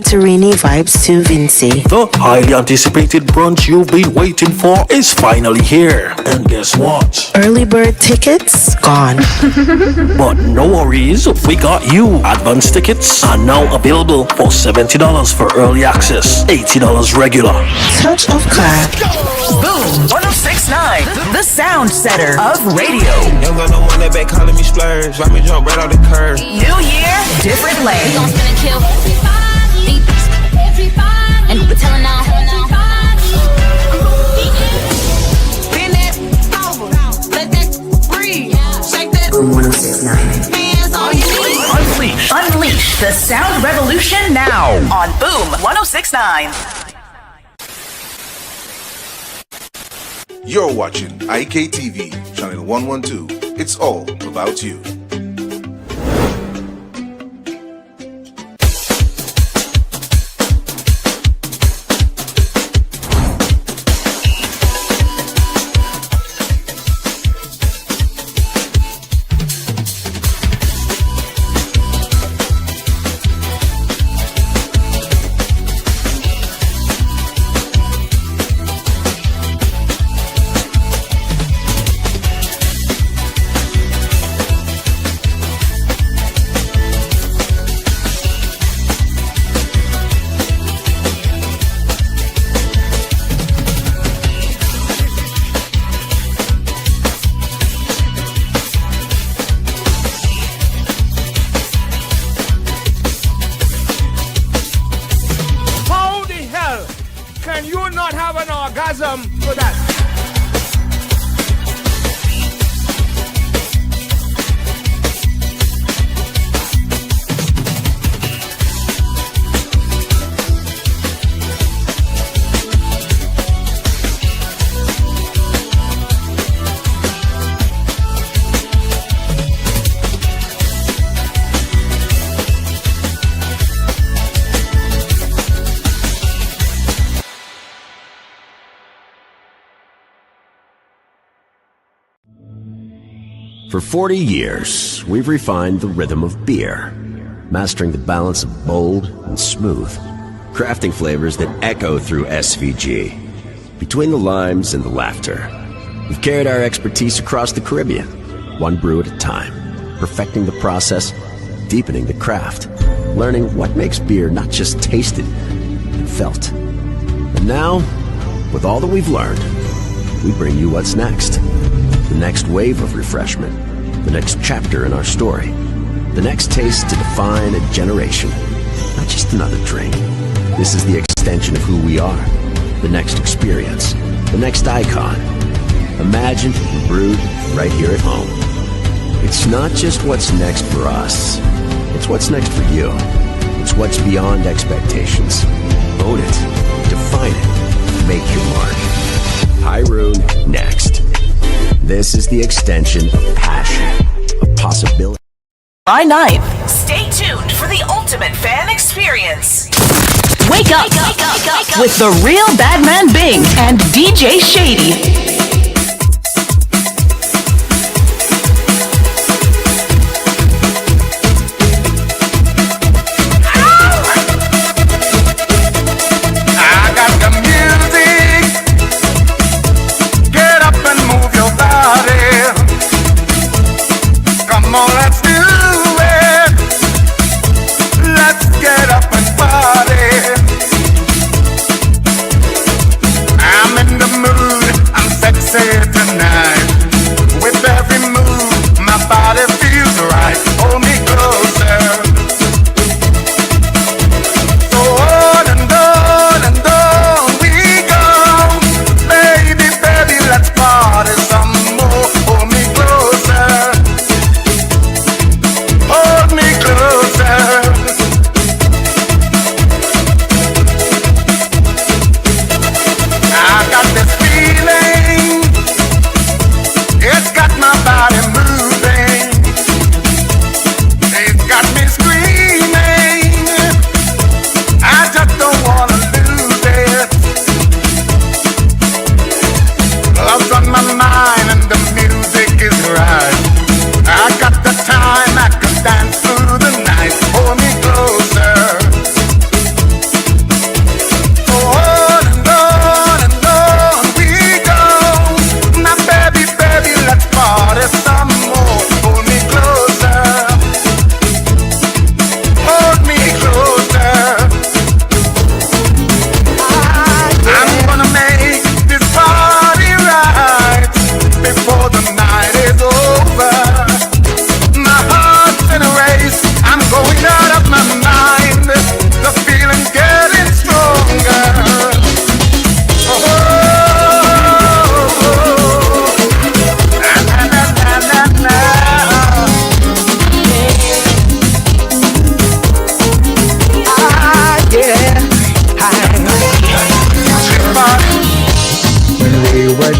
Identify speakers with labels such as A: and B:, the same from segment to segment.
A: Santorini vibes to Vinci.
B: The highly anticipated brunch you've been waiting for is finally here. And guess what?
A: Early bird tickets gone.
B: But no worries, we got you. Advance tickets are now available for $70 for early access, $80 regular.
A: Touch of class.
C: Boom 1069, the sound setter of radio.
D: Young got no one that back calling me splurge. Watch me jump right off the curb.
C: New year, different lane.
E: We gon' spin and kill everybody. And we're telling all. Bend that over, let that breathe. Shake that.
A: Boom 1069.
E: Hands on your knees.
C: Unleash the sound revolution now on Boom 1069.
F: You're watching IKTV, channel 112. It's all about you.
G: Can you not have an orgasm for that?
H: For 40 years, we've refined the rhythm of beer, mastering the balance of bold and smooth, crafting flavors that echo through SVG. Between the limes and the laughter, we've carried our expertise across the Caribbean, one brew at a time, perfecting the process, deepening the craft, learning what makes beer not just tasted, but felt. And now, with all that we've learned, we bring you what's next. The next wave of refreshment, the next chapter in our story, the next taste to define a generation, not just another drink. This is the extension of who we are, the next experience, the next icon, imagined and brewed right here at home. It's not just what's next for us, it's what's next for you. It's what's beyond expectations. Own it, define it, make your mark. Pyroon next. This is the extension of passion, of possibility.
C: July 9th, stay tuned for the ultimate fan experience. Wake up with the real Badman Bing and DJ Shady.
G: I'm in the mood, I'm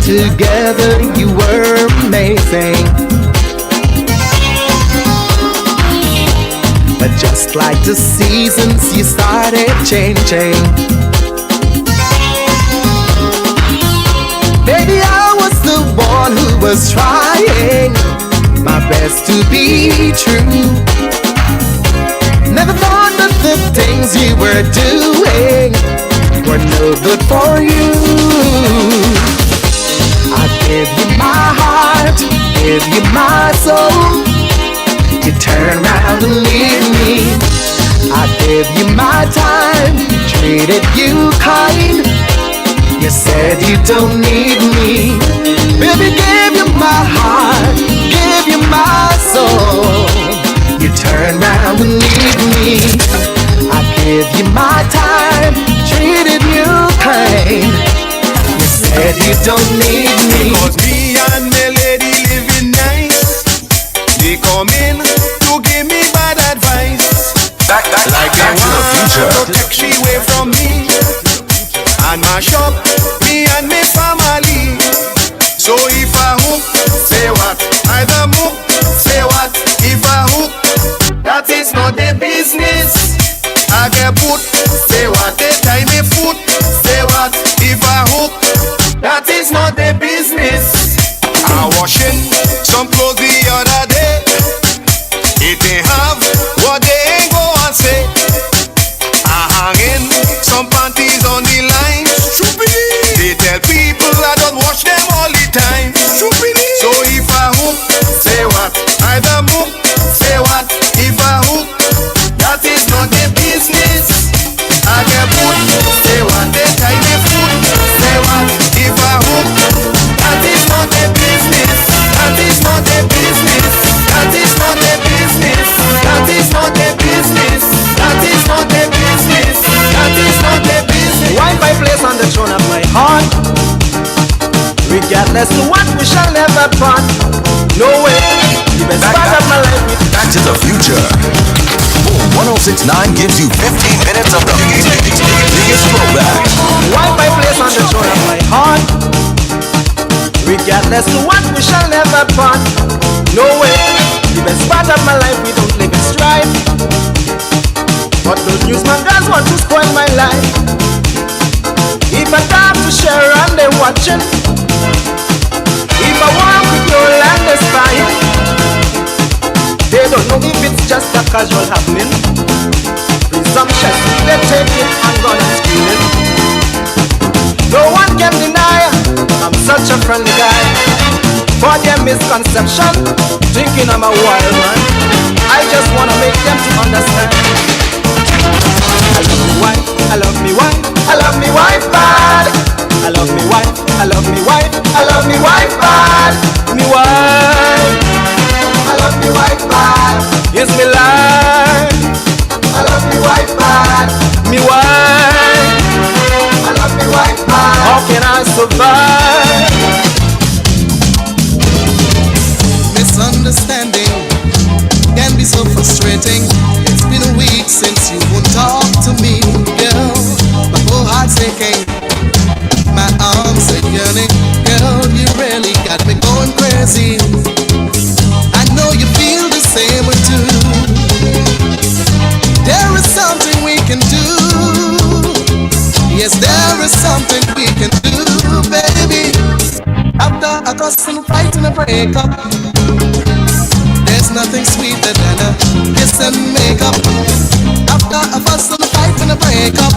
I: Together you were amazing. But just like the seasons, you started changing. Baby, I was the one who was trying my best to be true. Never thought that the things you were doing were no good for you. I gave you my heart, gave you my soul. You turn around and leave me. I gave you my time, treated you kind. You said you don't need me. Baby, gave you my heart, gave you my soul. You turn around and leave me. I gave you my time, treated you kind. You said you don't need me.
D: Cause me and my lady living nice. They come in to give me bad advice. Like they want to protect she away from me and mash up me and my family. So if I hook, say what? Either move, say what? If I hook, that is not their business. I get put, say what? They tie me foot, say what? If I hook, that is not their business. I washing some clothes the other day. It ain't have what they ain't go and say. I hanging some panties on the line. They tell people I don't wash them all the time. So if I hook, say what? Either move, say what? If I hook, that is not their business. I get put, say what? They tie me foot, say what? If I hook, that is not their business. That is not their business. That is not their business. That is not their business. That is not their business. That is not their business.
I: Why my place on the throne of my heart? Regardless to what we shall never part. No way, the best part of my life.
F: Back to the Future. Boom 1069 gives you 15 minutes of the biggest throwback.
I: Why my place on the throne of my heart? Regardless to what we shall never part. No way, the best part of my life we don't live in strife. But those newsmongers want to spoil my life. If I talk to share and they watching, if I walk with no land they spying, they don't know if it's just a casual happening. Presumption, they take it and run and screaming. No one can deny I'm such a friendly guy. For their misconception, thinking I'm a wild man, I just wanna make them to understand. I love me wife, I love me wife, I love me wife bad. I love me wife, I love me wife, I love me wife bad. Me wife, I love me wife bad. It's me life, I love me wife bad. Me wife, I love me wife bad. How can I survive?
J: Misunderstanding can be so frustrating. It's been a week since you won't talk to me, girl. My whole heart's aching, my arms are yearning. Girl, you really got me going crazy. I know you feel the same way too. There is something we can do. Yes, there is something we can do, baby. After a cuss and fight and a breakup, there's nothing sweeter than a kiss and makeup. After a fuss and a fight and a breakup,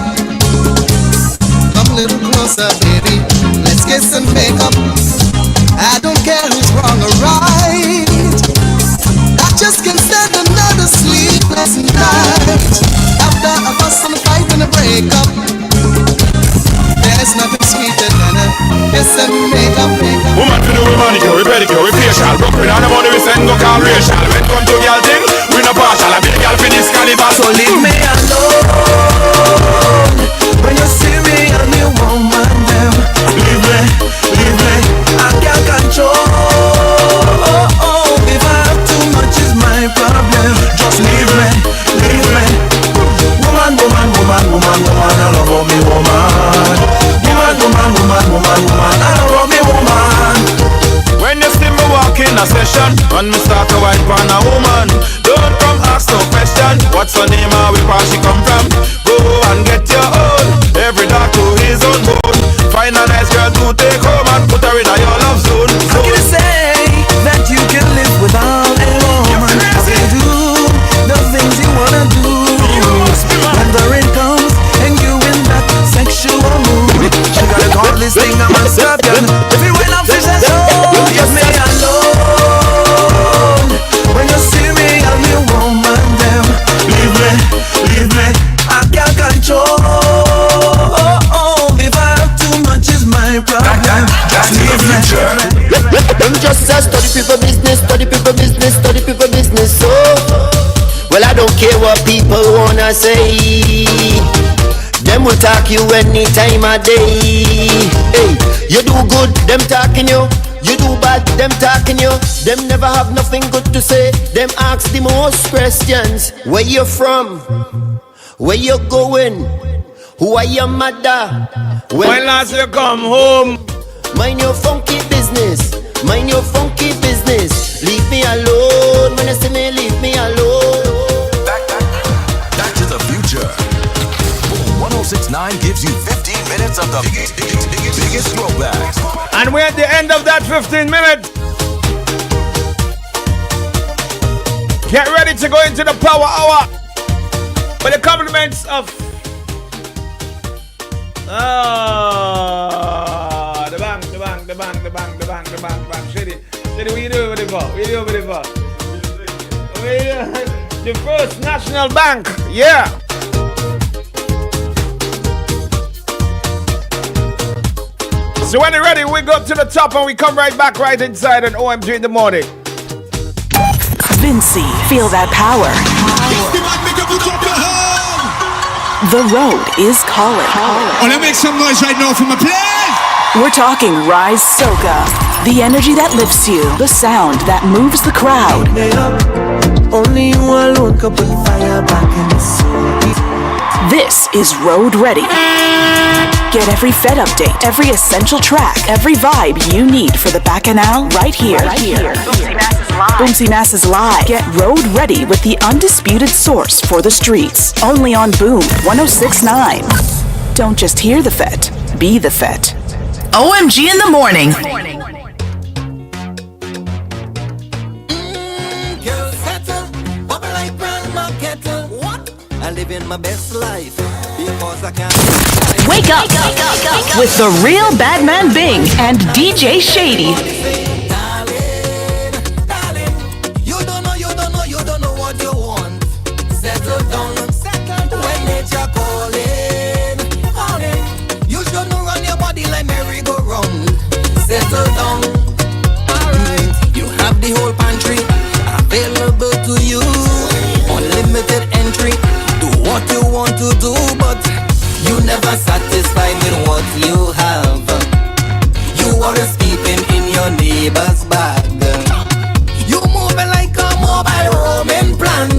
J: come a little closer, baby. Let's kiss and make up. I don't care who's wrong or right. I just can't stand another sleepless night. After a fuss and a fight and a breakup, there's nothing sweeter than a kiss and make up.
G: Woman to do we manicure, we pedicure, we facial. Broke with on the money we send go call racial. When come to girl thing, we no partial. I be the girl for this caliber.
I: So leave me alone when you see me a new woman now.
G: Leave me,
I: I can't control. If I have too much is my problem.
G: just leave me.
I: Woman, I love me woman. Woman, I love me woman.
G: a session. When me start to wipe on a woman, don't come ask no question. What's her name or where she come from? Go and get your own. Every dog to his own bone. Find a nice girl to take home and put her in a your love zone.
K: How can you say that you can live without a woman? How can you do the things you wanna do? When the rain comes and you in that sexual mood, she got a godless thing, I'm a scorpion. If you went up, she says, oh, leave me alone. When you see me, I'm your woman, them. Leave me, I can't control. If I have too much, is my problem.
F: That's the future.
L: Them just a study people business, so well, I don't care what people wanna say. Them will talk you any time of day. Hey, you do good, them talking you. You do bad, them talking you. Them never have nothing good to say. Them ask the most questions. Where you from? Where you going? Who are your mother?
G: When last you come home?
L: Mind your funky business. Mind your funky business. Leave me alone. When you see me, leave me alone.
F: Back to the future. Boom 1069 gives you 15 minutes of the biggest throwbacks.
G: And we're at the end of that 15 minutes. Get ready to go into the power hour with the compliments of the bank. Shady, what you do over there for? The First National Bank, yeah. So when you're ready, we go to the top and we come right back right inside an OMG in the morning.
C: Vincy, feel that power. The road is calling.
M: Oh, let me make some noise right now for my play.
C: We're talking Rise Soca, the energy that lifts you, the sound that moves the crowd.
K: Only you alone can put fire back in the soul.
C: This is Road Ready. Get every Fed update, every essential track, every vibe you need for the Bacchanal right here. Boomsy Masses Live. Get Road Ready with the undisputed source for the streets. Only on Boom 1069. Don't just hear the Fet, be the Fet. OMG in the morning.
K: Girl settle, bubble like grandma kettle. What? I live in my best life because I can't.
C: Wake up with the real Badman Bing and DJ Shady.
K: You don't know what you want. Settle down, when nature calling. You should not run your body like merry-go-round. Settle down. Alright, you have the whole pantry available to you. Unlimited entry. Do what you want to do, but you never satisfied with what you have. You always keeping in your neighbor's bag. You moving like a mobile roaming plan.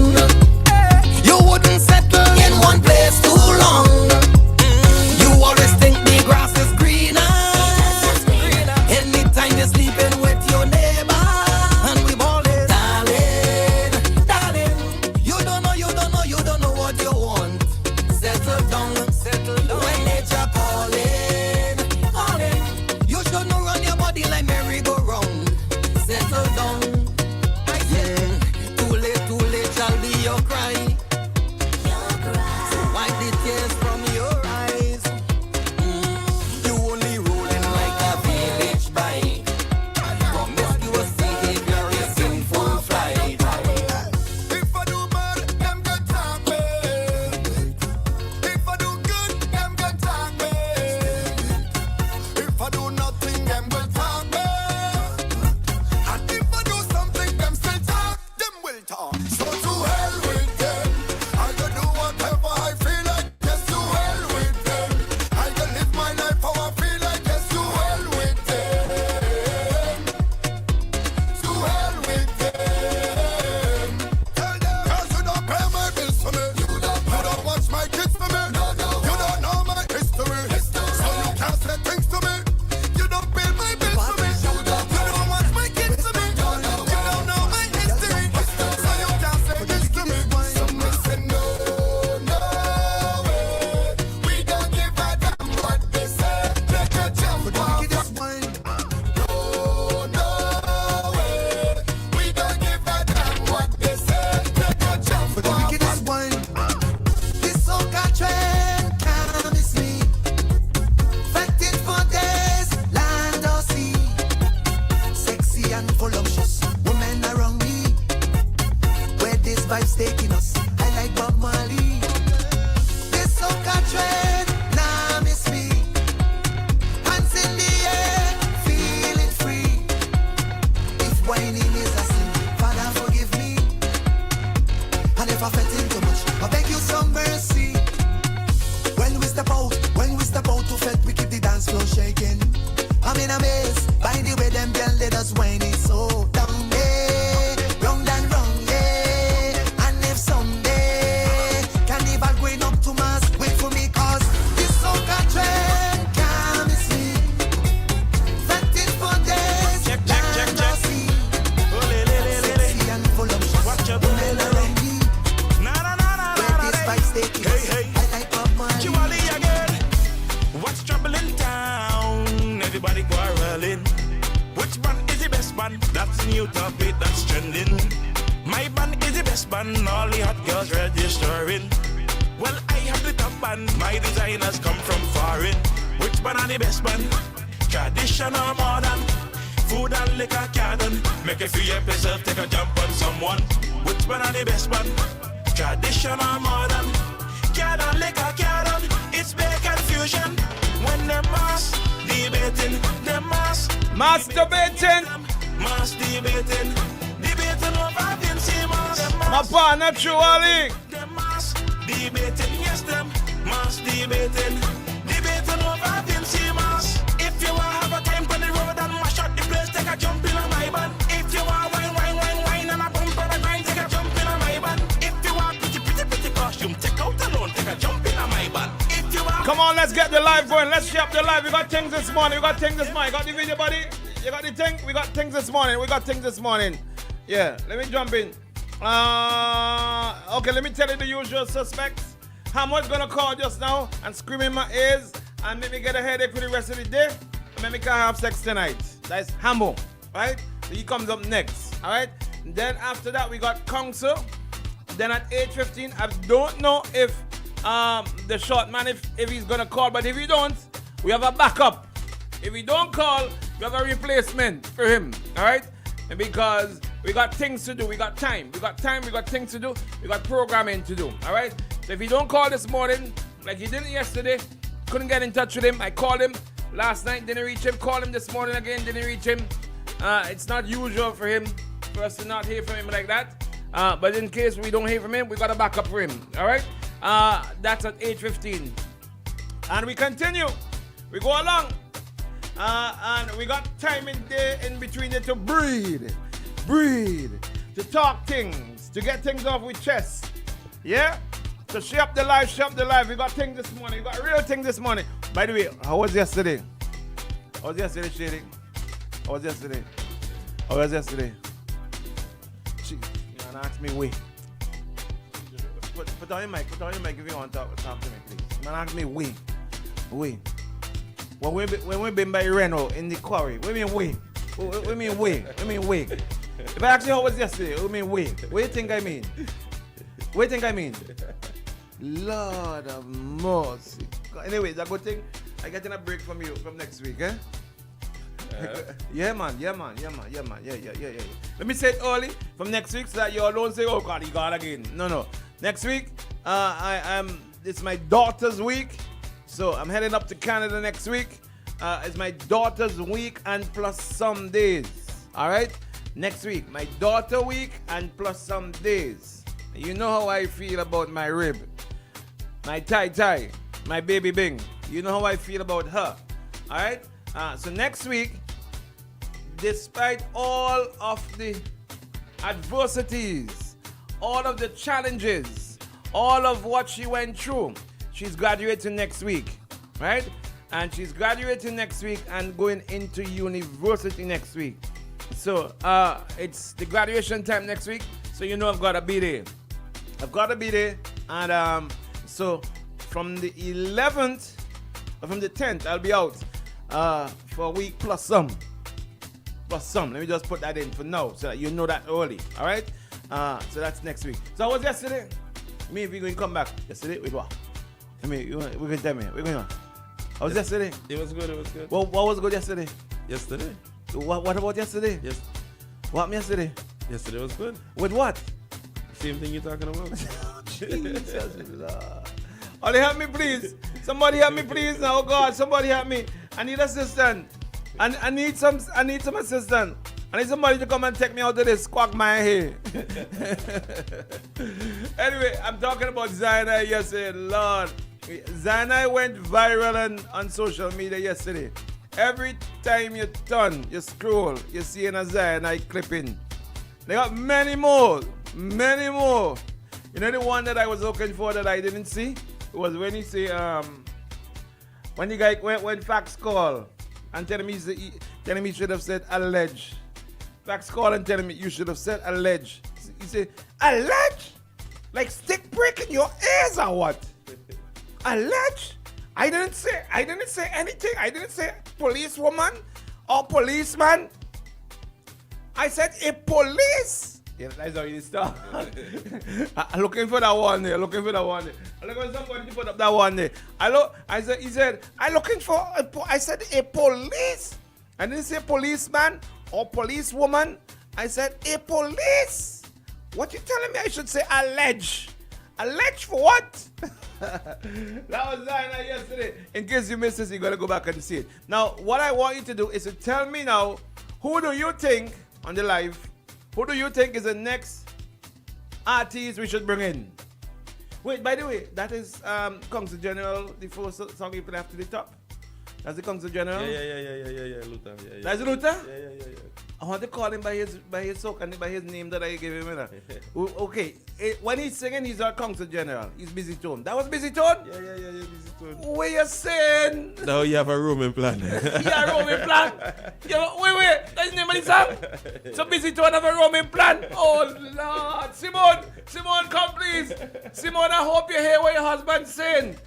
K: You wouldn't settle in one place too long. You always think the grass is greener. Anytime you're sleeping with your neighbor, and we ballin', darling, you don't know what you want. Settle down, when nature calling. I'm in a maze. By the way, them girl let us whine it so down there, round and round, yeah. And if someday carnival going up to Mars, wait for me, cause this soca trend can't miss me. That is for days. Check. See. Sexy and full of shit. Watch your women around me. Where this spice take it. Hey. I like Bob Marley.
G: Chihuahua again. What's trouble in town? Everybody quarreling. Which band is the best band? That's new topic, that's trending. My band is the best band, all the hot girls registering. Well, I have the top band, my designers come from foreign. Which band are the best band? Traditional, modern, food and liquor garden. Make a few yourself, take a jump on someone. Which band are the best band? Traditional, modern, garden, liquor garden. It's big confusion when the mass debating, the mass
N: masturbating,
G: mass debating over Vincy Mass.
N: My partner, truly.
G: The mass debating, yes, them mass debating over Vincy Mass. If you want have a time on the road and mash up the place, take a jump in on my band. If you want wine and a bump on the grind, take a jump in on my band. If you want pretty costume, take out alone, take a jump in on my band. If you want,
N: come on, let's get the live going. Let's share the live. We got things this morning. You got the video, buddy. You got the thing. We got things this morning. Yeah, let me jump in. Okay, let me tell you the usual suspects. Hammer's gonna call just now and scream in my ears and make me get a headache for the rest of the day. And make me can't have sex tonight. That's Hammer, right? So he comes up next, all right? And then after that, we got Council. Then at 8:15, I don't know if the short man, if he's gonna call, but if he don't, we have a backup. If he don't call, we have a replacement for him, all right? And because we got things to do, we got time, we got things to do, we got programming to do, all right? So if he don't call this morning, like he didn't yesterday, couldn't get in touch with him. I called him last night, didn't reach him. Called him this morning again, didn't reach him. It's not usual for us to not hear from him like that. But in case we don't hear from him, we got a backup for him, all right? That's at 8:15. And we continue. We go along. And we got time in between it to breathe, to talk things, to get things off with chest. Yeah? So share up the live. We got things this morning. We got real things this morning. By the way, how was yesterday? How was yesterday, Shady? How was yesterday? Jeez, you wanna ask me wait. Put on your mic if you want to talk to me, please. Man, ask me wait. When we been by Reno in the quarry, we mean wait. We mean wait. If I ask you how was yesterday, we mean wait. What do you think I mean? Lord of mercy. Anyway, it's a good thing. I getting a break from you from next week, eh? Yeah, man. Yeah. Let me say it early from next week so that you all don't say, oh God, he got again. No. Next week, it's my daughter's week. So I'm heading up to Canada next week. It's my daughter's week and plus some days. All right? Next week, my daughter week and plus some days. You know how I feel about my rib, my tie, my baby Bing. You know how I feel about her. All right? So next week, despite all of the adversities, all of the challenges, all of what she went through, she's graduating next week, right? And she's graduating next week and going into university next week. So it's the graduation time next week, so you know I've got to be there. And so from the 11th, or from the 10th, I'll be out for a week plus some. Let me just put that in for now so that you know that early, all right? So that's next week. So how was yesterday? Me, if you're going to come back yesterday, with what? I mean, we're going to tell me. We're going on. How was yesterday?
O: It was good.
N: What was good yesterday?
O: Yesterday?
N: What about yesterday?
O: Yes.
N: What happened yesterday?
O: Yesterday was good.
N: With what?
O: Same thing you're talking about.
N: Jesus Lord. Only help me, please. Somebody help me, please. Now, oh God, somebody help me. I need assistance. I need some assistance. I need somebody to come and take me out of this quagmire here. Anyway, I'm talking about Zaina yesterday. Lord, Zaina went viral on social media yesterday. Every time you turn, you scroll, you see an Isaiah Night clipping. They got many more. Many more. You know the one that I was looking for that I didn't see? It was when he say, when the guy when Fax call and telling me he should have said allege. Fax call and telling me you should have said allege. He said, allege? Like stick prick in your ears or what? Allege? I didn't say anything. I didn't say policewoman or policeman. I said a police. Yeah, that's how you start. I'm looking for that one there. I'm looking for somebody to put up that one there. He said, I said a police. I didn't say policeman or policewoman. I said a police. What you telling me I should say allege? Allege for what? That was Zion yesterday. In case you missed this, you gotta go back and see it. Now, what I want you to do is to tell me now, who do you think on the live? Who do you think is the next artist we should bring in? Wait, by the way, that is Consul General, the first song you play after the top. That's the Consul General?
O: Yeah, Luther. Yeah.
N: That's Luther?
O: Yeah.
N: I want to call him by his sock and by his name that I gave him. Okay, when he's singing, he's our Consul General. He's Busy Tone. That was Busy Tone?
O: Yeah, Busy Tone.
N: What you saying?
O: Now you have a roaming plan.
N: Yeah, roaming plan. Wait, that's the name of the song? So Busy Tone have a roaming plan? Oh, Lord. Simone, come please. Simone, I hope you hear what your husband's saying.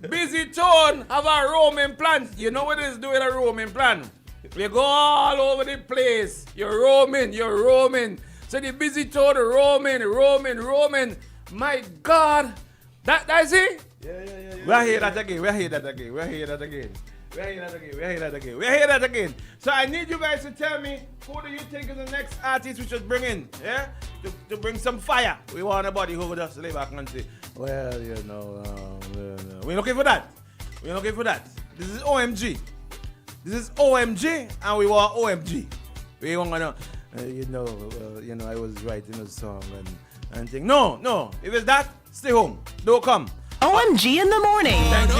N: Busy Tone have a roaming plan. You know what it is doing a roaming plan? You go all over the place. You're roaming. So the Busy Tone roaming. My God. That's it?
O: Yeah.
N: We hear that again. So I need you guys to tell me, who do you think is the next artist we should bring in? Yeah? To bring some fire. We want a body who will just lay back and say, well, you know, we're looking for that. This is OMG. And we want OMG. We want to, I was writing a song and think. No. If it's that, stay home. Don't come.
C: OMG in the morning.
N: Thank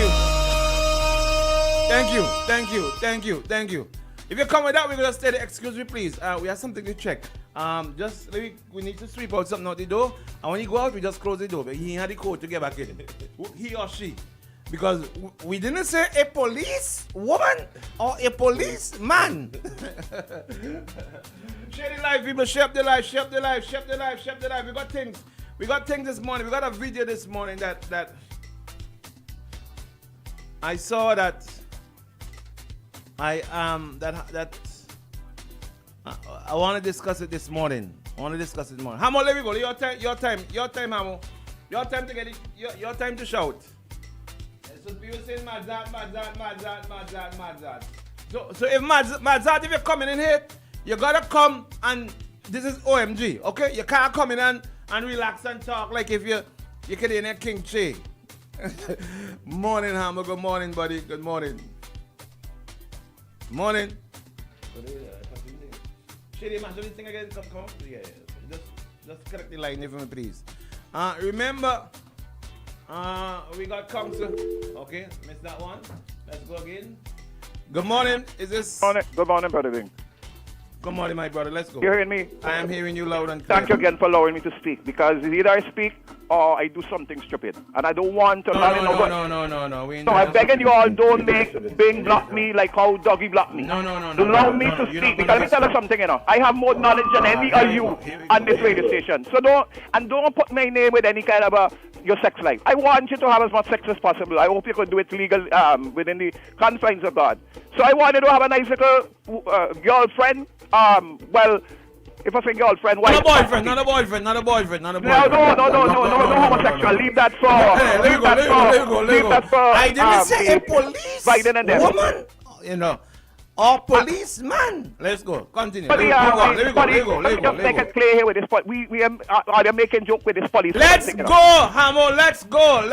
N: you. If you come with that, we're going to stay there. Excuse me, please. We have something to check. We need to sweep out something out the door. And when you go out, we just close the door. But he had the code to get back in. He or she. Because we didn't say a police woman or a policeman. Share the live, people. Share the live. We got things this morning. We got a video this morning that I saw that I want to discuss it this morning. Hamo, let me go. Your time, Hamo. Your time to get it. Your time to shout. So people saying Madzat. So if Madzat, if you're coming in here, you gotta come and this is OMG, okay? You can't come in and relax and talk like if you can hear King Che. Morning, Hammer. Good morning, buddy. Good morning. Shady, man, do you think again? Come. Yeah. Just correct the line for me, please. Remember, we got Consul. Okay, missed that one. Let's go again. Good morning. Is this?
P: Good morning, Brother Bing.
N: Good morning, my brother. Let's go.
P: You hearing me?
N: I am hearing you loud and clear.
P: Thank you again for allowing me to speak, because either I speak or I do something stupid, and I don't want to.
N: No.
P: So I'm begging you all, don't make Bing block me like how Doggy blocked me.
N: No.
P: Allow me to speak, because let me tell you something, I have more knowledge than any of you on this radio station. So don't put my name with any kind of your sex life. I want you to have as much sex as possible. I hope you could do it legal within the confines of God. So I wanted to have a nice little girlfriend. If I say girlfriend, why?
N: Not a boyfriend. No,
P: homosexual. Leave that for.
N: Leave that for. I didn't say a police woman. Or policeman. Let's go. Continue.
P: Let me just make it clear here with this point. We are making joke with this police.
N: Let's go, Hamo. Let's go.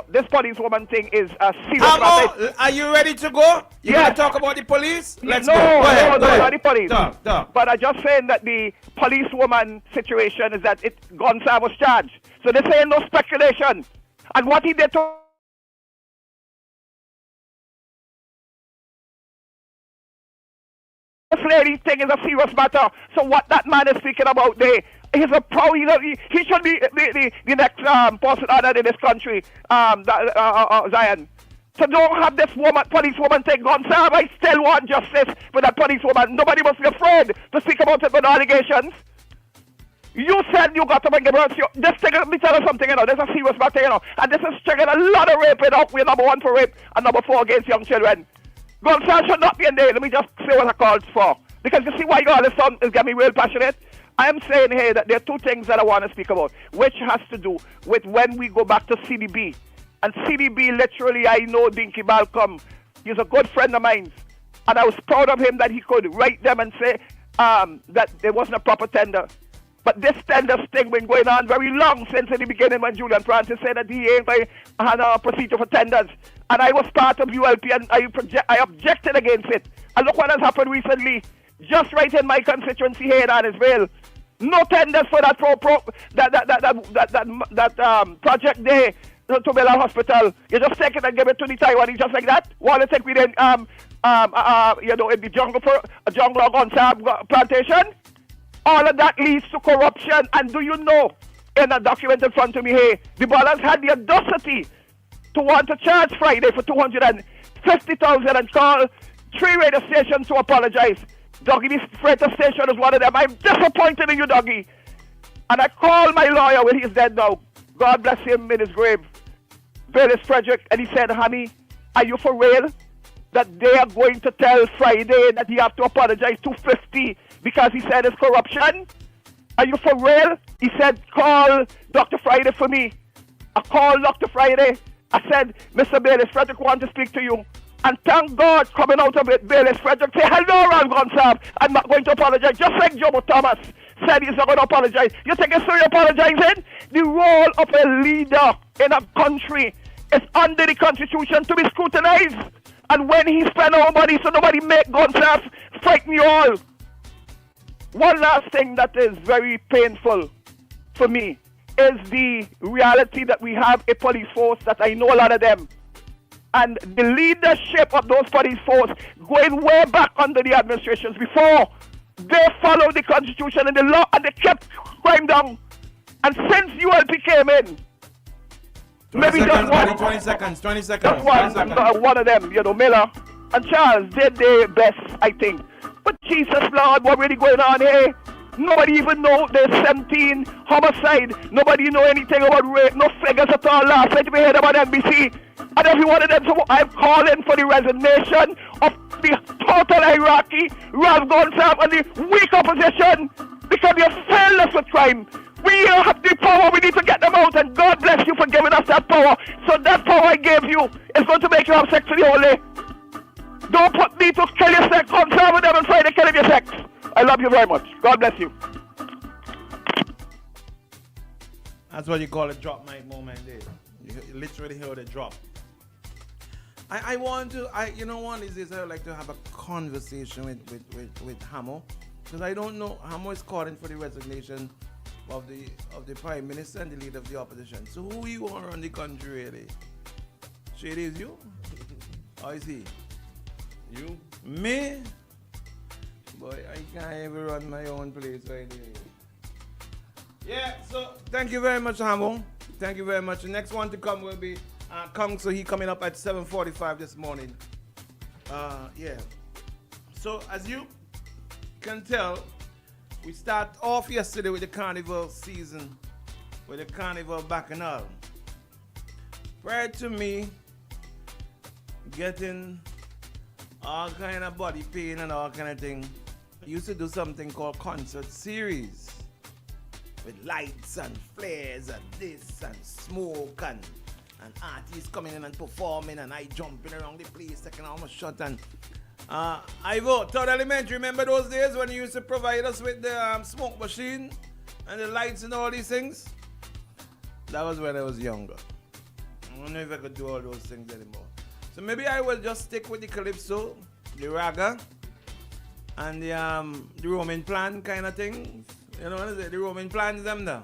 P: This police woman thing is a serious.
N: Hamo, are you ready to go? You want to talk about the police? Let's go.
P: Go ahead.
N: Not
P: the police.
N: Talk.
P: But I'm just saying that the police woman situation is that Gonzalo was charged. So they're saying no speculation. And what he did to This lady thing is a serious matter. So what that man is speaking about there, he's a pro. He should be the next person honored in this country, Zion. So don't have this policewoman take guns. I still want justice for that policewoman. Nobody must be afraid to speak about it with allegations. You said you got to bring the birds. This thing, let me tell you something, you know, this is a serious matter, you know. And this is triggering a lot of rape, you know. We're number 1 for rape and number 4 against young children. Gunshots should not be in there. Let me just say what I called for. Because you see why all this son is getting me real passionate? I am saying here that there are 2 things that I want to speak about, which has to do with when we go back to CDB. And CDB, literally, I know Dinky Balcom. He's a good friend of mine. And I was proud of him that he could write them and say that there wasn't a proper tender. But this tender thing been going on very long since in the beginning when Julian Francis said that he ain't had a procedure for tenders. And I was part of ULP and I objected against it. And look what has happened recently. Just right in my constituency here in Annisvale. No tenders for that project there. To build a hospital, you just take it and give it to the Taiwanese just like that. Want to take we then, in the jungle for a jungle on plantation? All of that leads to corruption. And do you know, in a document in front of me here, the Ballers had the audacity to want to charge Friday for $250,000 and call 3 radio stations to apologize. Doggy, this freighter station is one of them. I'm disappointed in you, Doggy. And I called my lawyer when he's dead now. God bless him in his grave. This project, and he said, honey, are you for real that they are going to tell Friday that he have to apologize $250 because he said it's corruption? Are you for real? He said, call Dr. Friday for me. I called Dr. Friday. I said, Mr. Bayless Frederick wants to speak to you. And thank God, coming out of it, Bayless Frederick say, hello, Ron Gonsalves. I'm not going to apologize. Just like Jomo Thomas said he's not going to apologize. You think it's really apologizing? The role of a leader in a country is under the Constitution to be scrutinized. And when he spend our money so nobody make Gonsalves fight me all. One last thing that is very painful for me is the reality that we have a police force that I know a lot of them. And the leadership of those police force going way back under the administrations before, they followed the Constitution and the law and they kept crime down. And since ULP came in, maybe just one.
N: 20 seconds.
P: Just one of them, you know, Miller and Charles did their best, I think. But Jesus Lord, what really going on here? Nobody even know there's 17 homicide. Nobody know anything about rape. No figures at all. Last night we heard about NBC. And every one of them, so I'm calling for the resignation of the total hierarchy, Ralph Gonsalves and the weak opposition, because they failed us with crime. We have the power, we need to get them out, and God bless you for giving us that power. So that power I gave you is going to make you have sex with the holy. Don't put me to kill your sex, Gonsalves with them and try to kill your sex. I love you very much. God bless you.
N: That's what you call a drop mic moment there. You literally heard it drop. I want to, one of these days I would like to have a conversation with Hamo, because I don't know, Hamo is calling for the resignation of the Prime Minister and the leader of the opposition. So who you want to run the country really? Shady, is you? Or is he?
O: You?
N: Me? Boy, I can't even run my own place right here. Yeah, so thank you very much, Hamo. Thank you very much. The next one to come will be Kong, so he coming up at 7:45 this morning. Yeah. So as you can tell, we start off yesterday with the carnival season, with the carnival bacchanal. Prior to me getting all kind of body pain and all kind of thing, I used to do something called concert series with lights and flares and this and smoke and artists coming in and performing and I jumping around the place taking all my shot and Ivo, third elementary, remember those days when you used to provide us with the smoke machine and the lights and all these things? That was when I was younger. I don't know if I could do all those things anymore. So maybe I will just stick with the calypso, the raga, and the Roman plan kind of things. You know what is it? The Roman plans them now.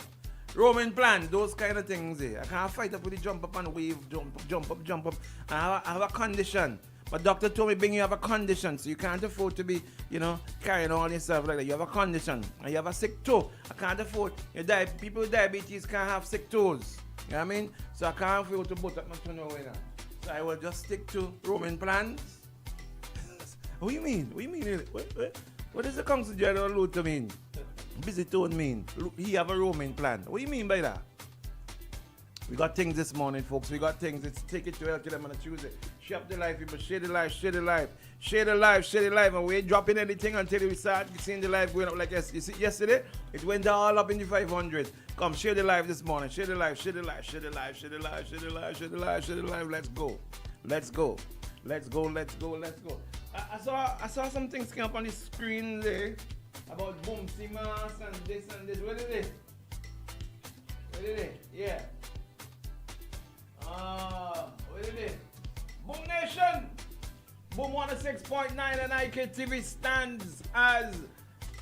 N: Roman plan, those kind of things there. I can't fight up with the jump up and wave, jump up. I have a condition. My doctor told me, Bing, you have a condition, so you can't afford to be, carrying all yourself like that. You have a condition, and you have a sick toe. I can't afford. People with diabetes can't have sick toes. You know what I mean? So I can't afford to put up my toe nowhere now. So I will just stick to roaming plans. What do you mean? What does the Council General Luther mean? Busy tone mean? He have a roaming plan. What do you mean by that? We got things this morning, folks. We got things. Let's take it to hell to them on a Tuesday. Share the life, people. Share the life, share the life. Share the life, share the life. And we ain't dropping anything until we start seeing the life going up like this. You see, yesterday, it went all up in the 500. Come, share the life this morning. Share the life, share the life, share the life, share the life, share the life, share the life, share the life. Let's go. Let's go. Let's go, let's go, let's go. I saw some things come up on the screen there about boom, mass and this and this. What is it? What is it? Yeah. What is it? Boom Nation! Boom 106.9 and IKTV stands as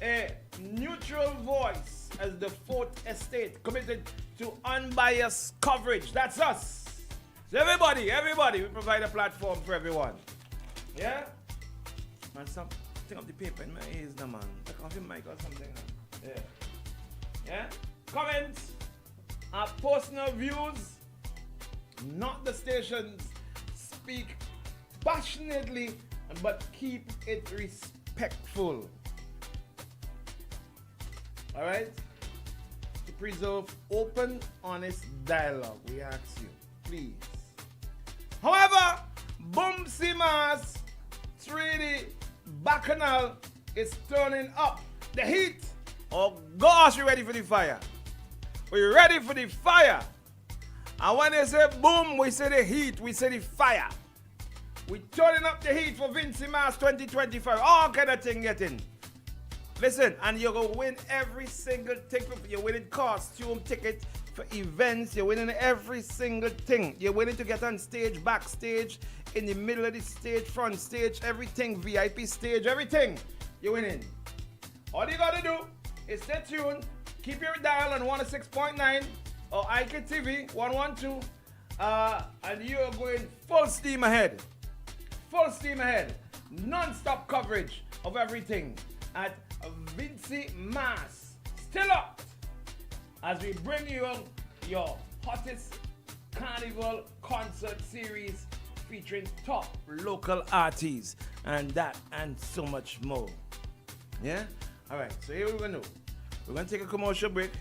N: a neutral voice as the fourth estate committed to unbiased coverage. That's us. So everybody, we provide a platform for everyone. Yeah? Man, something of the paper in my ears now, man. Take off your mic or something. Yeah. Yeah? Comments are personal views, not the station's. Speak passionately, but keep it respectful. All right? To preserve open, honest dialogue, we ask you, please. However, Boom Simas 3D Bacchanal is turning up the heat. Oh gosh, we ready for the fire. We're ready for the fire. And when they say boom, we say the heat, we say the fire. We turning up the heat for Vincy Mass 2025. All kind of thing getting. Listen, and you're going to win every single thing. You're winning costume tickets for events. You're winning every single thing. You're winning to get on stage, backstage, in the middle of the stage, front stage, everything, VIP stage, everything. You're winning. All you got to do is stay tuned. Keep your dial on 106.9 or IKTV 112. And you're going full steam ahead. Full steam ahead. Non-stop coverage of everything at Vincy Mass. Still up as we bring you your hottest carnival concert series featuring top local artists and that and so much more. Yeah? Alright, so here we're going to do. We're going to take a commercial break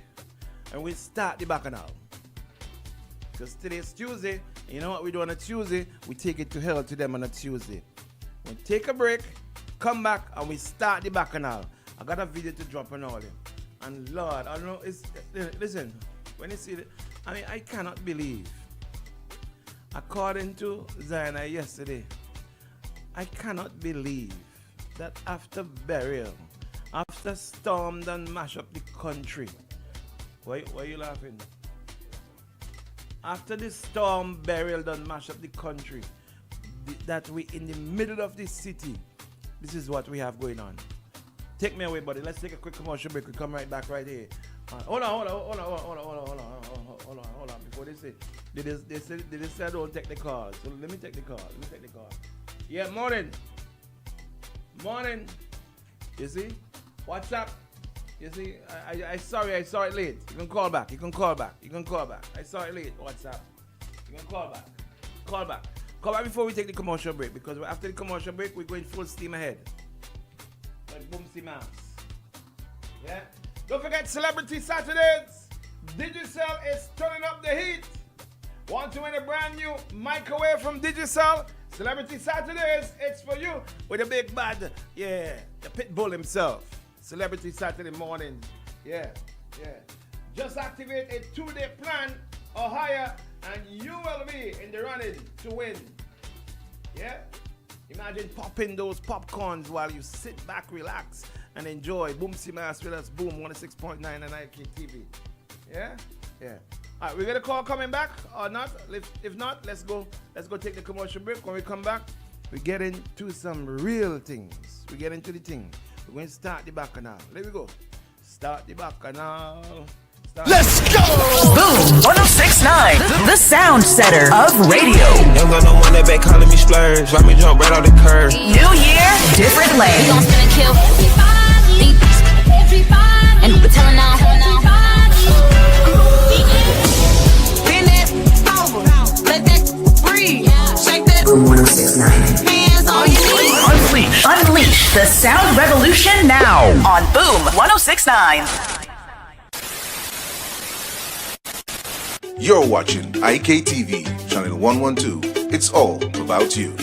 N: and we start the Bacchanal. Because today's Tuesday, and you know what we do on a Tuesday? We take it to hell to them on a Tuesday. We take a break, come back, and we start the Bacchanal. I got a video to drop on all of them. And Lord, I don't know, listen, when you see it, I cannot believe. According to Zayna yesterday, I cannot believe that after burial, after storm done mash up the country. Why are you laughing? After the storm burial done mash up the country, that we in the middle of the city, this is what we have going on. Take me away, buddy. Let's take a quick commercial break. We come right back right here. Hold on. Before they say, they say I don't take the call. So let me take the call. Yeah, morning. You see? What's up? You see? I sorry, I saw it late. You can call back. I saw it late. What's up? You can call back. Call back before we take the commercial break, because after the commercial break, we're going full steam ahead. Like Boom Simas. Yeah? Don't forget Celebrity Saturdays. Digicel is turning up the heat. Want to win a brand new microwave from Digicel? Celebrity Saturdays, it's for you with a big bad, the pit bull himself. Celebrity Saturday morning. Yeah. Just activate a 2-day plan or higher and you will be in the running to win. Yeah? Imagine popping those popcorns while you sit back, relax, and enjoy Boom Simas with us. Boom 106.9 and IKTV. Yeah? Alright, we got a call coming back or not? If not, let's go take the commercial break. When we come back, we get into some real things. We get into the thing. We're going to start the Bacchanal. Let me go. Start the Bacchanal.
K: Let's go!
C: Boom 1069, the sound setter of radio.
Q: Young got no one that back calling me splurge. Why me jump right off the curb?
C: New year, different lane.
R: We gon' spin and kill everybody. And we're telling now.
E: Bend that over, let that breathe. Shake that.
A: Boom 1069.
E: Hands on your knees.
C: Unleash the sound revolution now on Boom 1069.
S: You're watching IKTV, channel 112. It's all about you.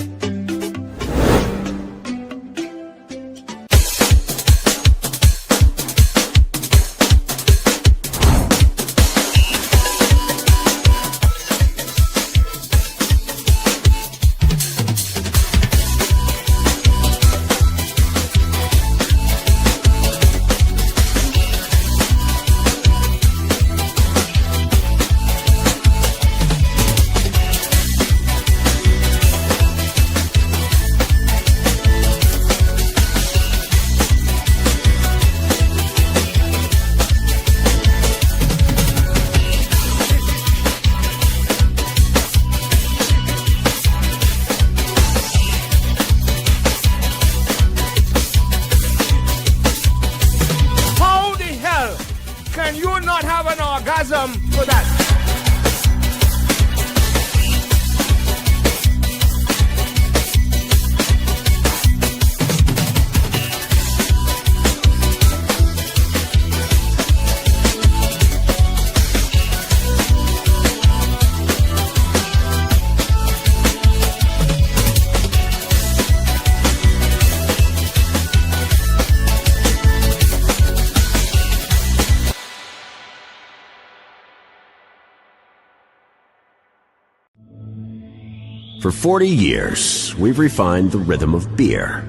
H: For 40 years, we've refined the rhythm of beer,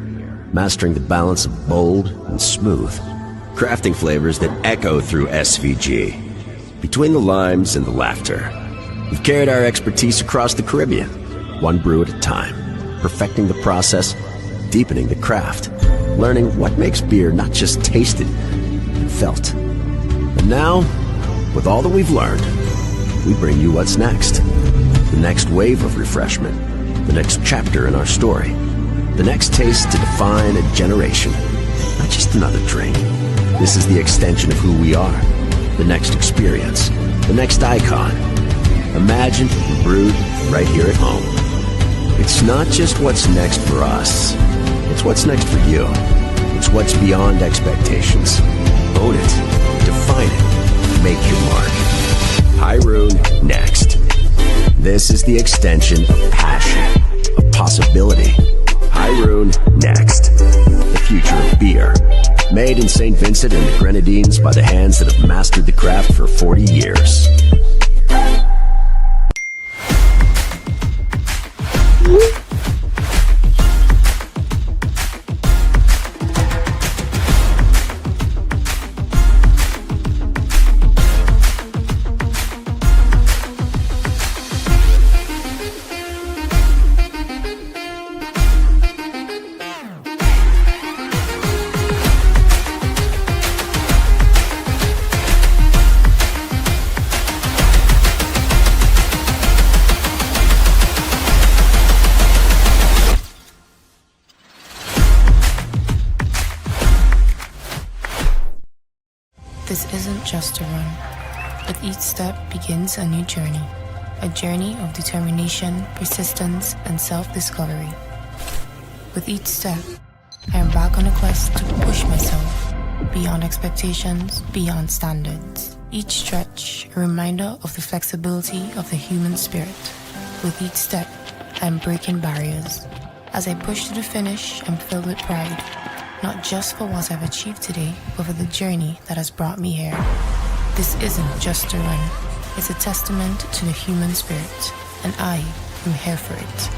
H: mastering the balance of bold and smooth, crafting flavors that echo through SVG. Between the limes and the laughter, we've carried our expertise across the Caribbean, one brew at a time, perfecting the process, deepening the craft, learning what makes beer not just tasted, but felt. And now, with all that we've learned, we bring you what's next. The next wave of refreshment, the next chapter in our story, the next taste to define a generation. Not just another drink. This is the extension of who we are. The next experience, the next icon. Imagined and brewed right here at home. It's not just what's next for us. It's what's next for you. It's what's beyond expectations. Own it. Define it. Make your mark. Hyrule next. This is the extension of passion, of possibility. Hyrule next. The future of beer. Made in St. Vincent and the Grenadines by the hands that have mastered the craft for 40 years.
T: This isn't just a run. With each step begins a new journey. A journey of determination, persistence, and self-discovery. With each step, I embark on a quest to push myself beyond expectations, beyond standards. Each stretch, a reminder of the flexibility of the human spirit. With each step, I am breaking barriers. As I push to the finish, I'm filled with pride. Not just for what I've achieved today, but for the journey that has brought me here. This isn't just a run. It's a testament to the human spirit, and I am here for it.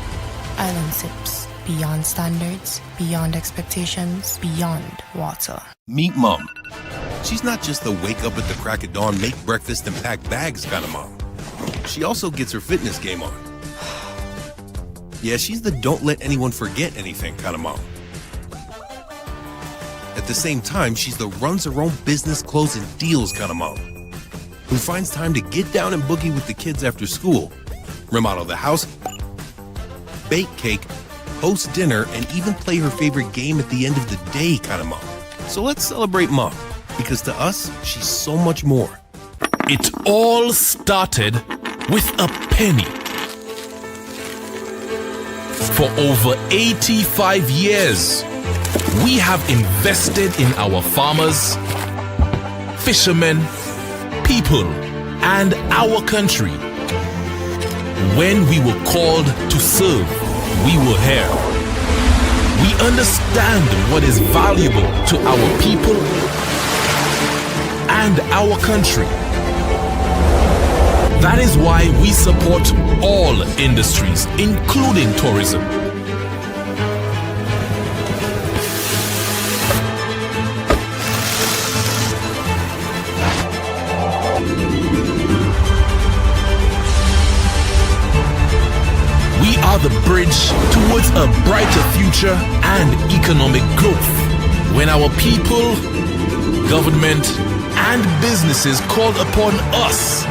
T: Island Sips, beyond standards, beyond expectations, beyond water.
U: Meet Mom. She's not just the wake up at the crack of dawn, make breakfast, and pack bags kind of mom. She also gets her fitness game on. Yeah, she's the don't let anyone forget anything kind of mom. At the same time, she's the runs her own business, closing deals kind of mom. who finds time to get down and boogie with the kids after school, remodel the house, bake cake, host dinner, and even play her favorite game at the end of the day kind of mom. So let's celebrate mom, because to us, she's so much more.
B: It all started with a penny. For over 85 years, we have invested in our farmers, fishermen, people, and our country. When we were called to serve, we were here. We understand what is valuable to our people and our country. That is why we support all industries, including tourism. We are the bridge towards a brighter future and economic growth. When our people, government, and businesses called upon us,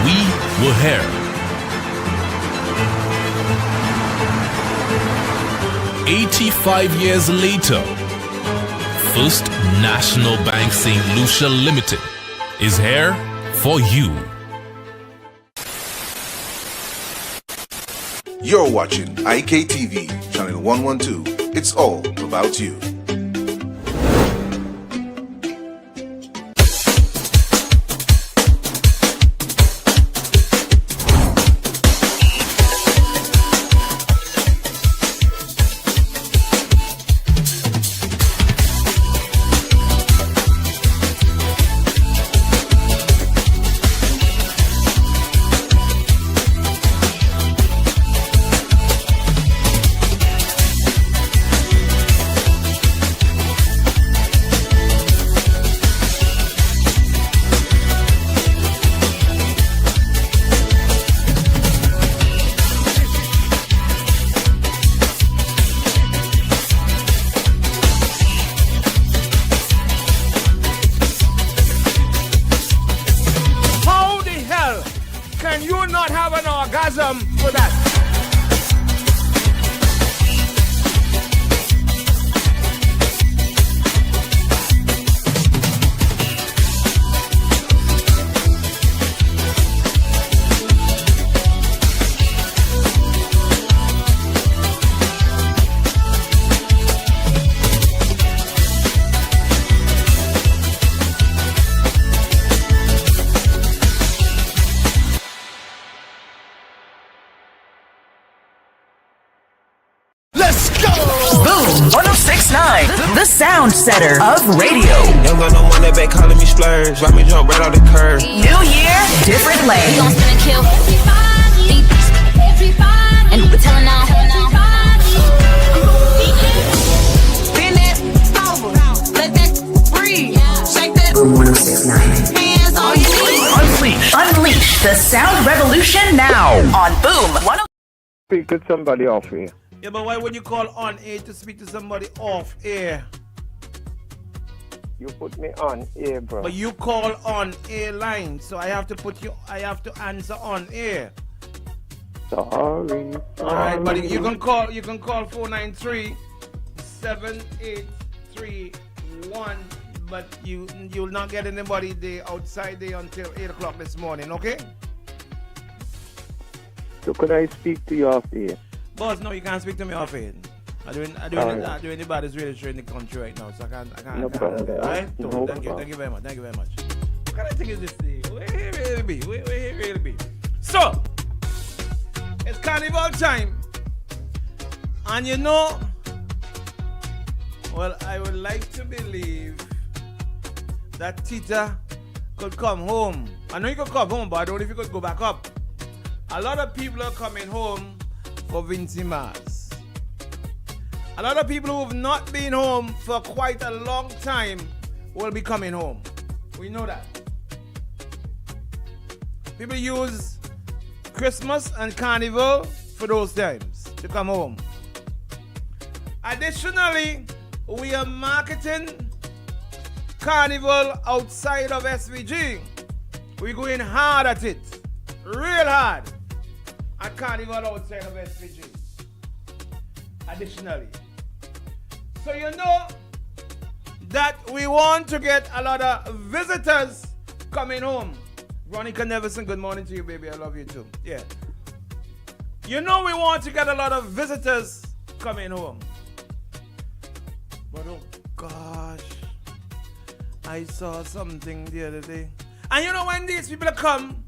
B: we were here. 85 years later, First National Bank St. Lucia Limited is here for you.
S: You're watching IKTV, channel 112. It's all about you.
C: The sound setter of radio.
Q: Young got no money back calling me splurge. Why me jump right off the curb?
C: New year, different lane.
R: We gon' spin and kill everybody. And we're telling now.
E: Bend that over, let that breathe. Shake that.
A: Boom 1069.
E: Hands on your knees.
C: Unleash the sound revolution now on Boom 10.
P: Speak to somebody off here.
N: Yeah, but why would you call on air to speak to somebody off air?
P: You put me on air, bro.
N: But you call on air line, so I have to answer on air.
P: Sorry.
N: Alright, but you can call 493-7831, but you'll not get anybody there outside there until 8 o'clock this morning, okay?
P: So could I speak to you off here?
N: Boss, no, you can't speak to me off air. I'm doing the baddest radio show in the country right now, so I can't.
P: No problem.
N: Alright?
P: No
N: Thank
P: problem.
N: you very much. What kind of thing is this thing? Where he really be? So, it's carnival time. And you know, well, I would like to believe that Tita could come home. I know you could come home, but I don't know if you could go back up. A lot of people are coming home for Vincy Mars. A lot of people who have not been home for quite a long time will be coming home. We know that. People use Christmas and Carnival for those times to come home. Additionally, we are marketing carnival outside of SVG. We're going hard at it. Real hard. A carnival outside of SVG. Additionally. So you know that we want to get a lot of visitors coming home. Veronica Neverson, good morning to you, baby. I love you too. Yeah. You know we want to get a lot of visitors coming home. But oh gosh, I saw something the other day. And you know when these people come,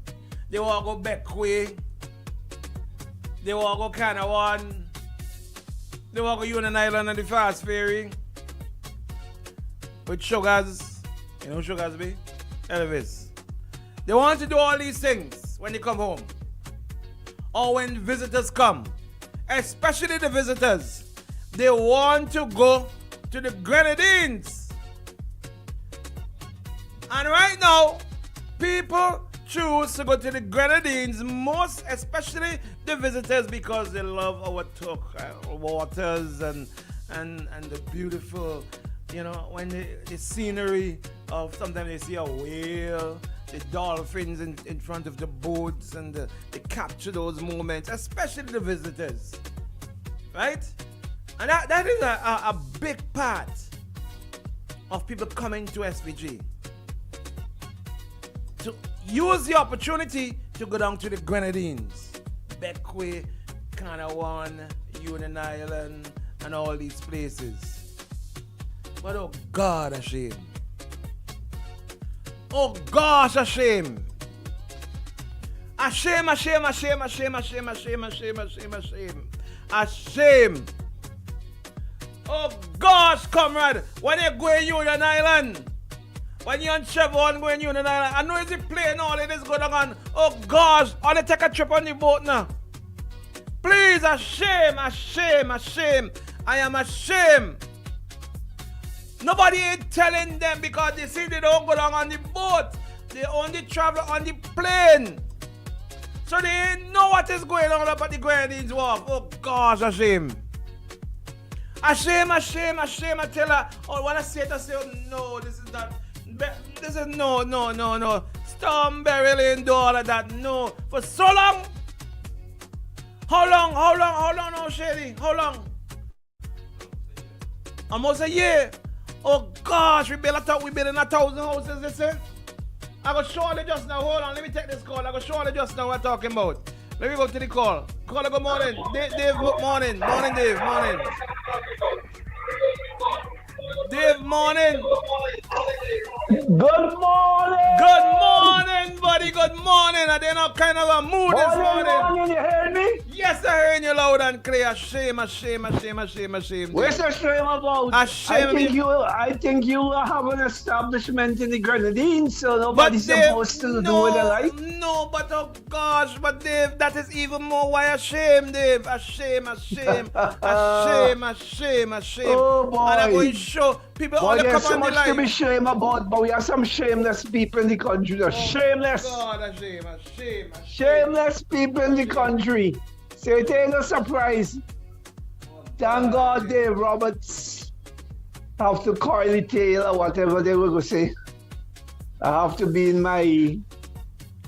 N: they will go back way. They will go kind of one. They will go Union Island and the fast ferry. With sugars. You know who sugars be? Elvis. They want to do all these things when they come home. Or when visitors come. Especially the visitors. They want to go to the Grenadines. And right now, people choose to go to the Grenadines, most especially the visitors, because they love our waters and the beautiful, you know, when the scenery of, sometimes they see a whale, the dolphins in front of the boats, and they capture those moments, especially the visitors, right? And that is a big part of people coming to SVG. To use the opportunity to go down to the Grenadines, Beckway, Canawan, Union Island, and all these places. But oh God, a shame. Oh gosh, a shame. A shame, a shame, a shame, a shame, a shame, a shame, a shame, a shame, a shame. A shame. Oh gosh, comrade, when you go in Union Island, when you're on Chevron going Union Island, I know it's a plane, all it is going on. Oh gosh, I want to take a trip on the boat now. Please, a shame, a shame, a shame. I am ashamed. Nobody ain't telling them because they see they don't go down on the boat. They only travel on the plane. So they ain't know what is going on up at the Grenadines Wharf. Oh gosh, a shame. A shame, a shame, a shame. I tell her, oh, when I say it, I say, oh, no, this is not. This is no. Stormberry Lane, do all of that. No. For so long. How long now, Shady? How long? Almost a year. Oh gosh, we built in 1,000 houses, they say. I go show you just now. Hold on, let me take this call. I go show you just now what I'm talking about. Let me go to the call. Caller, good morning. Dave, good morning. Morning, Dave. Morning. Dave, morning.
D: Good morning.
N: Good morning, buddy. Good morning. Are they not kind of a mood this morning?
D: Morning, you hear me?
N: Yes, I heard you loud and clear. A shame.
D: What's the shame about?
N: A shame.
D: I think you have an establishment in the Grenadines, so nobody's supposed to do what they like.
N: No, but oh gosh, but Dave, that is even more why a shame, Dave. A shame. A shame.
D: Oh boy.
N: And I'm going to show people all the
D: there's
N: come
D: so
N: on the
D: much
N: line.
D: to be shame about, but we have some shameless people in the country. They're shameless.
N: God, a shame.
D: Shameless people in the country. So it ain't no surprise. Thank God Dave Roberts have to coil the tail or whatever they were going to say. I have to be in my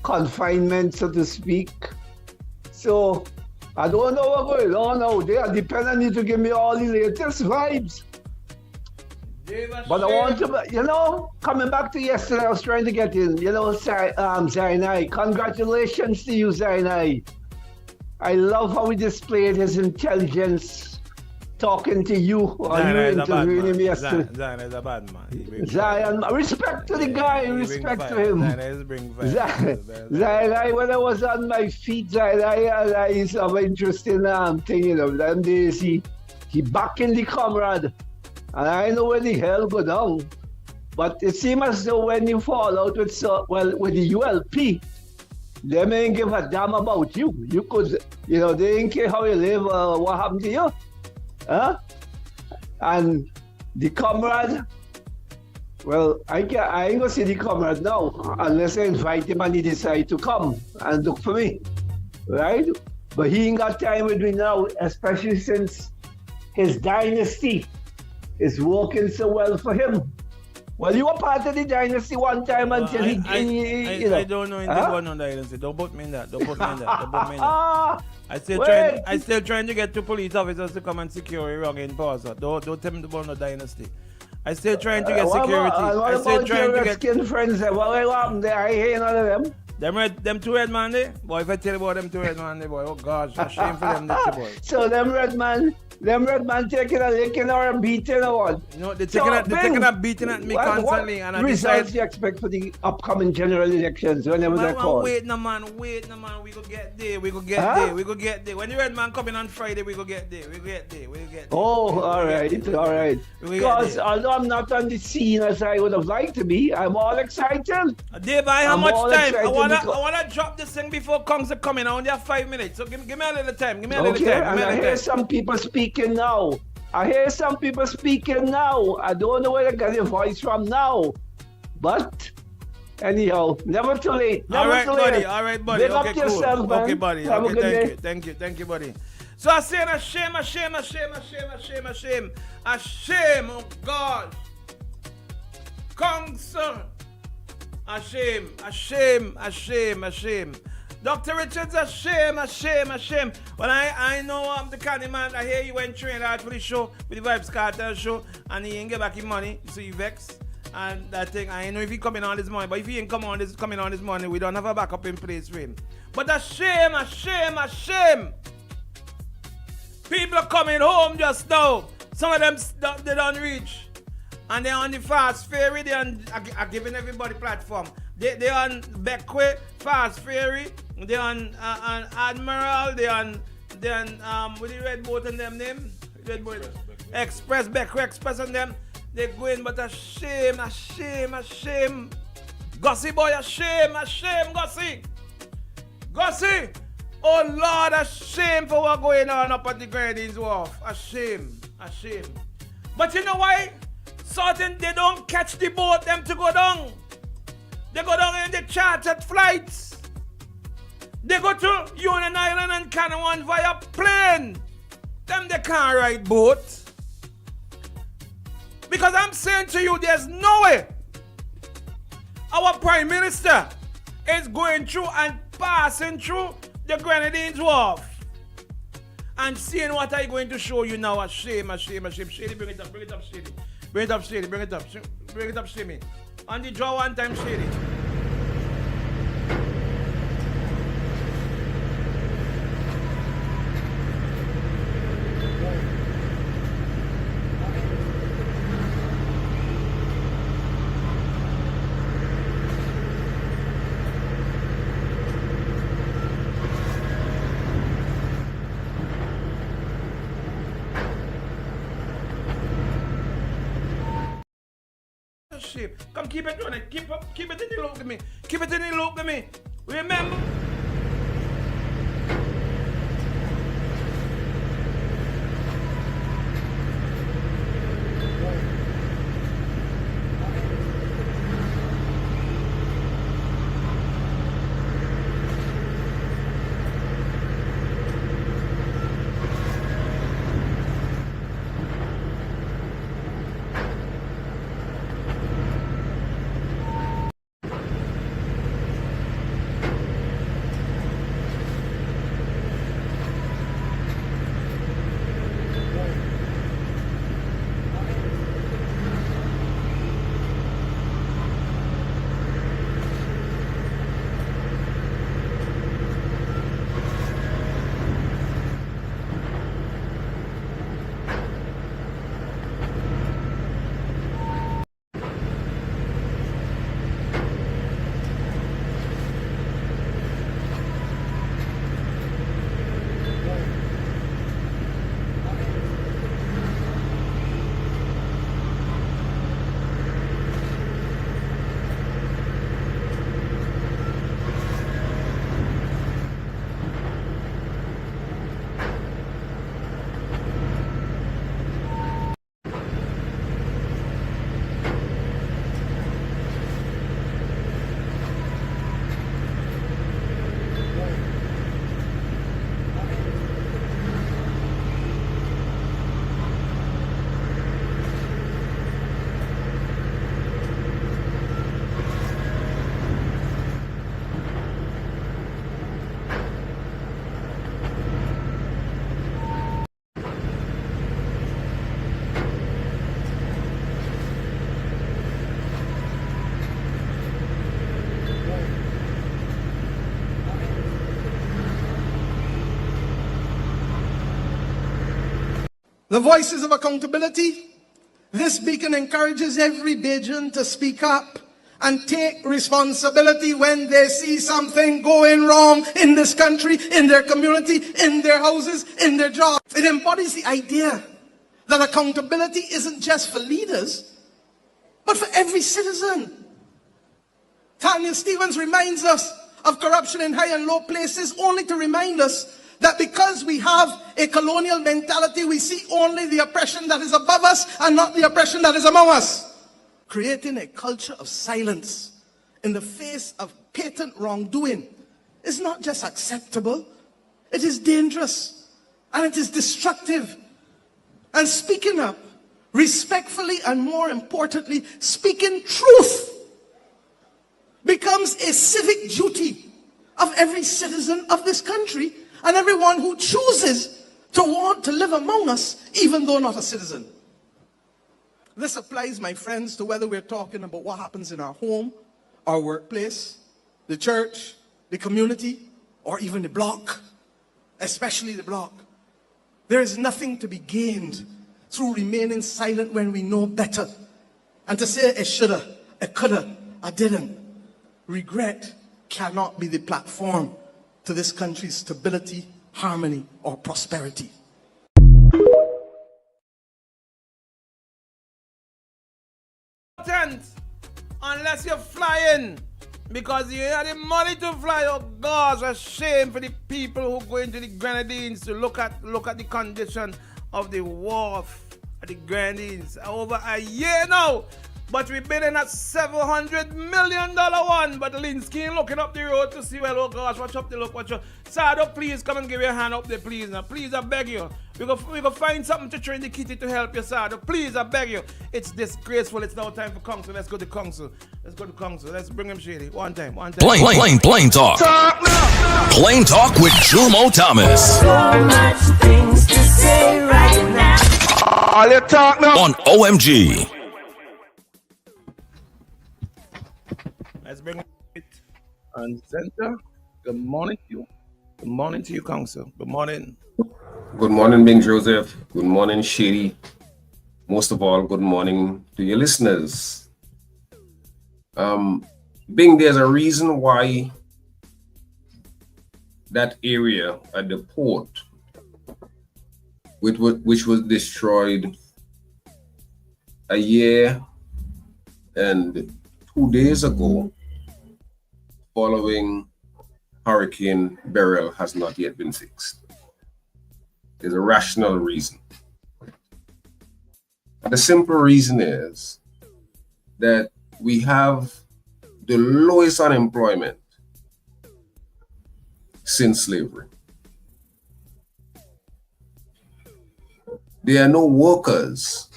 D: confinement, so to speak. So I don't know what's going on now. They are depending on you to give me all the latest vibes. But I want to, coming back to yesterday, I was trying to get in, Zainai. Congratulations to you, Zainai. I love how he displayed his intelligence talking to you or you interviewing him yesterday.
N: Zainai is a bad man.
D: Zion, respect to the guy, respect to him. Zainai, when I was on my feet, Zainai is some interesting thing, them days he back in the comrade. And I know where the hell go down. But it seems as though when you fall out with the ULP, they ain't give a damn about you. You could, they ain't care how you live or what happened to you. Huh? And the comrade, well, I ain't gonna see the comrade now unless I invite him and he decide to come and look for me. Right? But he ain't got time with me now, especially since his dynasty is working so well for him. Well, you were part of the dynasty one time until you know.
N: I don't know anything about no dynasty. Don't put me in that. Don't put me in that. Don't put me in that. I still trying to get two police officers to come and secure a wrong in Pasa. Don't tell me about no dynasty. I still trying to get security.
D: I still trying to get skin friends. What happened there? I hear none of them.
N: Them two red man there? Boy, if I tell you about them two red man there, boy, oh gosh, a shame for them, boy.
D: So them red man taking a licking or a beating or what?
N: No, they're taking a beating at me constantly.
D: What
N: and I
D: results do you expect for the upcoming general elections whenever they're called?
N: Wait no man, we go get there, we go get there. When the red man coming on Friday, we go get there.
D: Oh, alright. Because although I'm not on the scene as I would have liked to be, I'm all excited.
N: Dave, how much time? I wanna drop this thing before Kongs are coming. I only have 5 minutes. So give me a little time.
D: I hear some people speaking now. I don't know where they get their voice from now. But anyhow, never too late.
N: All right, buddy.
D: Big up yourself, man.
N: Okay, buddy.
D: Have a good day.
N: Thank you, buddy. So I say a shame, oh God. Kongs, a shame. Dr. Richards, a shame. Well, I know the kind of man, I hear you went train hard for the show, for the Vibes Cartel show, and he ain't get back his money, so he vexed. And that thing, I know if he coming on this morning, but if he ain't coming on this morning, we don't have a backup in place for him. But a shame. People are coming home just now. Some of them, they don't reach. And they're on the fast ferry, they are giving everybody platform. They're on Beckway, fast ferry, they're on Admiral, they're on with the red boat and them name? Red boat. Express, Beckway Express and them. They're going, but a shame. Gussie boy, a shame, Gussie. Oh Lord, a shame for what going on up at the Grenadines Wharf. A shame. But you know why? Certain they don't catch the boat them to go down. They go down in the chartered flights. They go to Union Island and Canaan via plane. Them they can't ride boat. Because I'm saying to you, there's no way our Prime Minister is going through and passing through the Grenadines Wharf and seeing what I'm going to show you now. A shame. Shady, bring it up, Shady. Bring it up, Shady. On the draw one time, Shady. Come keep it running. Keep it in the loop with me. Remember?
J: The voices of accountability. This beacon encourages every Bajan to speak up and take responsibility when they see something going wrong in this country, in their community, in their houses, in their jobs. It embodies the idea that accountability isn't just for leaders, but for every citizen. Tanya Stevens reminds us of corruption in high and low places only to remind us that because we have a colonial mentality, we see only the oppression that is above us and not the oppression that is among us. Creating a culture of silence in the face of patent wrongdoing is not just acceptable, it is dangerous and it is destructive. And speaking up respectfully and more importantly, speaking truth becomes a civic duty of every citizen of this country and everyone who chooses to want to live among us, even though not a citizen. This applies, my friends, to whether we're talking about what happens in our home, our workplace, the church, the community, or even the block, especially the block. There is nothing to be gained through remaining silent when we know better. And to say it shoulda, it coulda, I didn't. Regret cannot be the platform to this country's stability, harmony, or prosperity.
N: Unless you're flying because you have the money to fly. Oh God, it's a shame for the people who go into the Grenadines to look at the condition of the wharf at the Grenadines over a year now. But we've been in that $700 million one. But Linsky looking up the road to see, well, oh gosh, watch up the look, watch up. Sado, please come and give your hand up there, please. Now, please, I beg you. We go find something to train the kitty to help you, Sado. Please, I beg you. It's disgraceful. It's now time for council. Let's go to council. Let's bring him Shady. One time.
F: Plain talk. Plain talk with Jumo Thomas.
K: So much things to say right now.
N: All your talk now.
F: On OMG.
N: Let's bring it on center. Good morning to you. Good morning to you, council. Good morning.
V: Good morning, Bing Joseph. Good morning, Shady. Most of all, good morning to your listeners. Bing, there's a reason why that area at the port, which was destroyed a year and 2 days ago, following Hurricane Beryl, has not yet been fixed. There's a rational reason. The simple reason is that we have the lowest unemployment since slavery. There are no workers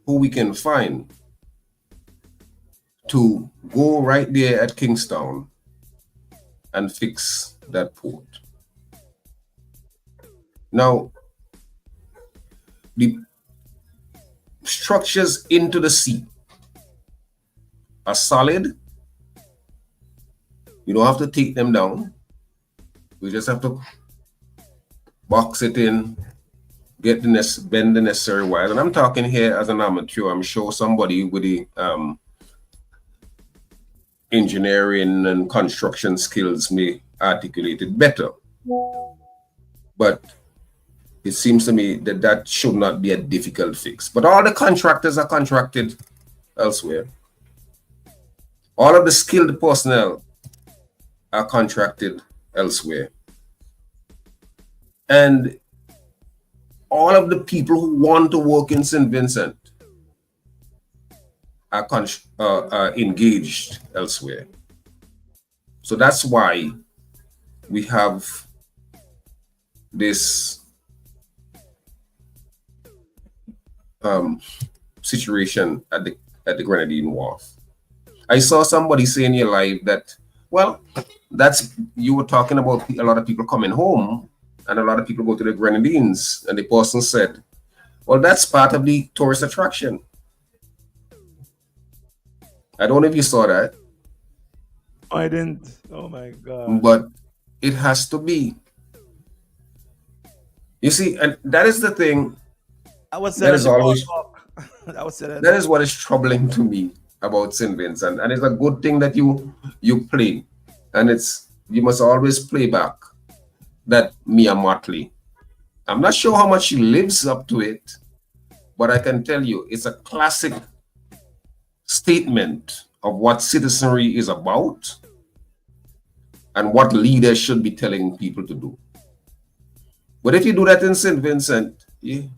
V: who we can find to go right there at Kingstown and fix that port. Now, the structures into the sea are solid. You don't have to take them down. We just have to box it in, bend the necessary wires. And I'm talking here as an amateur. I'm sure somebody with the engineering and construction skills may articulate it better. But it seems to me that that should not be a difficult fix. But all the contractors are contracted elsewhere. All of the skilled personnel are contracted elsewhere. And all of the people who want to work in St. Vincent are engaged elsewhere. So that's why we have this situation at the Grenadine Wharf. I saw somebody say in your live that, well, you were talking about a lot of people coming home and a lot of people go to the Grenadines, and the person said, well, that's part of the tourist attraction. I don't know if you saw that.
N: I didn't. Oh my God.
V: But it has to be. You see, and that is the thing.
N: I was
V: That
N: said
V: is always
N: that was said
V: that is what is troubling to me about St. Vincent, and it's a good thing that you play, and it's you must always play back that Mia Motley. I'm not sure how much she lives up to it, but I can tell you it's a classic statement of what citizenry is about and what leaders should be telling people to do. But if you do that in St. Vincent, you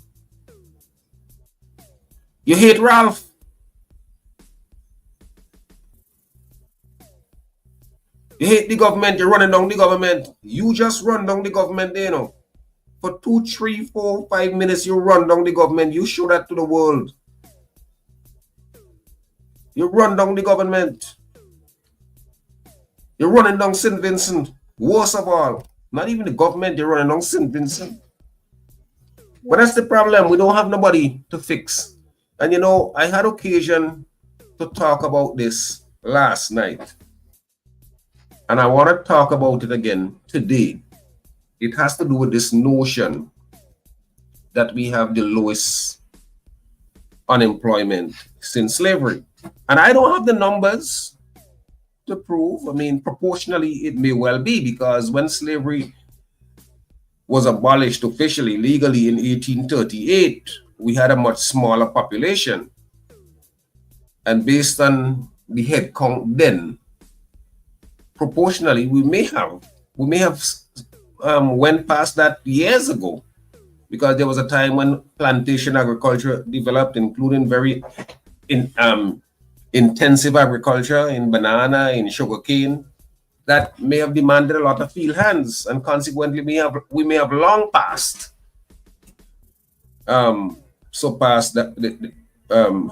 V: hate Ralph. You hate the government, you're running down the government. You just run down the government, you know. For 2, 3, 4, 5 minutes, you run down the government. You show that to the world. You run down the government. You're running down St. Vincent. Worst of all, not even the government, you're running down St. Vincent. But that's the problem. We don't have nobody to fix. And you know, I had occasion to talk about this last night. And I want to talk about it again today. It has to do with this notion that we have the lowest unemployment since slavery. And I don't have the numbers to prove. I mean, proportionally, it may well be, because when slavery was abolished officially, legally in 1838, we had a much smaller population. And based on the head count then, proportionally, we may have went past that years ago, because there was a time when plantation agriculture developed, including very intensive agriculture in banana, in sugarcane, that may have demanded a lot of field hands, and consequently we may have long passed surpassed that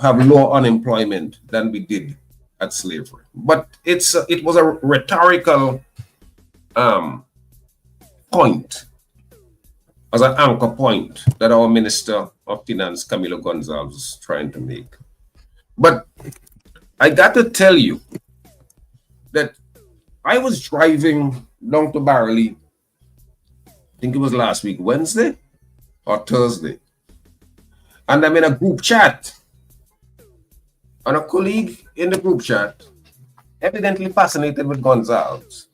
V: have lower unemployment than we did at slavery. But it was a rhetorical point, as an anchor point that our Minister of Finance, Camilo Gonzalez, was trying to make. But I got to tell you that I was driving down to Barley, I think it was last week, Wednesday or Thursday, and I'm in a group chat, and a colleague in the group chat, evidently fascinated with Gonzalez,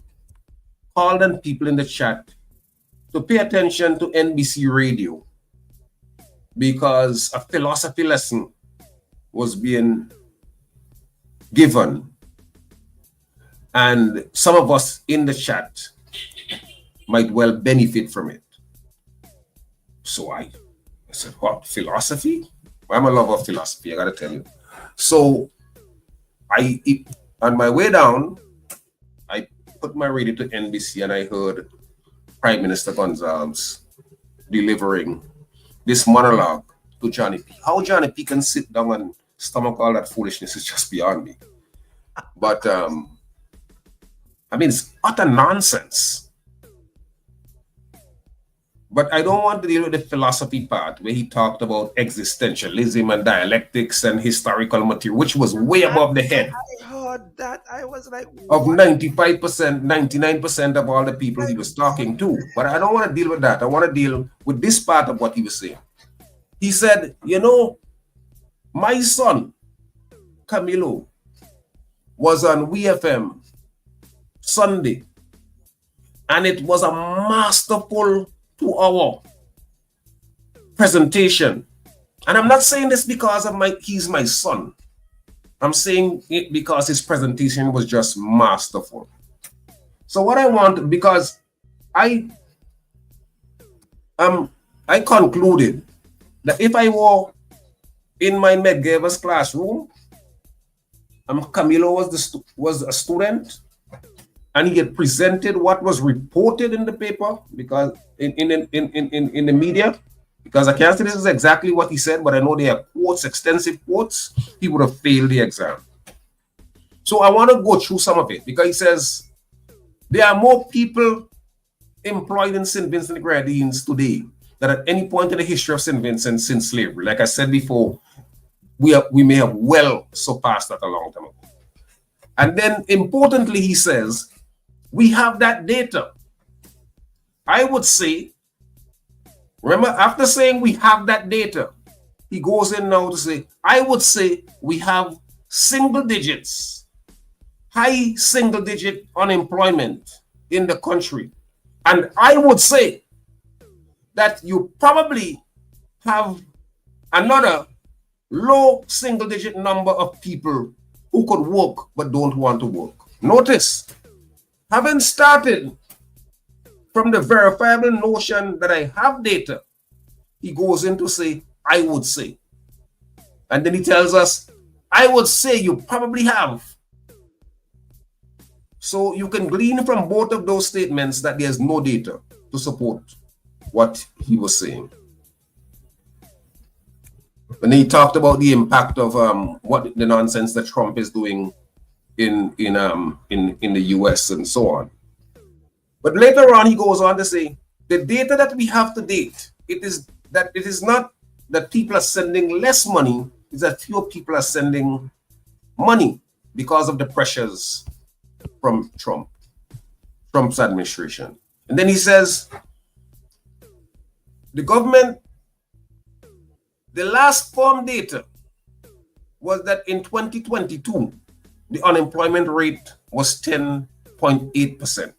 V: called on people in the chat to pay attention to NBC radio, because a philosophy lesson was being given, and some of us in the chat might well benefit from it. So I said, what, philosophy? I'm a lover of philosophy, I gotta tell you. So on my way down, I put my radio to NBC, and I heard Prime Minister Gonzalez delivering this monologue to Johnny P. How Johnny P can sit down and stomach all that foolishness is just beyond me. But I mean, it's utter nonsense. But I don't want to deal with the philosophy part where he talked about existentialism and dialectics and historical material, which was way above the head
N: I heard that. I was like,
V: of 95%, 99% of all the people he was talking to. But I don't want to deal with that. I want to deal with this part of what he was saying. He said, you know, my son, Camilo, was on WFM Sunday, and it was a masterful 2-hour presentation. And I'm not saying this because of he's my son. I'm saying it because his presentation was just masterful. So what I want, because I concluded that if I were in my Medgaver's classroom, Camilo was a student, and he had presented what was reported in the paper, because in the media, because I can't say this is exactly what he said, but I know there are quotes, extensive quotes, he would have failed the exam. So I want to go through some of it, because he says there are more people employed in St. Vincent and Grenadines today than at any point in the history of St. Vincent since slavery. Like I said before, we may have well surpassed that a long time ago. And then importantly, he says, we have that data. I would say Remember, after saying we have that data, he goes in now to say, I would say we have single digits, high single digit unemployment in the country. And I would say that you probably have another low single digit number of people who could work but don't want to work. Notice, having started from the verifiable notion that I have data, he goes in to say, I would say. And then he tells us, I would say you probably have. So you can glean from both of those statements that there's no data to support what he was saying. And he talked about the impact of what the nonsense that Trump is doing in the US and so on. But later on, he goes on to say, the data that we have to date, it is not that people are sending less money, it's that fewer people are sending money because of the pressures from Trump's administration. And then he says, the government, the last firm data was that in 2022, the unemployment rate was 10.8%.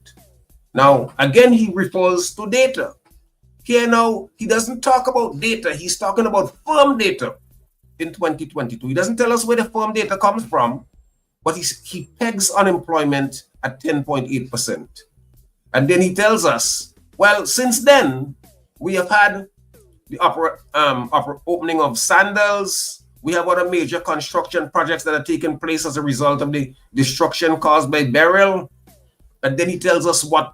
V: Now, again, he refers to data. Here now, he doesn't talk about data. He's talking about firm data in 2022. He doesn't tell us where the firm data comes from, but he pegs unemployment at 10.8%. And then he tells us, well, since then, we have had the opening of Sandals. We have other major construction projects that are taking place as a result of the destruction caused by burial. And then he tells us what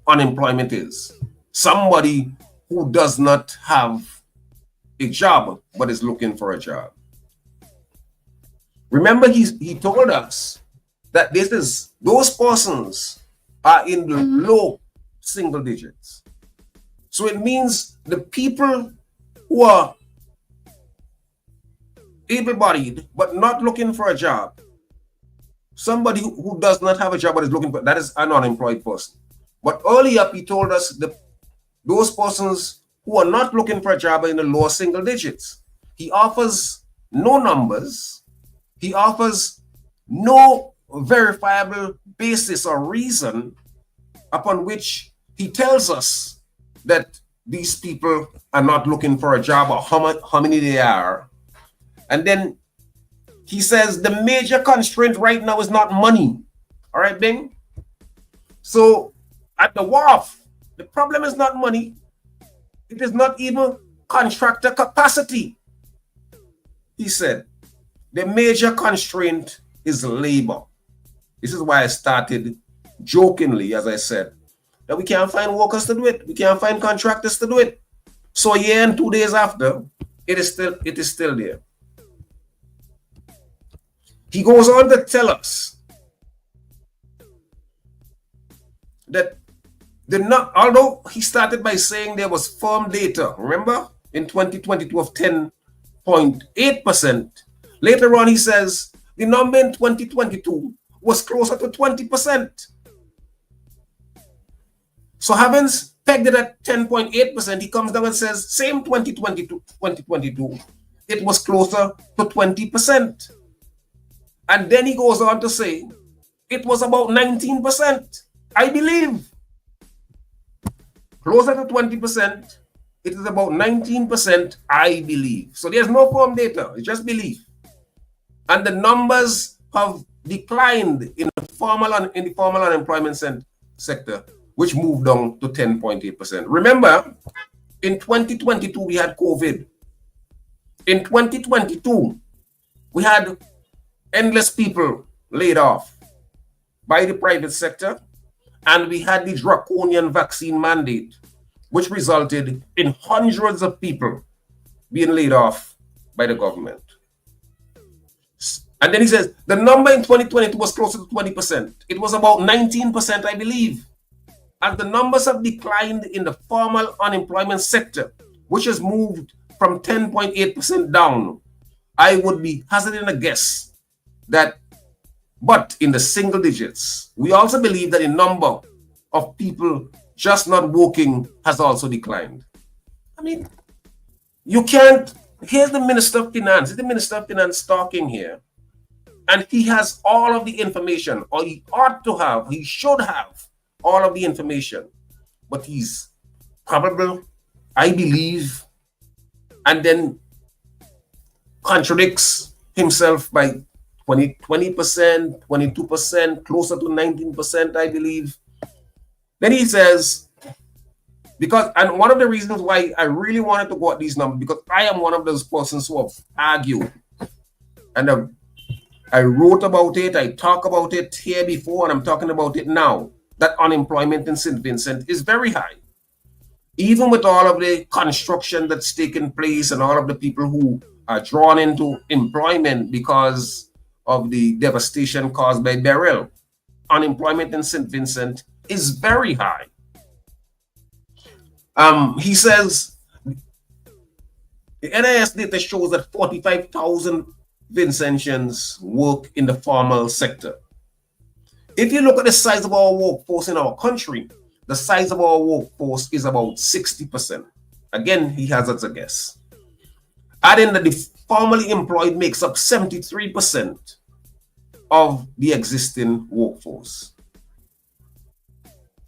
V: unemployment is. Somebody who does not have a job, but is looking for a job. Remember, he told us that those persons are in the low single digits. So it means the people who are able-bodied but not looking for a job, somebody who does not have a job but is looking for, that is an unemployed person. But earlier he told us that those persons who are not looking for a job are in the lower single digits. He offers no numbers. He offers no verifiable basis or reason upon which he tells us that these people are not looking for a job or how many they are. And then he says the major constraint right now is not money. All right, Bing? So at the wharf, the problem is not money. It is not even contractor capacity. He said the major constraint is labor. This is why I started jokingly, as I said, that we can't find workers to do it. We can't find contractors to do it. So a year and 2 days after, it is still there. He goes on to tell us that although he started by saying there was firm data, remember, in 2022 of 10.8%, later on he says the number in 2022 was closer to 20%. So having pegged it at 10.8%, he comes down and says, same 2022, it was closer to 20%. And then he goes on to say, it was about 19%, I believe. Closer to 20%, it is about 19%, I believe. So there's no firm data, it's just belief. And the numbers have declined in the formal unemployment sector, which moved down to 10.8%. Remember, in 2022, we had COVID. In 2022, we had endless people laid off by the private sector, and we had the draconian vaccine mandate, which resulted in hundreds of people being laid off by the government. And then he says, the number in 2022 was closer to 20%. It was about 19%, I believe. And the numbers have declined in the formal unemployment sector, which has moved from 10.8% down. I would be hazarding a guess that, but in the single digits. We also believe that the number of people just not working has also declined. I mean, you can't. Here's the Minister of Finance. Is the Minister of Finance talking here? And he has all of the information, or he ought to have, he should have all of the information. But he's probable, I believe, and then contradicts himself by 20%, 22%, closer to 19%, I believe. Then he says, because, and one of the reasons why I really wanted to go at these numbers, because I am one of those persons who have argued, and I wrote about it, I talked about it here before, and I'm talking about it now, that unemployment in St. Vincent is very high. Even with all of the construction that's taken place and all of the people who are drawn into employment because of the devastation caused by Beryl, unemployment in St. Vincent is very high. He says the NIS data shows that 45,000 Vincentians work in the formal sector. If you look at the size of our workforce in our country, the size of our workforce is about 60%. Again, he hazards a guess. Adding that the formally employed makes up 73% of the existing workforce.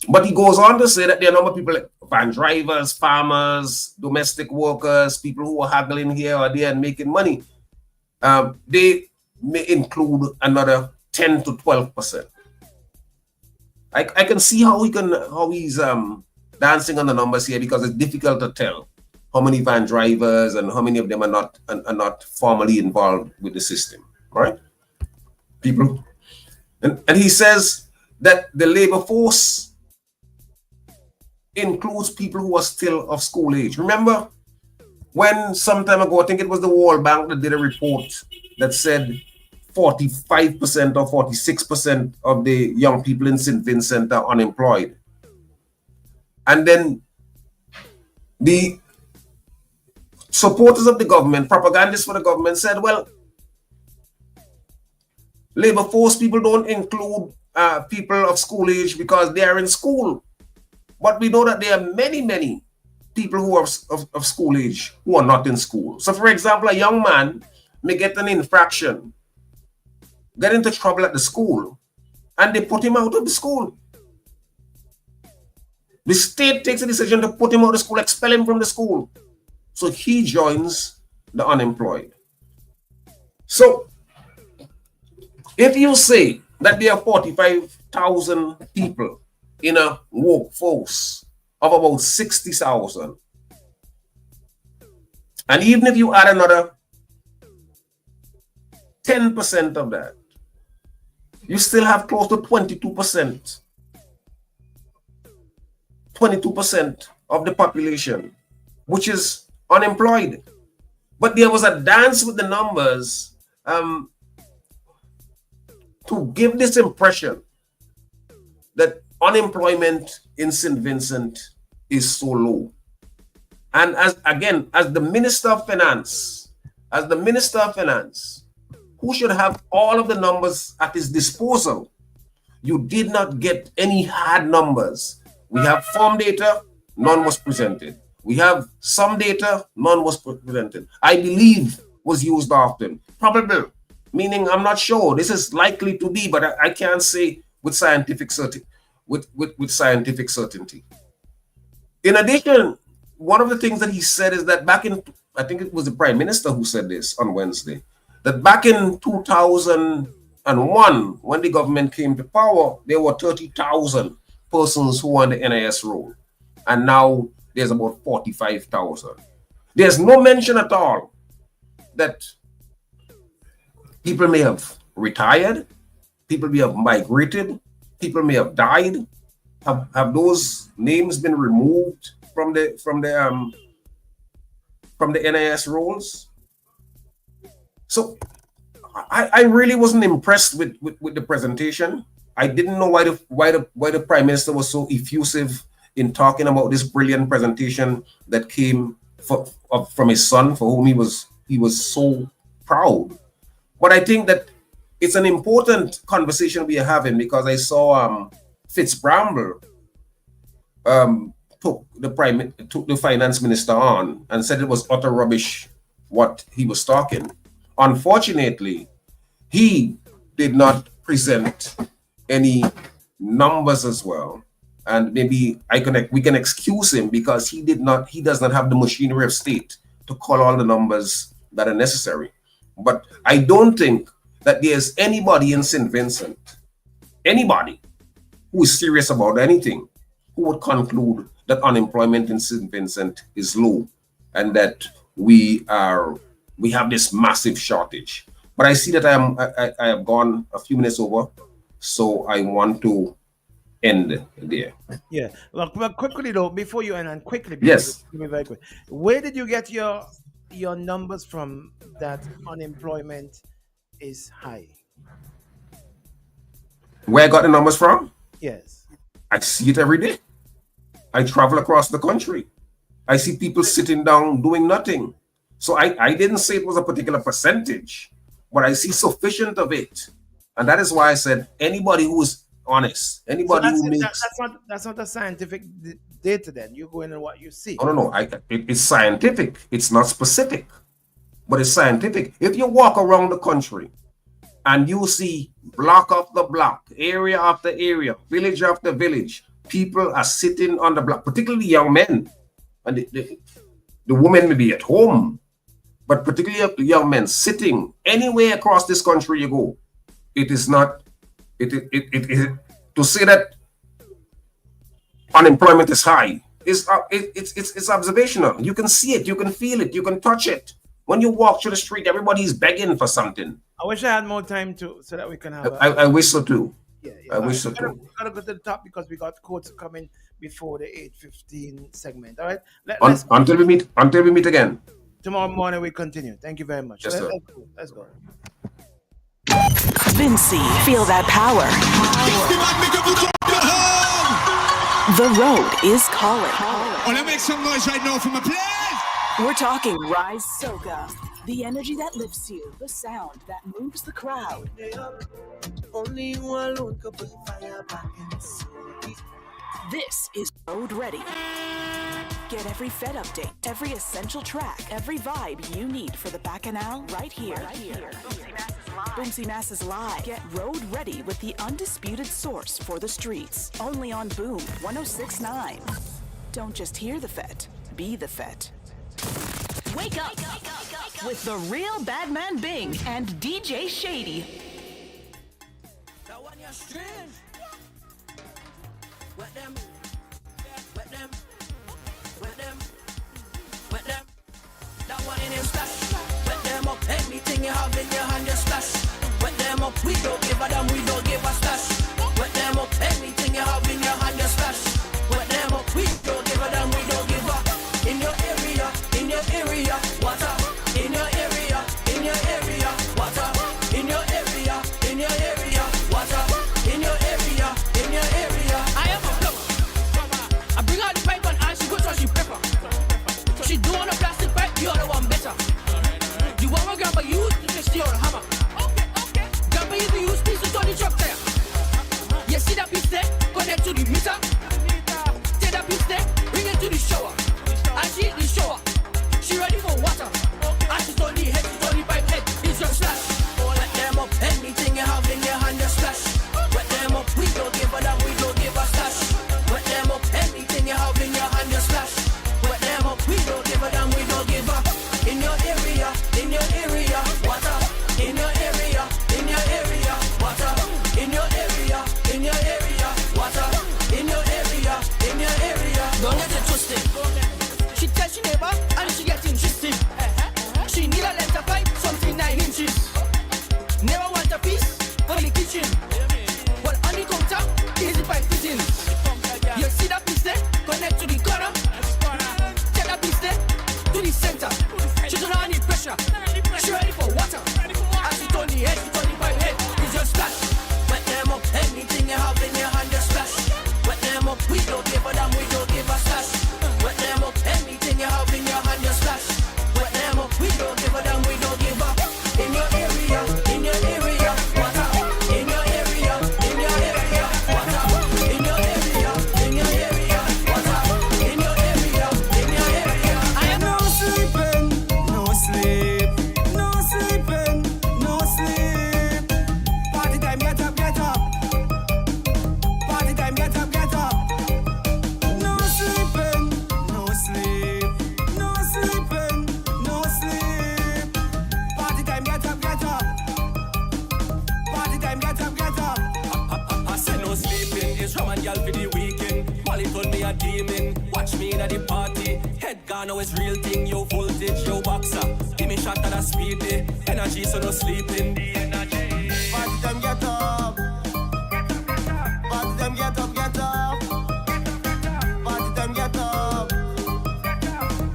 V: But he goes on to say that there are a number of people like van drivers, farmers, domestic workers, people who are haggling here or there and making money. They may include another 10 to 12%. I can see how he's dancing on the numbers here, because it's difficult to tell how many van drivers and how many of them are not formally involved with the system, right? People, and he says that the labor force includes people who are still of school age. Remember when some time ago, I think it was the World Bank that did a report that said 45% or 46% of the young people in St. Vincent are unemployed. And then the supporters of the government, propagandists for the government, said, well, labor force people don't include people of school age because they are in school. But we know that there are many, many people who are of school age who are not in school. So, for example, a young man may get an infraction, get into trouble at the school, and they put him out of the school. The state takes a decision to put him out of school, expel him from the school. So he joins the unemployed. So if you say that there are 45,000 people in a workforce of about 60,000, and even if you add another 10% of that, you still have close to 22%. 22% of the population, which is unemployed. But there was a dance with the numbers to give this impression that unemployment in St. Vincent is so low. And as the Minister of Finance, who should have all of the numbers at his disposal, you did not get any hard numbers. We have form data, none was presented. We have some data, none was presented. I believe was used often. Probable, meaning I'm not sure. This is likely to be, but I can't say with scientific certainty. With scientific certainty. In addition, one of the things that he said is that back in, I think it was the Prime Minister who said this on Wednesday, that back in 2001, when the government came to power, there were 30,000 persons who were on the NIS roll. And now there's about 45,000. There's no mention at all that people may have retired, people may have migrated, people may have died. Have those names been removed from the NIS rolls? So I really wasn't impressed with the presentation. I didn't know why the Prime Minister was so effusive in talking about this brilliant presentation that came from his son, for whom he was so proud. But I think that it's an important conversation we are having, because I saw Fitz Bramble took the finance minister on and said it was utter rubbish what he was talking. Unfortunately, he did not present any numbers as well, and maybe we can excuse him because he does not have the machinery of state to call all the numbers that are necessary. But I don't think that there's anybody in St. Vincent, anybody who is serious about anything, who would conclude that unemployment in St. Vincent is low and that we have this massive shortage. But I see that I have gone a few minutes over, so I want to end there.
N: Yeah. Well, quickly though, before you end, and quickly.
V: Yes.
N: Very quick. Where did you get your numbers from that unemployment is high?
V: Where I got the numbers from?
N: Yes.
V: I see it every day. I travel across the country. I see people sitting down doing nothing. So I didn't say it was a particular percentage, but I see sufficient of it. And that is why I said anybody who is honest, anybody who makes...
N: That's not a scientific data then. You're going on what you see.
V: No. It's scientific. It's not specific, but it's scientific. If you walk around the country and you see block after block, area after area, village after village, people are sitting on the block, particularly young men. And the women may be at home, but particularly the young men sitting anywhere across this country you go. It is not, to say that unemployment is high, it's observational. You can see it, you can feel it, you can touch it. When you walk through the street, everybody's begging for something.
N: I wish I had more time so that we can have.
V: I wish so too.
N: Yeah.
V: I wish so too.
N: We gotta go to the top because we got quotes coming before the 8:15 segment. All right.
V: Until we meet again.
N: Tomorrow morning we continue. Thank you very much.
V: Yes, sir.
N: Let's go.
C: Vinci, feel that power. The road is calling.
M: Oh, let me make some noise right now for my players.
C: We're talking Rise Soca. The energy that lifts you, the sound that moves the crowd.
K: Only you alone can put fire back in the soul.
C: This is Road Ready. Get every Fed update, every essential track, every vibe you need for the Bacchanal right here. Boomsy Masses Live. Get Road Ready with the undisputed source for the streets. Only on Boom 106.9. Don't just hear the Fet, be the Fet. Wake up with the real Badman Bing and DJ Shady.
K: That one you're strange. Wet them. That one in your stash. Wet them up. Anything you have in your hand, you splash. Wet them up. We don't give a damn. We don't give a stash. Wet them up. Anything you have in your hand, you splash. Wet them up. We don't give a damn. We don't give a. In your area, water. In your area, water. In your area, water. In your area.
E: I am a plumber. I bring out the pipe and ice, she goes so she pepper. She do on a plastic pipe, you're the one better. You want my grandpa use, you can steal a hammer. Okay. Grandpa you can use pieces on the truck tire. You see that piece there? Connect to the meter. Take that piece there, bring it to the shower. And she in the shower. She ready for water. And she's on the head, she's on the pipe head. It's your slash.
K: Wet them up. Anything you have in your hand, you splash. Wet them up. We don't give a damn. We don't give a stash. Wet them up. Anything you have in your hand, you splash. Wet them up. We don't give a damn. We don't give a. In your area, water. In your area, water. In your area, water. In your area.
E: Don't get it twisted. She tells she neighbor and she gets interested. She need a length of pipe, something 9 inches. Never want a piece for the kitchen. Well, on the counter is the pipe fitting. You see that piece there? Connect to the corner. Take that piece there to the center. She don't have any pressure. She ready for water. And she turn the head, she turn the pipe head. It's just splash.
K: Wet them up. Anything you have in your hand, just splash. Wet them up. We don't give a damn. We don't give a slash. Wet them up. Anything you have in your hand, just splash. Wet them up. We don't give a damn. We don't give a. In your area, water. In your area, water. In your area, water. In
E: know it's real thing, yo voltage, yo boxer. Give me shot at a speed, energy, so no sleeping. The energy. Party them get up. Party them get up, get up. Party them get up.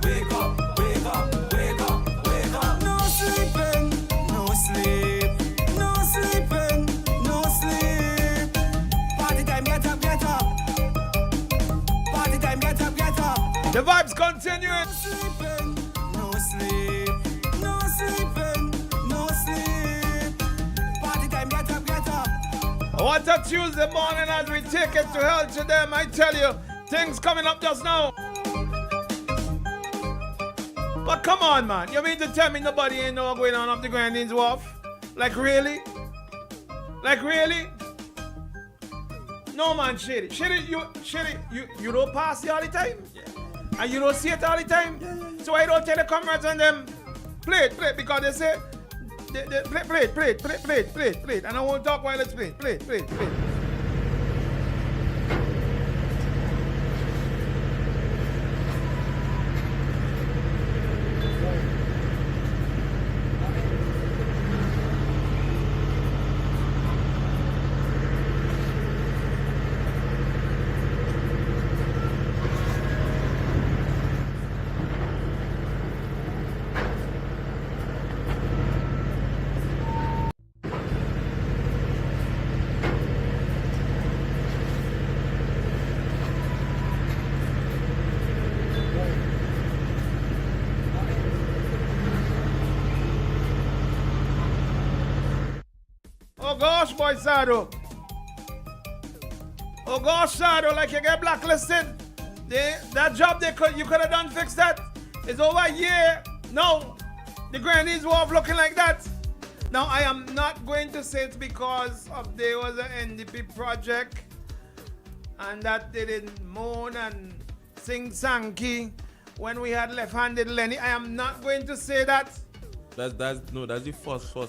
E: Wake up, wake up, wake up, wake up. No sleeping, no sleep. No sleeping, no sleep. Party time, get up, get up. Party time, get up, get up.
N: The vibes continuing.
E: No sleeping, no sleep. No sleeping, no sleep. Party time, get up, get up.
N: What a Tuesday morning as we take it to hell to them. I tell you, things coming up just now. But come on, man. You mean to tell me nobody ain't know what's going on up the Grandin's Wharf? Like really? Like really? No, man, Shady. Shady, you don't pass it all the time? Yeah. And you don't see it all the time? Yeah. So I don't tell the comrades and them, play it, because they say, play it. And I won't talk while it's play it. Oh gosh, boy, Sado. Oh gosh, Sado, like you get blacklisted. That job you could have done fix that. It's over a year. No, the Granny's Wharf looking like that. Now I am not going to say it's because of there was an NDP project and that they didn't moan and sing Sankey when we had left-handed Lenny. I am not going to say that.
O: That's the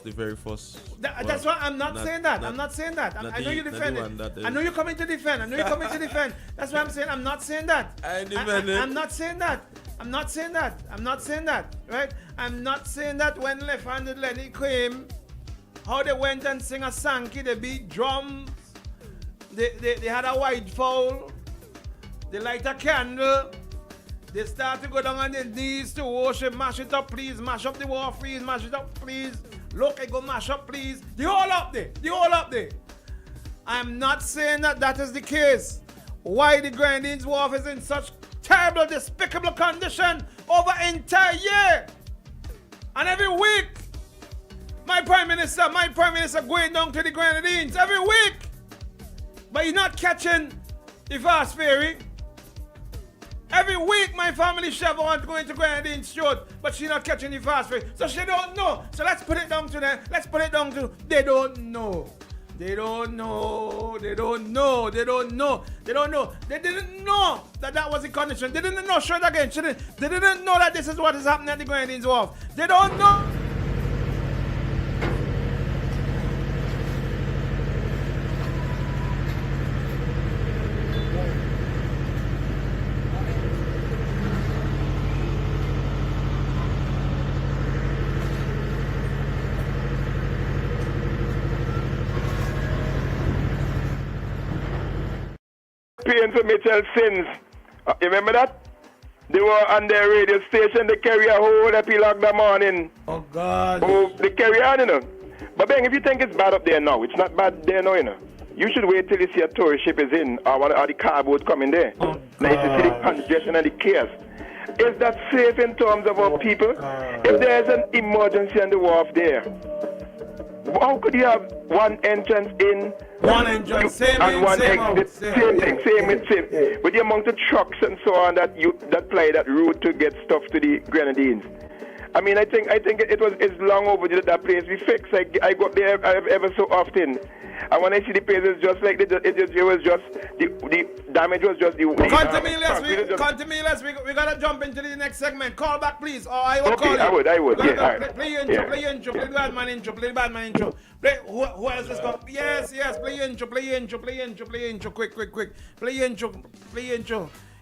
O: the very first.
N: That's why I'm not saying that. I'm not saying that. I know you defend it. I know you're coming to defend. That's why I'm saying I'm not saying that. I'm not saying that. I'm not saying that. Right? I'm not saying that when left-handed Lenny came, how they went and sing a Sankey, they beat drums, they had a white fowl, they light a candle. They start to go down on their knees to worship. Mash it up, please. Mash up the wharf, please. Mash it up, please. Look, I go mash up, please. The whole up there. I'm not saying that is the case. Why the Grandin's Wharf is in such terrible, despicable condition over an entire year. And every week, my Prime Minister going down to the Grenadines every week. But he's not catching the fast ferry. Every week, my family chef want to go into Grenadines Street, but she not catching the fast ferry. So she don't know. So let's put it down to them. They don't know. They didn't know that was the condition. They didn't know, show it again. They didn't know that this is what is happening at the Grenadines Wharf. They don't know.
P: Paying for Mitchell Sins. You remember that? They were on their radio station, they carry a whole epilogue that morning.
N: Oh, God.
P: Oh, they carry on, you know. But Ben, if you think it's bad up there now, it's not bad there now, you know. You should wait till you see a tourist ship is in, or the car boat coming there.
N: Oh,
P: now you see the congestion and the chaos. Is that safe in terms of our people? If there's an emergency on the wharf there, how could you have one entrance in,
N: one entrance, same
P: exit, same. With the amount of trucks and so on that ply that route to get stuff to the Grenadines. I mean, I think it's long overdue that place we fix. I go there ever so often, and when I see the place, it's just like the damage was just the.
N: Continue, we gotta jump into the next segment. Call back, please, or I will call you.
P: I would. Yeah,
N: play your intro, play the Badman intro. Who else is going? Yes, play your intro, quick. Play your intro.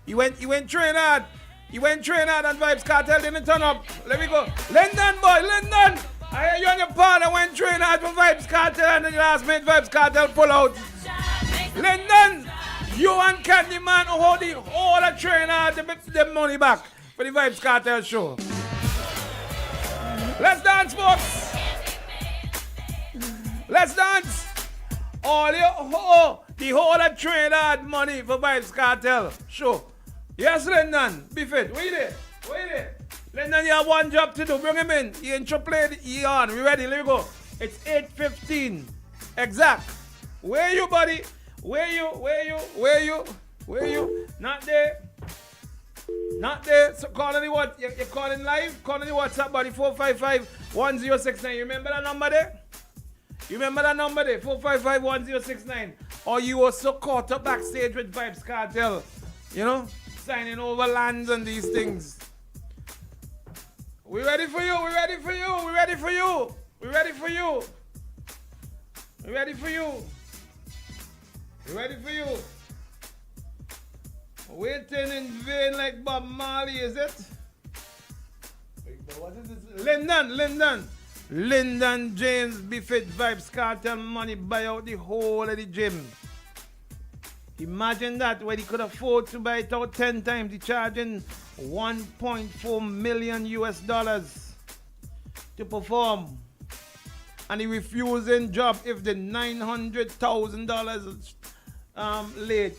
N: You went Trinidad. You went train hard and Vibes Cartel didn't turn up. Let me go. London boy, London. I hear you and your partner went train hard for Vibes Cartel and then the last minute Vibes Cartel pull out. London, you and Candyman hold the whole of train hard to get them money back for the Vibes Cartel show. Let's dance, folks. Let's dance. The whole of train hard money for Vibes Cartel show. Yes, London, be fit. Wait there. London, you have one job to do. Bring him in. He intro played. He on. We ready? Let me go. It's 8:15. Exact. Where you, buddy? Where you? Not there. So calling the what? You're calling live? Calling the WhatsApp, buddy. 455-1069. You remember that number there? 455-1069. Or you were so caught up backstage with Vibes Cartel. You know? Signing over lands and these things. We ready for you. Waiting in vain like Bob Marley, is it? What is this? Lyndon James Befit Vibes Cartel money buy out the whole of the gym. Imagine that, when he could afford to buy it out 10 times, he charging $1.4 million to perform. And he refusing job if the $900,000 late.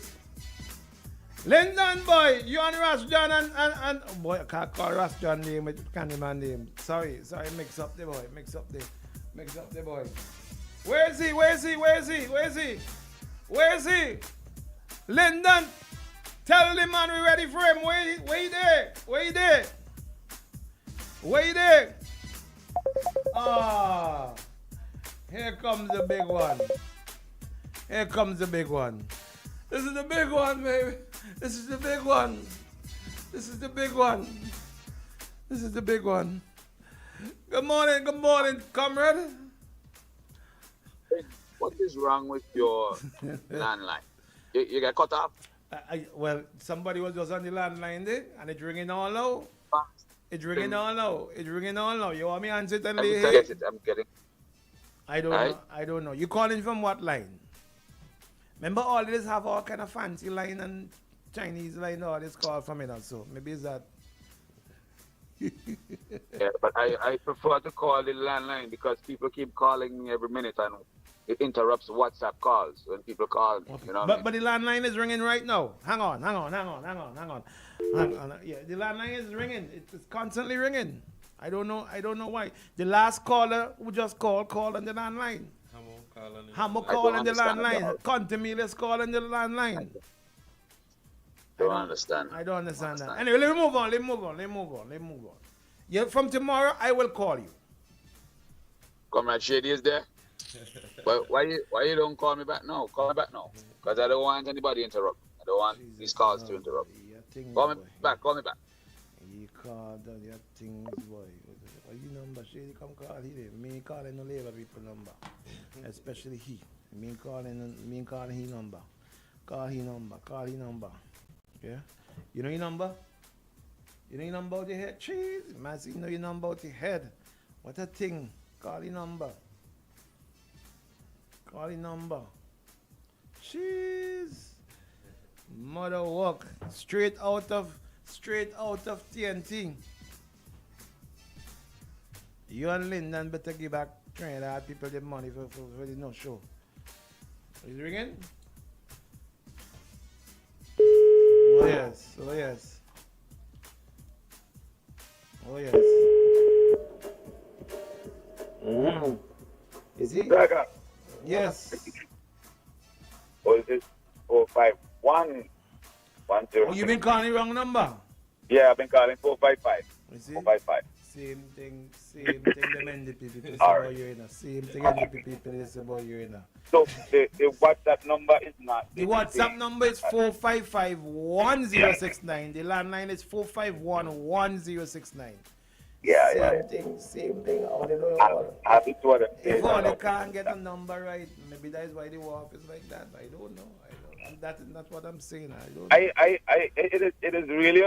N: Lyndon boy, you and Ras John and oh boy, I can't call Ras John name with Candyman name. Sorry, mix up the boy. Where is he? Lyndon, tell the man we ready for him. Where you there? Ah, here comes the big one. This is the big one, baby. This is the big one. Good morning, comrade.
I: What is wrong with your landline? You get cut off?
N: Well, somebody was just on the landline there, and it's ringing all low. You want me to answer it and lay here?
I: I'm getting.
N: I don't know. You calling from what line? Remember, all this have all kind of fancy line and Chinese line, all this call from it, so maybe it's that.
I: Yeah, but I prefer to call the landline because people keep calling me every minute and it interrupts WhatsApp calls when people call me. You know
N: but the landline is ringing right now. Hang on. Yeah, the landline is ringing. It's constantly ringing. I don't know why. The last caller who just called on the landline. Hammer call on the landline. Contemelius call on the landline.
I: I don't understand
N: that. Anyway, let me move on. Yeah, from tomorrow, I will call you.
I: Comrade Shady is there? But why you don't call me back now? Call me back now. Because I don't want anybody to interrupt. I don't want these calls to interrupt. Call me back.
N: You called on your things, boy. What your number? Shady, come call here. Me calling the labor people number. Especially he. Me calling his number. Call his number. Yeah? You know your number? You know your number out your head? Jeez, man, you know your number out your head. What a thing. Call your number. Jeez. Mother walk. Straight out of TNT. You and Lyndon better give back Trinidad people the money for the no show. Is it ringing? Oh yes. Mm-hmm. Is he? Yes.
I: Or is it 451 10?
N: Oh, you been calling the wrong number?
I: Yeah, I've been calling 455.
N: You see?
I: 455.
N: Same thing them and the people say
I: All
N: about
I: right.
N: you in. Same thing and the people say about you in.
I: So the WhatsApp number is not.
N: The WhatsApp number is 455-1069. The landline is 451-1069.
I: Yeah.
N: Same thing.
I: Happy to other.
N: If only can't get a number right, maybe that is why the wharf is like that. I don't know. That's what I'm saying.
I: It is really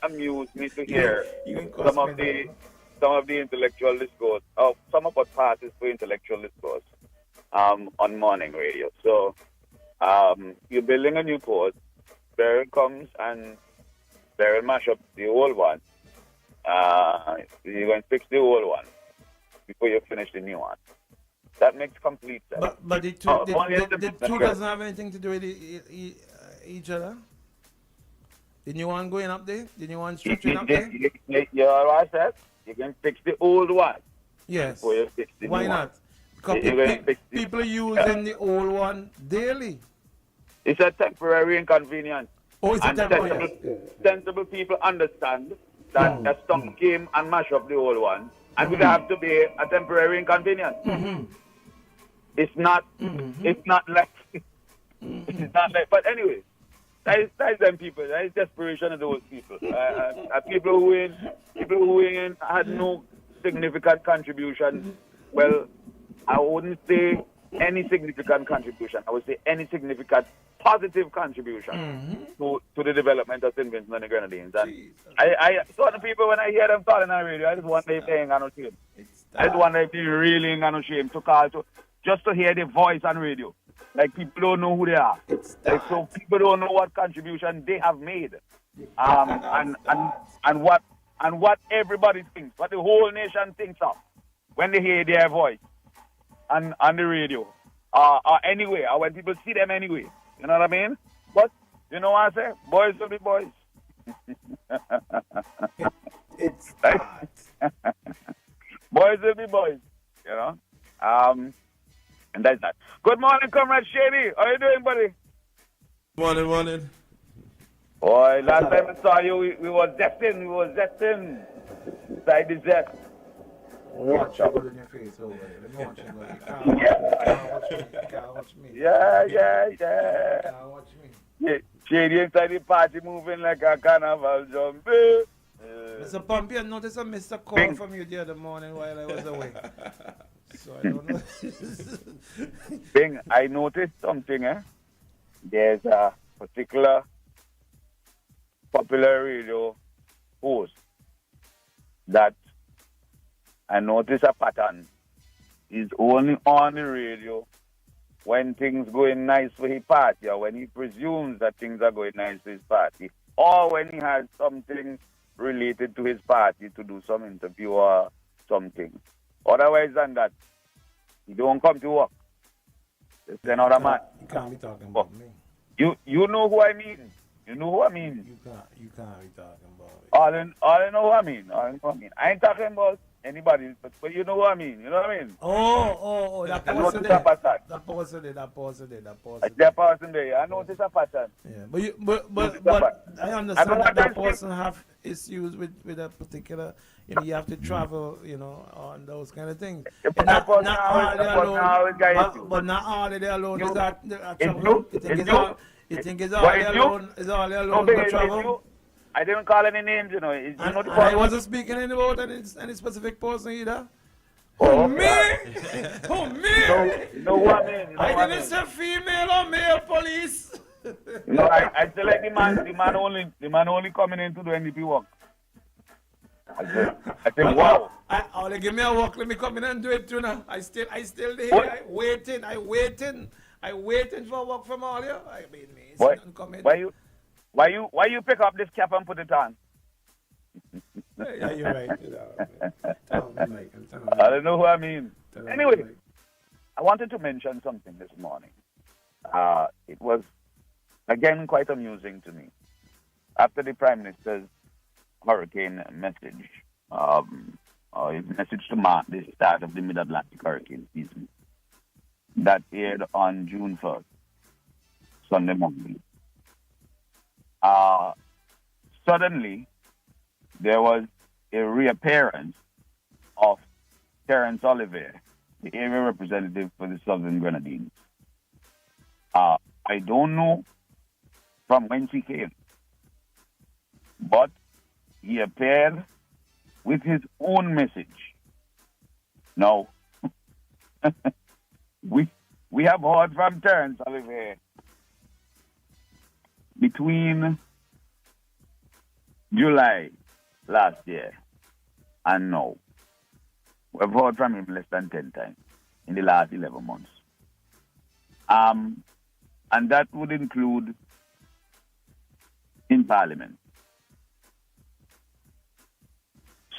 I: amused me to hear some of the intellectual discourse, some of what passes for intellectual discourse, on morning radio. So, you're building a new post. There it comes, and there will mash up the old one. You're going to fix the old one before you finish the new one. That makes complete sense.
N: But the two doesn't have anything to do with each other. The new one going up there, the new one structuring up there.
I: You know what I said? You can fix the old one.
N: Yes.
I: Before you fix the
N: Why
I: new
N: not?
I: one.
N: Because people using the old one daily.
I: It's a temporary inconvenience.
N: Oh, it's a temporary.
I: Sensible people understand that the storm came and mash up the old one, and would have to be a temporary inconvenience. It's not. It's not like. It's not like. But anyway, that is them people. That is desperation of those people. People who had no significant contribution. Well, I wouldn't say any significant contribution. I would say any significant positive contribution to the development of St. Vincent and the Grenadines. And I certain people, when I hear them talking on the radio, I just want them paying no shame. I just want them to be really no shame to call to just to hear the voice on radio. Like, people don't know who they are. Like, so people don't know what contribution they have made. And what everybody thinks, what the whole nation thinks of when they hear their voice on the radio. Anyway, or when people see them anyway. You know what I mean? But, you know what I say? Boys will be boys.
N: It's
I: boys will be boys. You know? And that's that. Good morning, Comrade Shady. How you doing, buddy?
O: Morning.
I: Boy, last time I saw you, we was destined. Side the jet.
N: Watch out in your face over there. Let me watch you. You can't watch me.
I: Yeah.
N: You can't watch me.
I: Yeah, Shady inside the party moving like a carnival jumpy.
N: Mr. Pompey, I noticed I missed a call from you the other morning while I was away. So I don't know.
I: Bing, I noticed something, There's a particular popular radio host that I notice a pattern. He's only on the radio when things going nice for his party, or when he presumes that things are going nice for his party, or when he has something related to his party to do some interview or something. Otherwise than that, he don't come to work. It's another man.
N: You can't be talking about me.
I: You know who I mean. You know who I mean.
N: You can't be talking about it.
I: All I know who I mean. I ain't talking about anybody, but you know what I mean. You know what I mean?
N: Oh, that person there. That person there.
I: I notice a pattern.
N: Yeah, but I understand that person have issues with a particular, you have to travel, on those kind of things. But not all of they alone is that trouble. You think it's all they alone for trouble?
I: I didn't call any names,
N: I wasn't speaking about any specific person either. Oh, me? Oh, me?
I: No, what I mean?
N: I didn't say female or male police.
I: No, I still like the man only coming in to do NDP work. I think, wow.
N: Only give me a work, let me come in and do it too now. I still there, I waiting for work from all you. I mean,
I: why you pick up this cap and put it on?
N: Yeah, you're right.
I: I don't know who I mean. Anyway, I wanted to mention something this morning. It was, again, quite amusing to me. After the Prime Minister's hurricane message, his message to mark the start of the Mid-Atlantic hurricane season, that aired on June 1st, Sunday morning. Suddenly, there was a reappearance of Terence Oliver, the area representative for the Southern Grenadines. I don't know from whence he came, but he appeared with his own message. Now, we have heard from Terence Oliver between July last year and now, we've heard from him less than 10 times in the last 11 months. And that would include in Parliament.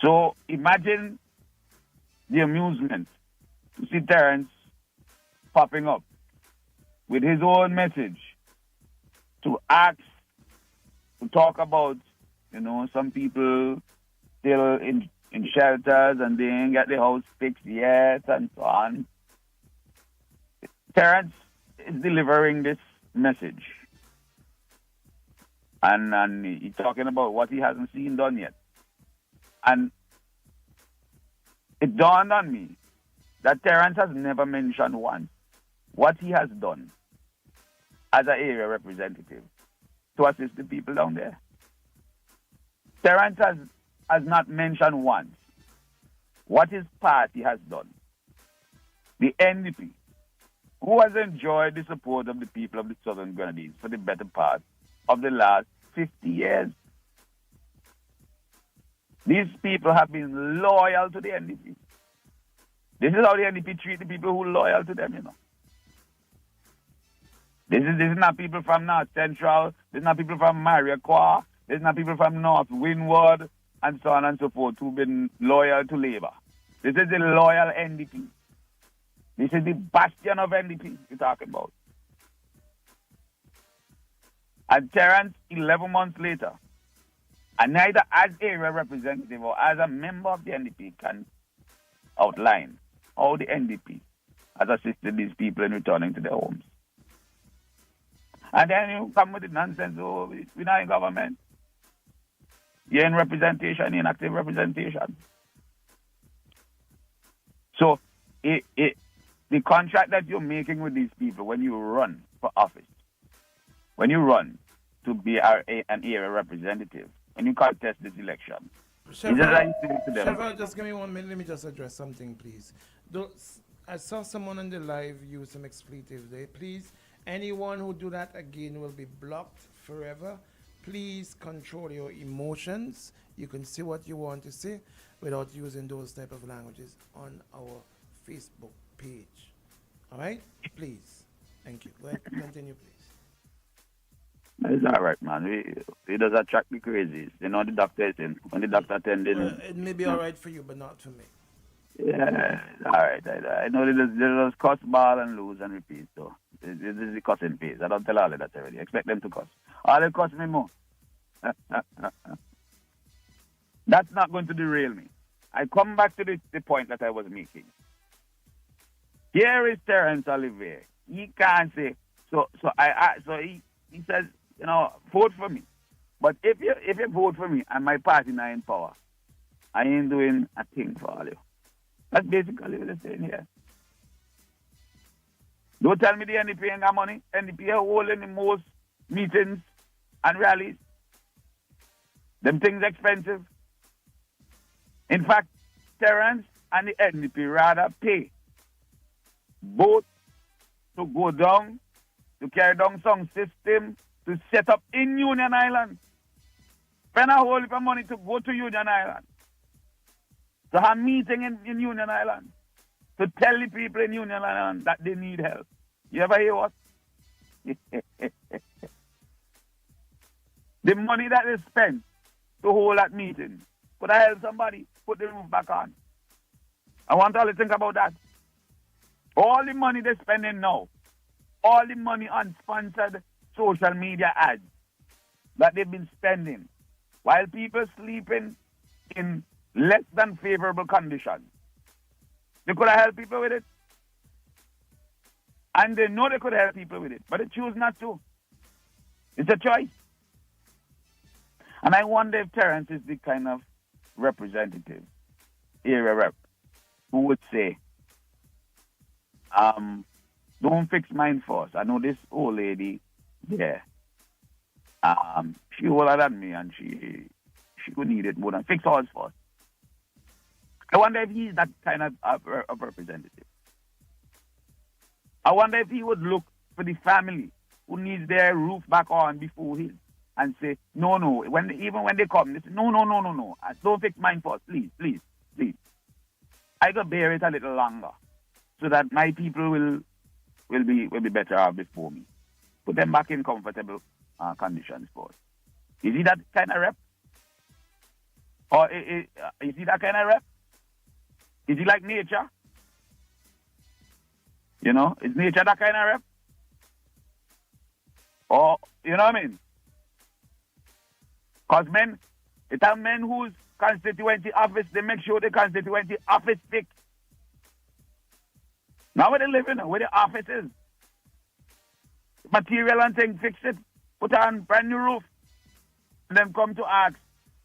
I: So imagine the amusement to see Terence popping up with his own message to ask, to talk about, some people still in shelters and they ain't got the house fixed yet and so on. Terence is delivering this message. And he's talking about what he hasn't seen done yet. And it dawned on me that Terence has never mentioned once what he has done as an area representative to assist the people down there. Terence has not mentioned once what his party has done. The NDP, who has enjoyed the support of the people of the Southern Grenadines for the better part of the last 50 years. These people have been loyal to the NDP. This is how the NDP treat the people who are loyal to them, This is not people from North Central. This is not people from Mariaqua. This is not people from North Windward, and so on and so forth, who've been loyal to Labour. This is the loyal NDP. This is the bastion of NDP we're talking about. And Terence, 11 months later, and neither as area representative or as a member of the NDP can outline how the NDP has assisted these people in returning to their homes. And then you come with the nonsense, we're not in government. You're in representation, you're in active representation. So the contract that you're making with these people when you run for office, when you run to be an area representative, when you contest this election,
N: Chevron, just give me 1 minute. Let me just address something, please. I saw someone on the live use some expletives there. Please, anyone who do that again will be blocked forever. Please control your emotions. You can say what you want to say without using those type of languages on our Facebook page. All right? Please. Thank you. Go ahead. Continue, please.
I: It's all right, man. It does attract the crazies. The doctor is in. When the doctor attending.
N: Well, it may be all right for you, but not for me.
I: Yeah, all right. I know they just cuss, ball, and lose and repeat. So this is the cussing phase. I don't tell all of that already. Expect them to cuss. All they cuss me more. That's not going to derail me. I come back to the point that I was making. Here is Terence Olivier. He can't say so he says, vote for me. But if you vote for me and my party not in power, I ain't doing a thing for all you. That's basically what they're saying here. Don't tell me the NDP ain't got money. NDP are holding the most meetings and rallies. Them things expensive. In fact, Terence and the NDP rather pay both to go down, to carry down some system, to set up in Union Island. Spend a whole heap of money to go to Union Island. To have meeting in Union Island. To tell the people in Union Island that they need help. You ever hear what? The money that they spend to hold that meeting could have helped somebody put the roof back on. I want all to think about that. All the money they're spending now, all the money on sponsored social media ads that they've been spending while people sleeping in less than favorable conditions. They could have helped people with it. And they know they could help people with it, but they choose not to. It's a choice. And I wonder if Terence is the kind of representative, area rep, who would say, don't fix mine first. I know this old lady there. She older than me and she would need it more than fix ours first. I wonder if he's that kind of representative. I wonder if he would look for the family who needs their roof back on before his and say, no, even when they come, they say, no. Don't fix mine first, please. I could bear it a little longer so that my people will be better off before me. Put them back in comfortable conditions first. Is he that kind of rep? Or is he that kind of rep? Is he like nature? You know, is nature that kind of rep? Or, you know what I mean? Because it are men whose constituency office, they make sure the constituency office fix. Now where they live in, where the office is. Material and things, fix it. Put on brand new roof. And then come to ask,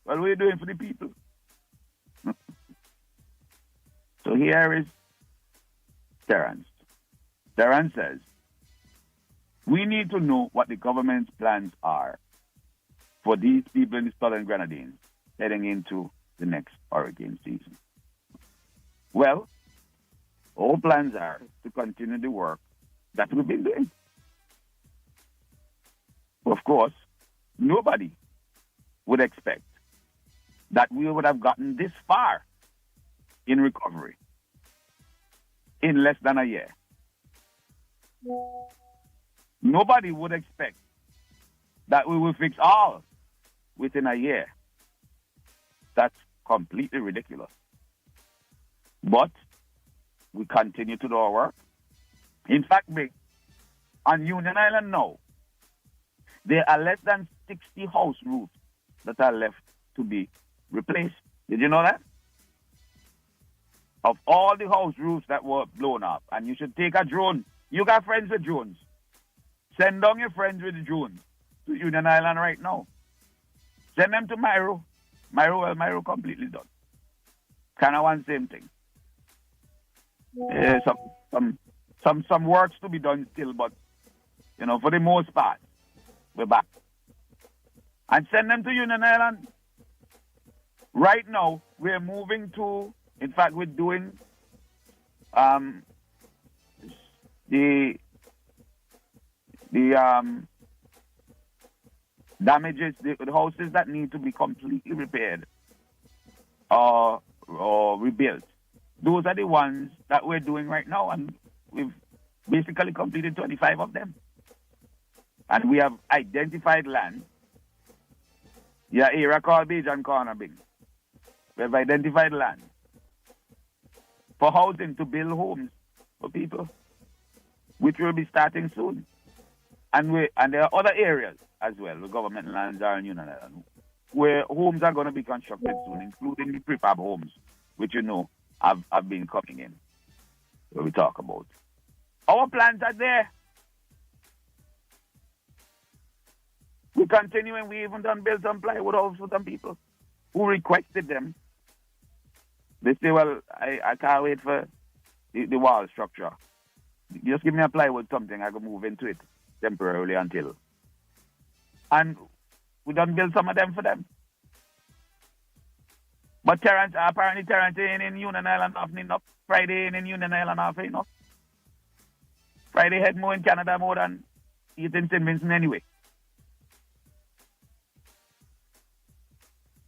I: well, what are you doing for the people? So here is Terence. Terence says, we need to know what the government's plans are for these people in the Southern Grenadines heading into the next hurricane season. Well, our plans are to continue the work that we've been doing. Of course, nobody would expect that we would have gotten this far in recovery in less than a year. Nobody would expect that we will fix all within a year. That's completely ridiculous. But we continue to do our work. In fact, on Union Island now, there are less than 60 house roofs that are left to be replaced. Did you know that? Of all the house roofs that were blown up, and you should take a drone. You got friends with drones. Send down your friends with the drones to Union Island right now. Send them to Myro. Myro completely done. Kind of one same thing. Some works to be done still, but you know, for the most part, we're back. And send them to Union Island. Right now, we're moving to. In fact, we're doing the damages, the houses that need to be completely repaired or rebuilt. Those are the ones that we're doing right now, and we've basically completed 25 of them. And we have identified land. Yeah, area called Bajan Corner Bing. We have identified land for housing, to build homes for people, which will be starting soon. And there are other areas as well, where government lands are in Union Island, where homes are going to be constructed soon, including the prefab homes, which you know have been coming in, where we talk about. Our plans are there. We continue, and we even done build some plywood houses for some people who requested them. They say, well, I can't wait for the wall structure. Just give me a plywood something, I can move into it temporarily until. And we done build some of them for them. But apparently Terence ain't in Union Island half enough. Friday ain't in Union Island half enough. Friday head more in Canada more than he's in St. Vincent anyway.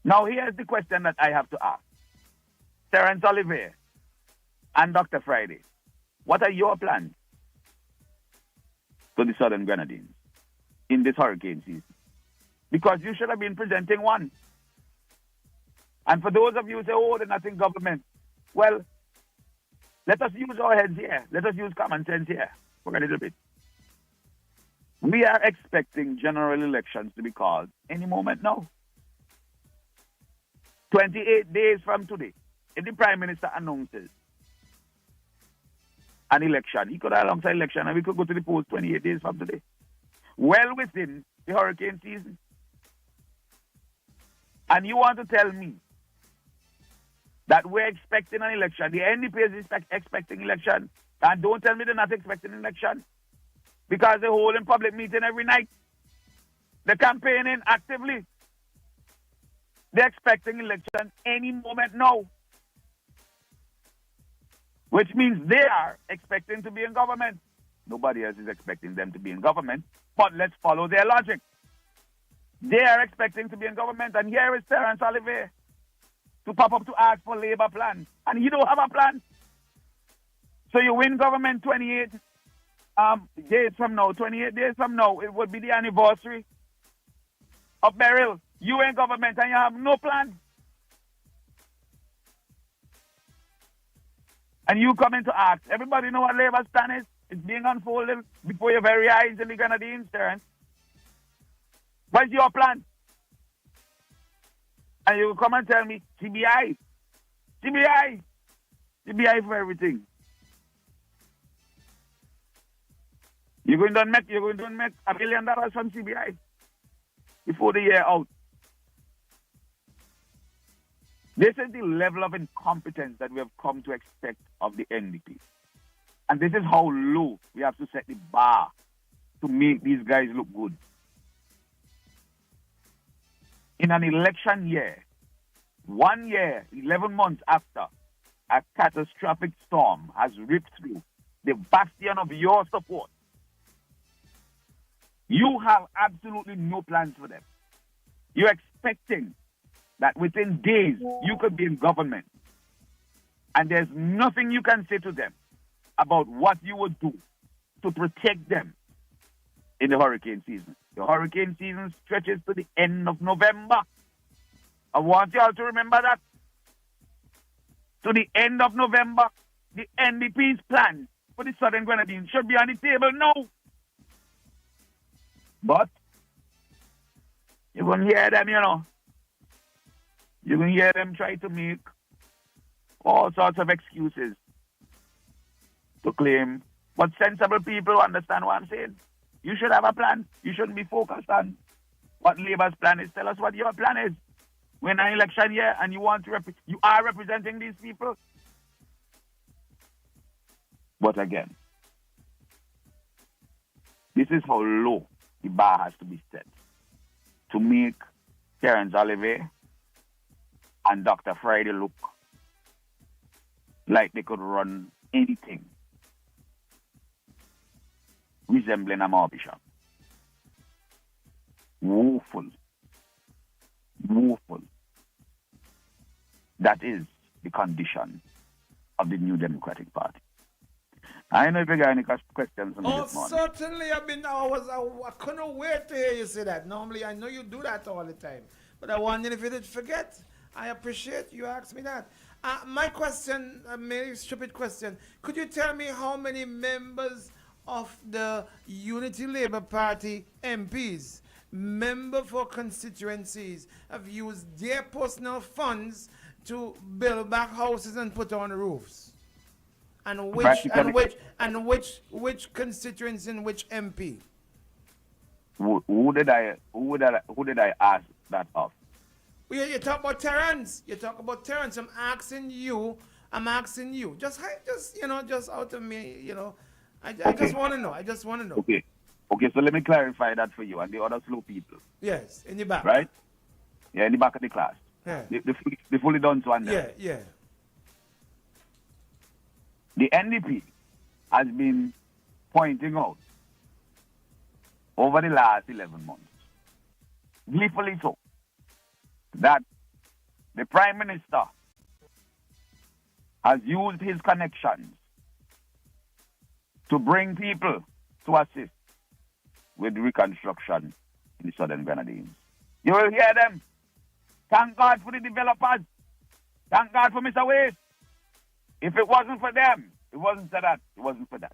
I: Now here's the question that I have to ask. Terence Olivier and Dr. Friday, what are your plans for the Southern Grenadines in this hurricane season? Because you should have been presenting one. And for those of you who say, oh, they're not in government, well, let us use our heads here. Let us use common sense here for a little bit. We are expecting general elections to be called any moment now. 28 days from today, if the Prime Minister announces an election, he could announce an election and we could go to the polls 28 days from today. Well within the hurricane season. And you want to tell me that we're expecting an election, the NDP is expecting election, and don't tell me they're not expecting an election, because they're holding public meeting every night. They're campaigning actively. They're expecting election any moment now. Which means they are expecting to be in government. Nobody else is expecting them to be in government, but let's follow their logic. They are expecting to be in government, and here is Terence Oliver to pop up to ask for labor plan, and he don't have a plan. So you win government 28 days from now, 28 days from now, it would be the anniversary of Beryl. You in government and you have no plan. And you come in to ask. Everybody know what Labour's plan is? It's being unfolded before your very eyes in the Grenadines, Terence. What's your plan? And you come and tell me, CBI. CBI. CBI for everything. You're going to make $1 billion from CBI before the year out. This is the level of incompetence that we have come to expect of the NDP. And this is how low we have to set the bar to make these guys look good. In an election year, 1 year, 11 months after a catastrophic storm has ripped through the bastion of your support, you have absolutely no plans for them. You're expecting that within days you could be in government, and there's nothing you can say to them about what you would do to protect them in the hurricane season. The hurricane season stretches to the end of November. I want you all to remember that. To the end of November, the NDP's plan for the Southern Grenadines should be on the table now. But you can hear them, You can hear them try to make all sorts of excuses to claim. But sensible people understand what I'm saying. You should have a plan. You shouldn't be focused on what Labour's plan is. Tell us what your plan is. We're in an election year and you are representing these people. But again, this is how low the bar has to be set to make Terence Oliver and Dr. Friday look like they could run anything resembling a Bishop. Woeful. Woeful. That is the condition of the New Democratic Party. I don't know if you got any questions for me this morning.
N: Certainly. I couldn't wait to hear you say that. Normally, I know you do that all the time. But I wondered if you did forget. I appreciate you asked me that. My question, a very stupid question. Could you tell me how many members of the Unity Labour Party MPs, member for constituencies, have used their personal funds to build back houses and put on roofs? And which constituency and which MP?
I: Who did I ask that of?
N: Well, you talk about Terence. I'm asking you. Just out of me, I just want to know.
I: Okay, so let me clarify that for you and the other slow people.
N: Yes, in the back.
I: Right? Yeah, in the back of the class.
N: Yeah.
I: The fully done one there.
N: Yeah.
I: The NDP has been pointing out over the last 11 months, gleefully so, that the Prime Minister has used his connections to bring people to assist with reconstruction in the Southern Grenadines. You will hear them. Thank God for the developers. Thank God for Mr. Waste. If it wasn't for them, it wasn't for that. It wasn't for that.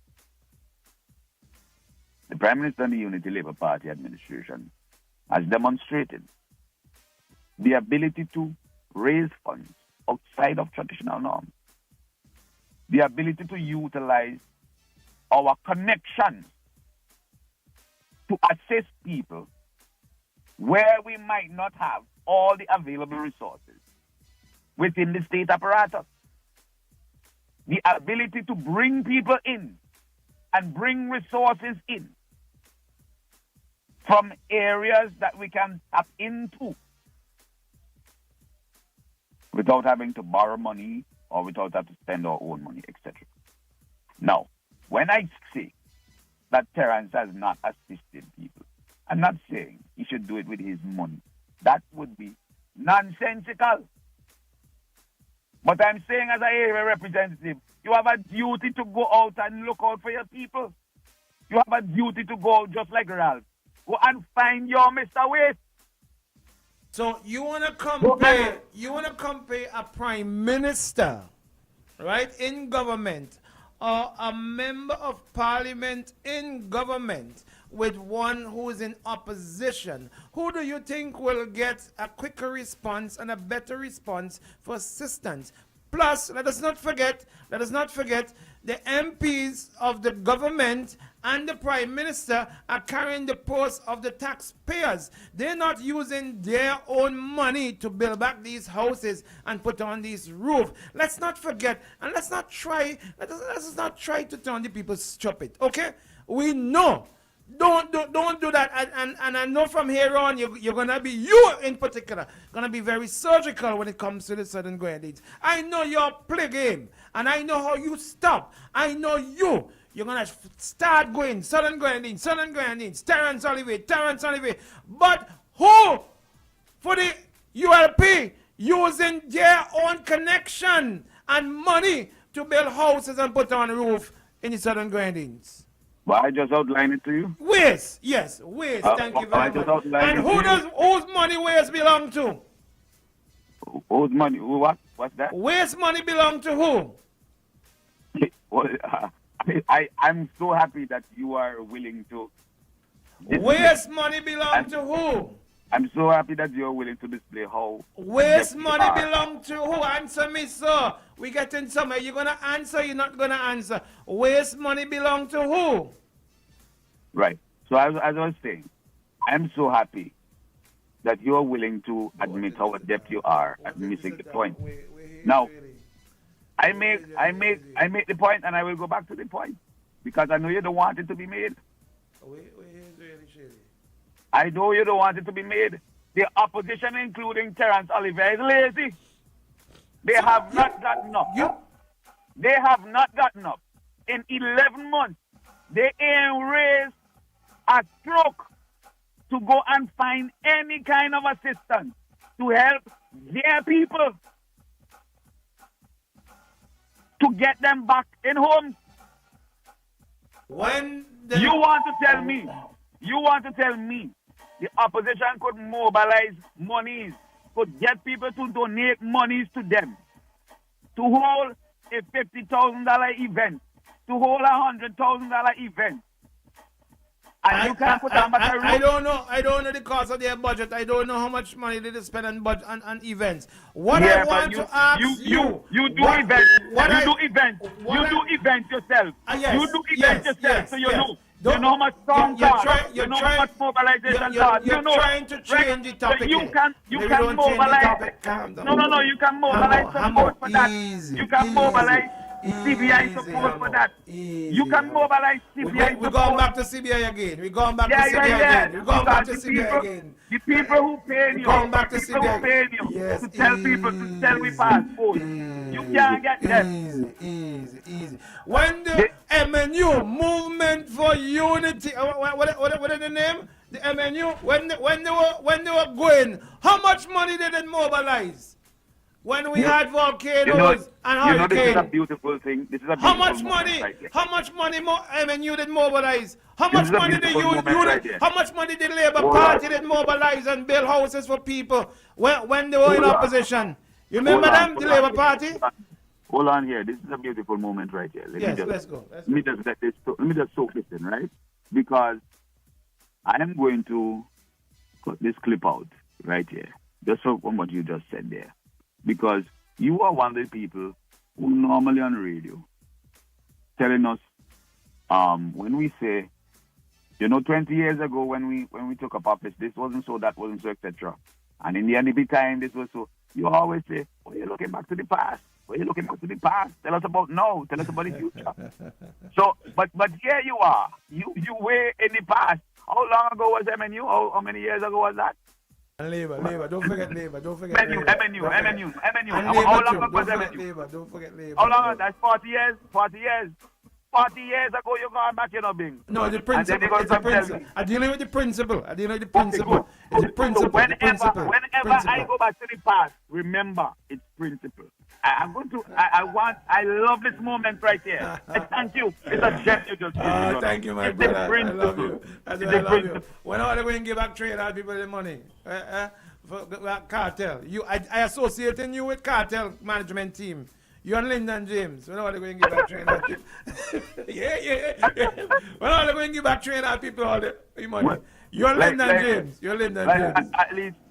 I: The Prime Minister and the Unity Labour Party administration has demonstrated the ability to raise funds outside of traditional norms, the ability to utilize our connections to assist people where we might not have all the available resources within the state apparatus. The ability to bring people in and bring resources in from areas that we can tap into without having to borrow money or without having to spend our own money, etc. Now, when I say that Terrence has not assisted people. I'm not saying he should do it with his money. That would be nonsensical. But I'm saying as an area representative, you have a duty to go out and look out for your people. You have a duty to go out just like Ralph. Go and find your Mr. Waste.
N: So you wanna compare a prime minister, right, in government, or a member of parliament in government with one who is in opposition. Who do you think will get a quicker response and a better response for assistance? Plus, let us not forget the MPs of the government and the Prime Minister are carrying the purse of the taxpayers. They're not using their own money to build back these houses and put on these roofs. Let's not forget, and let's not try to turn the people stupid, okay? We know. Don't do that. And I know from here on, you're going to be, you in particular, going to be very surgical when it comes to the Southern Grenadines. I know your play game, and I know how you stop. I know you're going to start going Southern Grenadines, Terrence Olivier. But who, for the ULP, using their own connection and money to build houses and put on a roof in the Southern Grenadines?
I: Well, I just outlined it to you.
N: Waste, yes, waste. Thank you very much. And whose money waste belong to?
I: Whose money? What? What's that?
N: Waste money belong to who?
I: Well, I'm so happy that you are willing to.
N: Waste money belong to who?
I: I'm so happy that you're willing to display how.
N: Waste money belong to who? Answer me, sir. We getting somewhere. You're gonna answer. You're not gonna answer. Waste money belong to who?
I: Right. So as I was saying, I'm so happy that you're willing to admit how adept you are at missing the point. Now, I make the point, and I will go back to the point because I know you don't want it to be made. I know you don't want it to be made. The opposition, including Terrence Olivier, is lazy. They have not gotten up. They have not gotten up. In 11 months, they ain't raised a stroke to go and find any kind of assistance to help their people to get them back in homes. You want to tell me the opposition could mobilize monies, could get people to donate monies to them, to hold a $50,000 event, to hold a $100,000 event. And you can't put on back a roof.
N: I don't know the cost of their budget. I don't know how much money they spend on events. What I want to ask you
I: do events. You do events yourself. You do events yourself, so you know. You know how much strong card. You know how much mobilization card.
N: You're trying to change the topic.
I: You can mobilize. No. You can mobilize support for that. You can mobilize CBI support for that. You can mobilize CBI support.
N: We're going back to CBI again. We're going back to CBI again.
I: The people who pay you.
N: Going back to CBI.
I: Yes, to tell people to sell we passport. You can't get them.
N: Easy. When the MNU, Movement for Unity, what is the name? The MNU, when they were going, how much money did they mobilize? When we had volcanoes and hurricanes.
I: This is a beautiful thing.
N: How much money MNU did mobilize? How much money did how much money did Labour Party did mobilize and build houses for people when they were in opposition? You remember them, the Labour Party?
I: Hold on here. This is a beautiful moment right here.
N: Let's go.
I: Let me just soak this in, right? Because I am going to cut this clip out right here. Just from what you just said there. Because you are one of the people who normally on radio telling us when we say, 20 years ago when we took up office, this wasn't so, that wasn't so, etc. And in the NDP time, this was so. You always say, oh, you're looking back to the past. Well, you're looking back to the past. Tell us about now. Tell us about the future. So, but here you are. You were in the past. How long ago was MNU? How many years ago was that?
N: Labour. Don't forget Labour.
I: MNU. How long ago was MNU?
N: Don't forget Labour.
I: How long? That's 40 years. 40 years. 40 years ago, you gone back, you know, Bing.
N: No, the
I: And then
N: principle.
I: they gonna
N: It's a
I: come tell
N: principle.
I: me.
N: I'm dealing with the principle. I'm dealing with the principle. It's the principle.
I: So whenever,
N: the principle.
I: whenever I go back to the past, remember, it's principle. I'm going to, I love this moment right here. Thank you. It's a gesture just
N: Thank you, my
I: it's the
N: brother. I
I: principle.
N: love you. That's
I: It's
N: why I
I: the
N: love you.
I: principle.
N: When are they going to give back trade out people the money? For cartel. I associating you with cartel management team. You and Lyndon James. When are they going to give back trade out people? yeah. When are they going to give back trade out people all the money? You're Lyndon James. You're Lyndon James.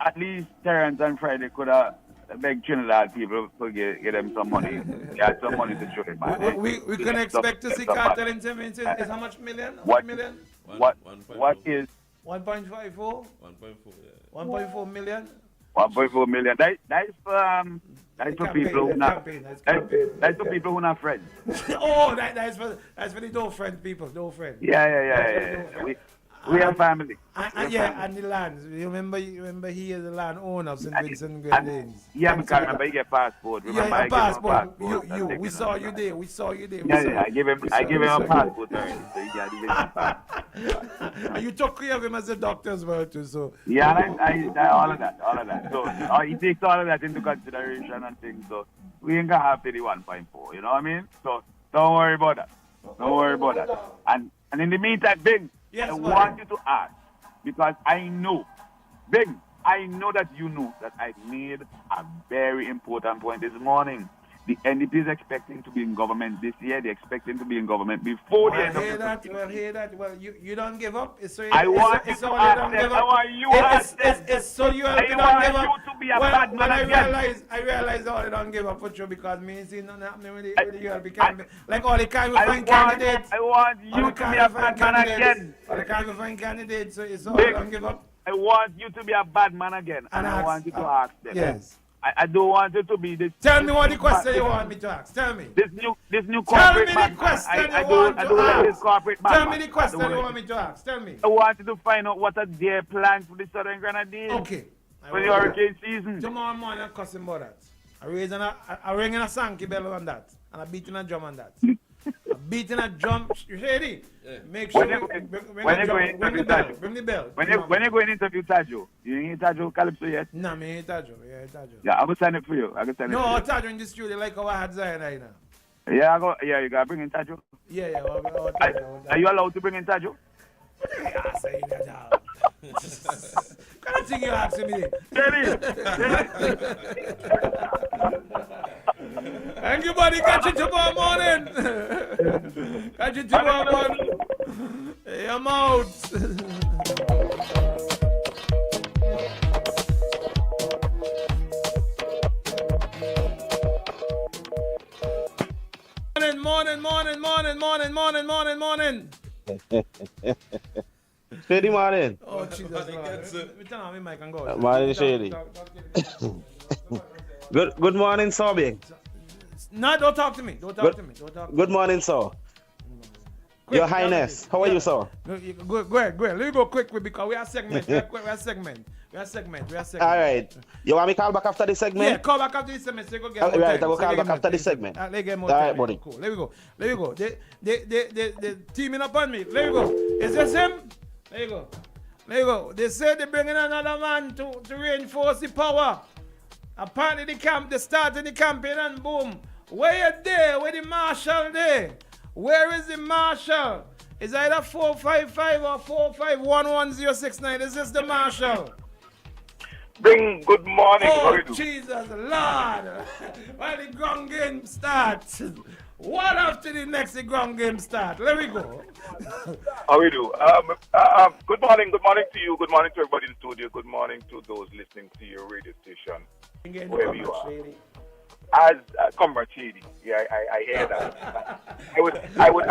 I: At least Terrence and Friday could have begged Trinidad people to get them some money. Get some money to show them.
N: We can expect to see cartel in 7 inches. Is how much million?
I: What
N: million?
I: What is
N: 1.54?
O: 1.4, yeah.
N: 1.4 million?
I: 1.4 million. That's for people who not. That's for people who not friends.
N: Oh, that's for the no friend people. No friend.
I: Yeah. We are family.
N: And the lands. You remember he is the land owner of St. Vincent Grenadines.
I: Yeah, because remember he get passport. Remember I
N: passport.
I: Gave him a passport.
N: We saw you there. We saw you there.
I: Yeah. I give him a passport already, so he got the passport.
N: And you took care of him as a doctor as well too. So
I: yeah, I all of that. So he takes all of that into consideration and things. So we ain't gonna have to the 1.4. You know what I mean? So don't worry about that. And in the meantime, Bing.
N: Yes,
I: I want you to ask, because I know that you know that I made a very important point this morning. The NDP is expecting to be in government this year. They're expecting to be in government before the end of the year.
N: Hear that. Well, you don't give up. It's so
I: I want you to ask them. I want you to ask them.
N: It's so you don't give up.
I: I want you to be a bad man again.
N: I realize all they don't give up for you because me see nothing happening with the ULP. Like all the kind of find candidates.
I: I want you to be a bad man again.
N: All the kind of find candidates. So it's all they don't give up.
I: I want you to be a bad man again. And I want you to ask them.
N: Yes.
I: I don't want you to be this.
N: Tell me what the question you want me to ask. Tell me.
I: This new corporate
N: Tell me the question
I: I don't like this corporate man.
N: Tell me the question you want me to ask. Tell me.
I: I want you to find out what are their plans for the Southern Grenadines.
N: Okay.
I: For the hurricane season.
N: Tomorrow morning I'm cussing about that. I ring in a Sankey bell on that. And I beat in a drum on that. Beating a drum, Shady. Yeah. Make sure
I: bring the bell. When you go in interview Tajo, you ain't Tajo Calypso yet?
N: No, me ain't Tajo.
I: Yeah, I will sign it for you.
N: No, Tajo in the studio like how I had Zion right now.
I: Yeah, you gotta bring in Tajo.
N: Yeah.
I: Are you allowed to bring in Tajo?
N: I say that. Kind of thing you asking me. Thank you, buddy. Catch you tomorrow morning. Hey, I'm out. Morning.
G: Shady morning.
N: Oh, Jesus.
G: Morning, Shady. Good morning, Sobby.
N: No, don't talk to me.
G: Good morning, sir.
N: Quick,
G: Your Highness, how are you, sir?
N: Go ahead. Let me go quick because we are segment. We are segment.
G: All right. You want me to call back after this segment?
N: Yeah, call back after this segment. So go get
G: more right, I will call back after this segment.
N: Let's get more
G: All
N: time.
G: right, buddy.
N: Cool. Let me go. They teaming up on me. Let me go. Is this him? There you go. They say they're bringing another man to reinforce the power. Apparently they started the campaign and boom. Where you there? Where the marshal there? Where is the marshal? It's either 455 or 4511069. Is this the marshal?
L: Bing, good morning.
N: Oh, Jesus, Lord. While the ground game starts. What after the next ground game start? Let me go.
L: How we do? Good morning to you. Good morning to everybody in the studio. Good morning to those listening to your radio station, wherever you are. As Comrade Shady, yeah, I hear that. I would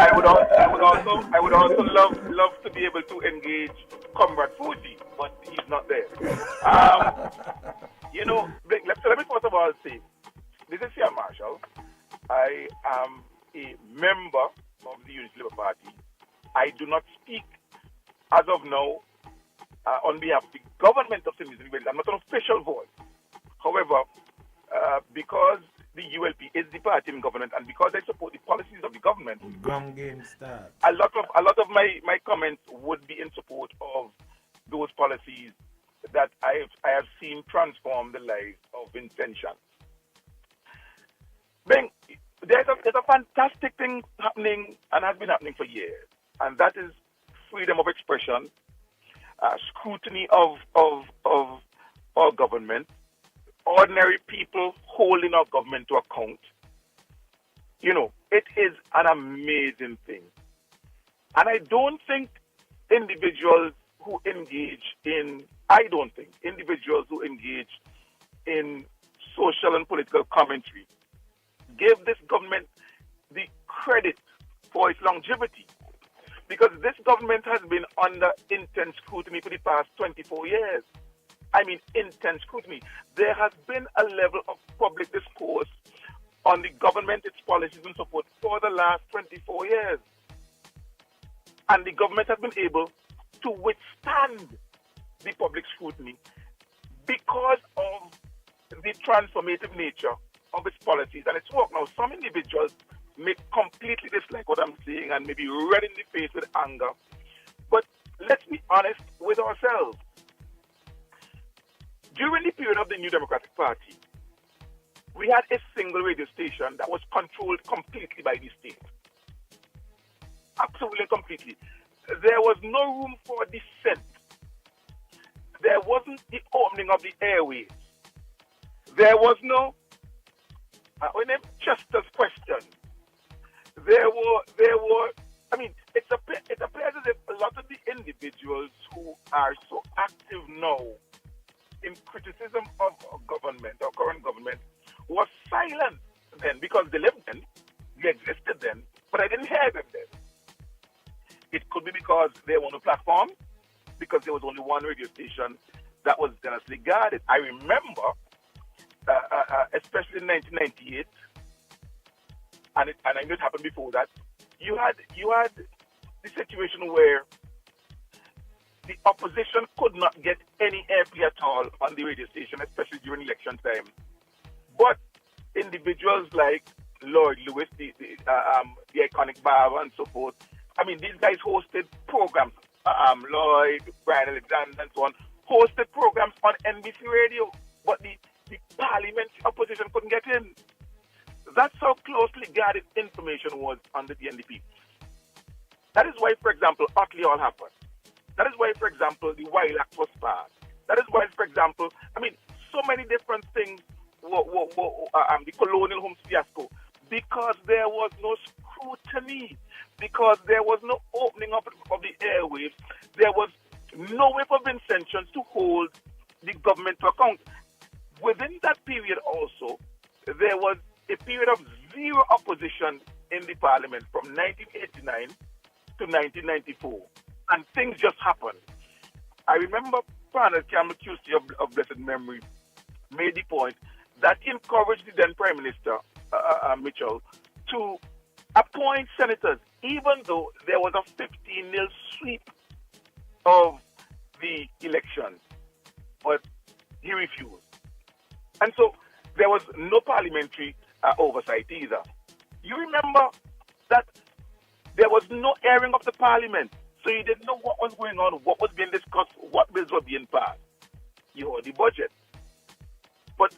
L: also love to be able to engage Comrade Fuji, but he's not there. Let me first of all say, this is Field Marshal. I am a member of the Unity Labour Party. I do not speak as of now on behalf of the government of St. Vincent. I'm not an official voice. However, because the ULP is the party in government, and because I support the policies of the government,
N: Ground game start.
L: a lot of my comments would be in support of those policies that I have seen transform the lives of Vincentians. Bing, there's a fantastic thing happening and has been happening for years, and that is freedom of expression, scrutiny of our government, ordinary people holding our government to account. You know, it is an amazing thing. And I don't think individuals who engage in social and political commentary give this government the credit for its longevity. Because this government has been under intense scrutiny for the past 24 years. I mean, intense scrutiny. There has been a level of public discourse on the government, its policies and so forth for the last 24 years. And the government has been able to withstand the public scrutiny because of the transformative nature of its policies and its work. Now, some individuals may completely dislike what I'm saying and maybe red in the face with anger. But let's be honest with ourselves. During the period of the New Democratic Party, we had a single radio station that was controlled completely by the state. Absolutely completely. There was no room for dissent. There wasn't the opening of the airways. There was no, Chester's question. There were, I mean, it appears as if a lot of the individuals who are so active now in criticism of our government, our current government, was silent then because they lived then, they existed then, but I didn't hear them then. It could be because there were no platform, because there was only one radio station that was jealously guarded. I remember, especially in 1998, and I know it happened before that, you had the situation where the opposition could not get any airplay at all on the radio station, especially during election time. But individuals like Lloyd Lewis, the iconic barber and so forth, I mean, these guys hosted programs. Lloyd, Brian Alexander, and so on, hosted programs on NBC Radio, but the parliamentary opposition couldn't get in. That's how closely guarded information was under the NDP. That is why, for example, Otley Hall happened. That is why, for example, the Wild Act was passed. That is why, for example, I mean, so many different things the colonial homes fiasco, because there was no scrutiny, because there was no opening up of the airwaves, there was no way for Vincentians to hold the government to account. Within that period also, there was a period of zero opposition in the parliament from 1989 to 1994. And things just happened. I remember Colonel Campbell Custy of blessed memory made the point that he encouraged the then Prime Minister, Mitchell, to appoint senators, even though there was a 15-0 sweep of the election. But he refused. And so there was no parliamentary oversight either. You remember that there was no airing of the parliament, so you didn't know what was going on, what was being discussed, what bills were being passed. You heard the budget. But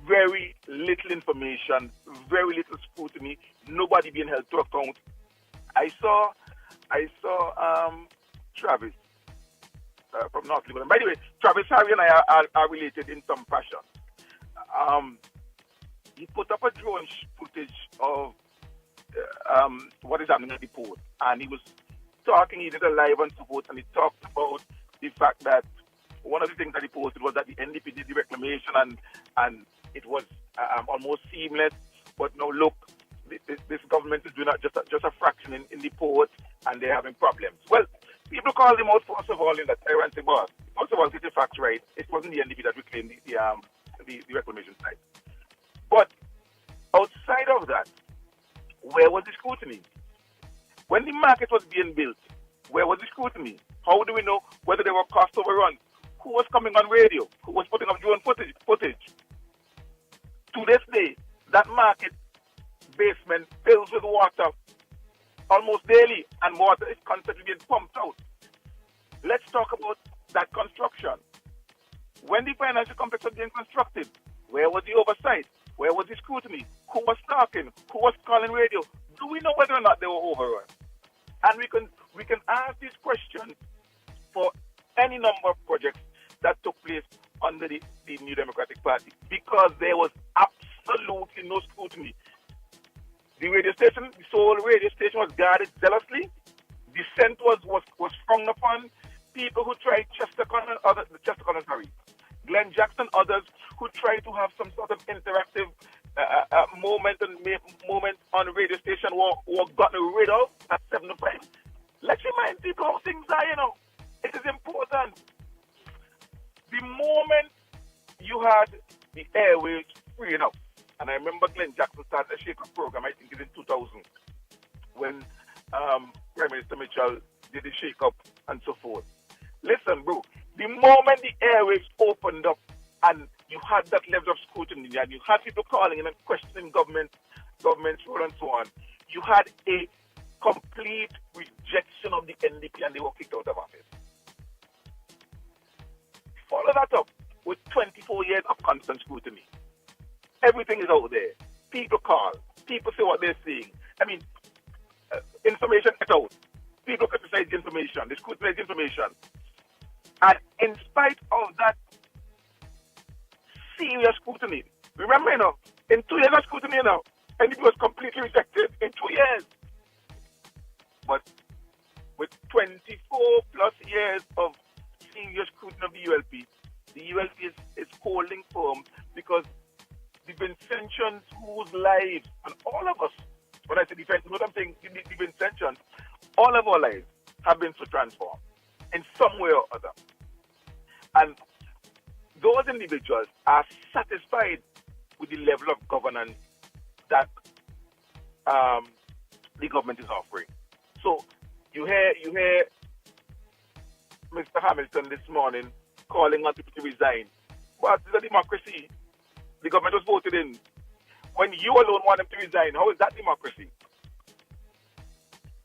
L: very little information, very little scrutiny, nobody being held to account. I saw Travis from North Lebanon. By the way, Travis Harry and I are related in some fashion. He put up a drone footage of what is happening at the port, and he was talking, he did a live and so forth, and he talked about the fact that one of the things that he posted was that the NDP did the reclamation and it was almost seamless, but now look, this government is doing just a fraction in the port, and they're having problems. Well, people call him out first of all in that era and say, well, first of all, get the facts right. It wasn't the NDP that reclaimed the reclamation site. But outside of that, where was the scrutiny? When the market was being built, where was the scrutiny? How do we know whether there were cost overruns? Who was coming on radio? Who was putting up drone footage? To this day, that market basement fills with water almost daily, and water is constantly being pumped out. Let's talk about that construction. When the financial complex was being constructed, where was the oversight? Where was the scrutiny? Who was talking? Who was calling radio? Do we know whether or not they were overrun? And we can ask these questions for any number of projects that took place under the New Democratic Party, because there was absolutely no scrutiny. The radio station, the sole radio station, was guarded zealously. Dissent was frowned upon. People who tried Glenn Jackson, others who tried to have some sort of interactive moment on radio station were gotten rid of at 7 to 5. Let's remind people how things are, It is important. The moment you had the airways freeing up, and I remember Glenn Jackson started a shake-up program, I think it's in 2000, when Prime Minister Mitchell did the shake-up and so forth. Listen, bro, the moment the airwaves opened up and you had that level of scrutiny and you had people calling in and questioning government's role and so on, you had a complete rejection of the NDP and they were kicked out of office. Follow that up with 24 years of constant scrutiny. Everything is out there. People call. People say what they're seeing. Information is out. People criticize the information. They scrutinize the information. And in spite of that serious scrutiny, remember, in 2 years of scrutiny, NDP was completely rejected in 2 years. But with 24 plus years of serious scrutiny of the ULP is holding firm, because the Vincentians whose lives, and all of us, when I say defense, you know what I'm saying, the Vincentians, all of our lives have been so transformed in some way or other. And those individuals are satisfied with the level of governance that the government is offering. So you hear Mr. Hamilton this morning calling on people to resign. But it's a democracy. The government was voted in. When you alone want them to resign, how is that democracy?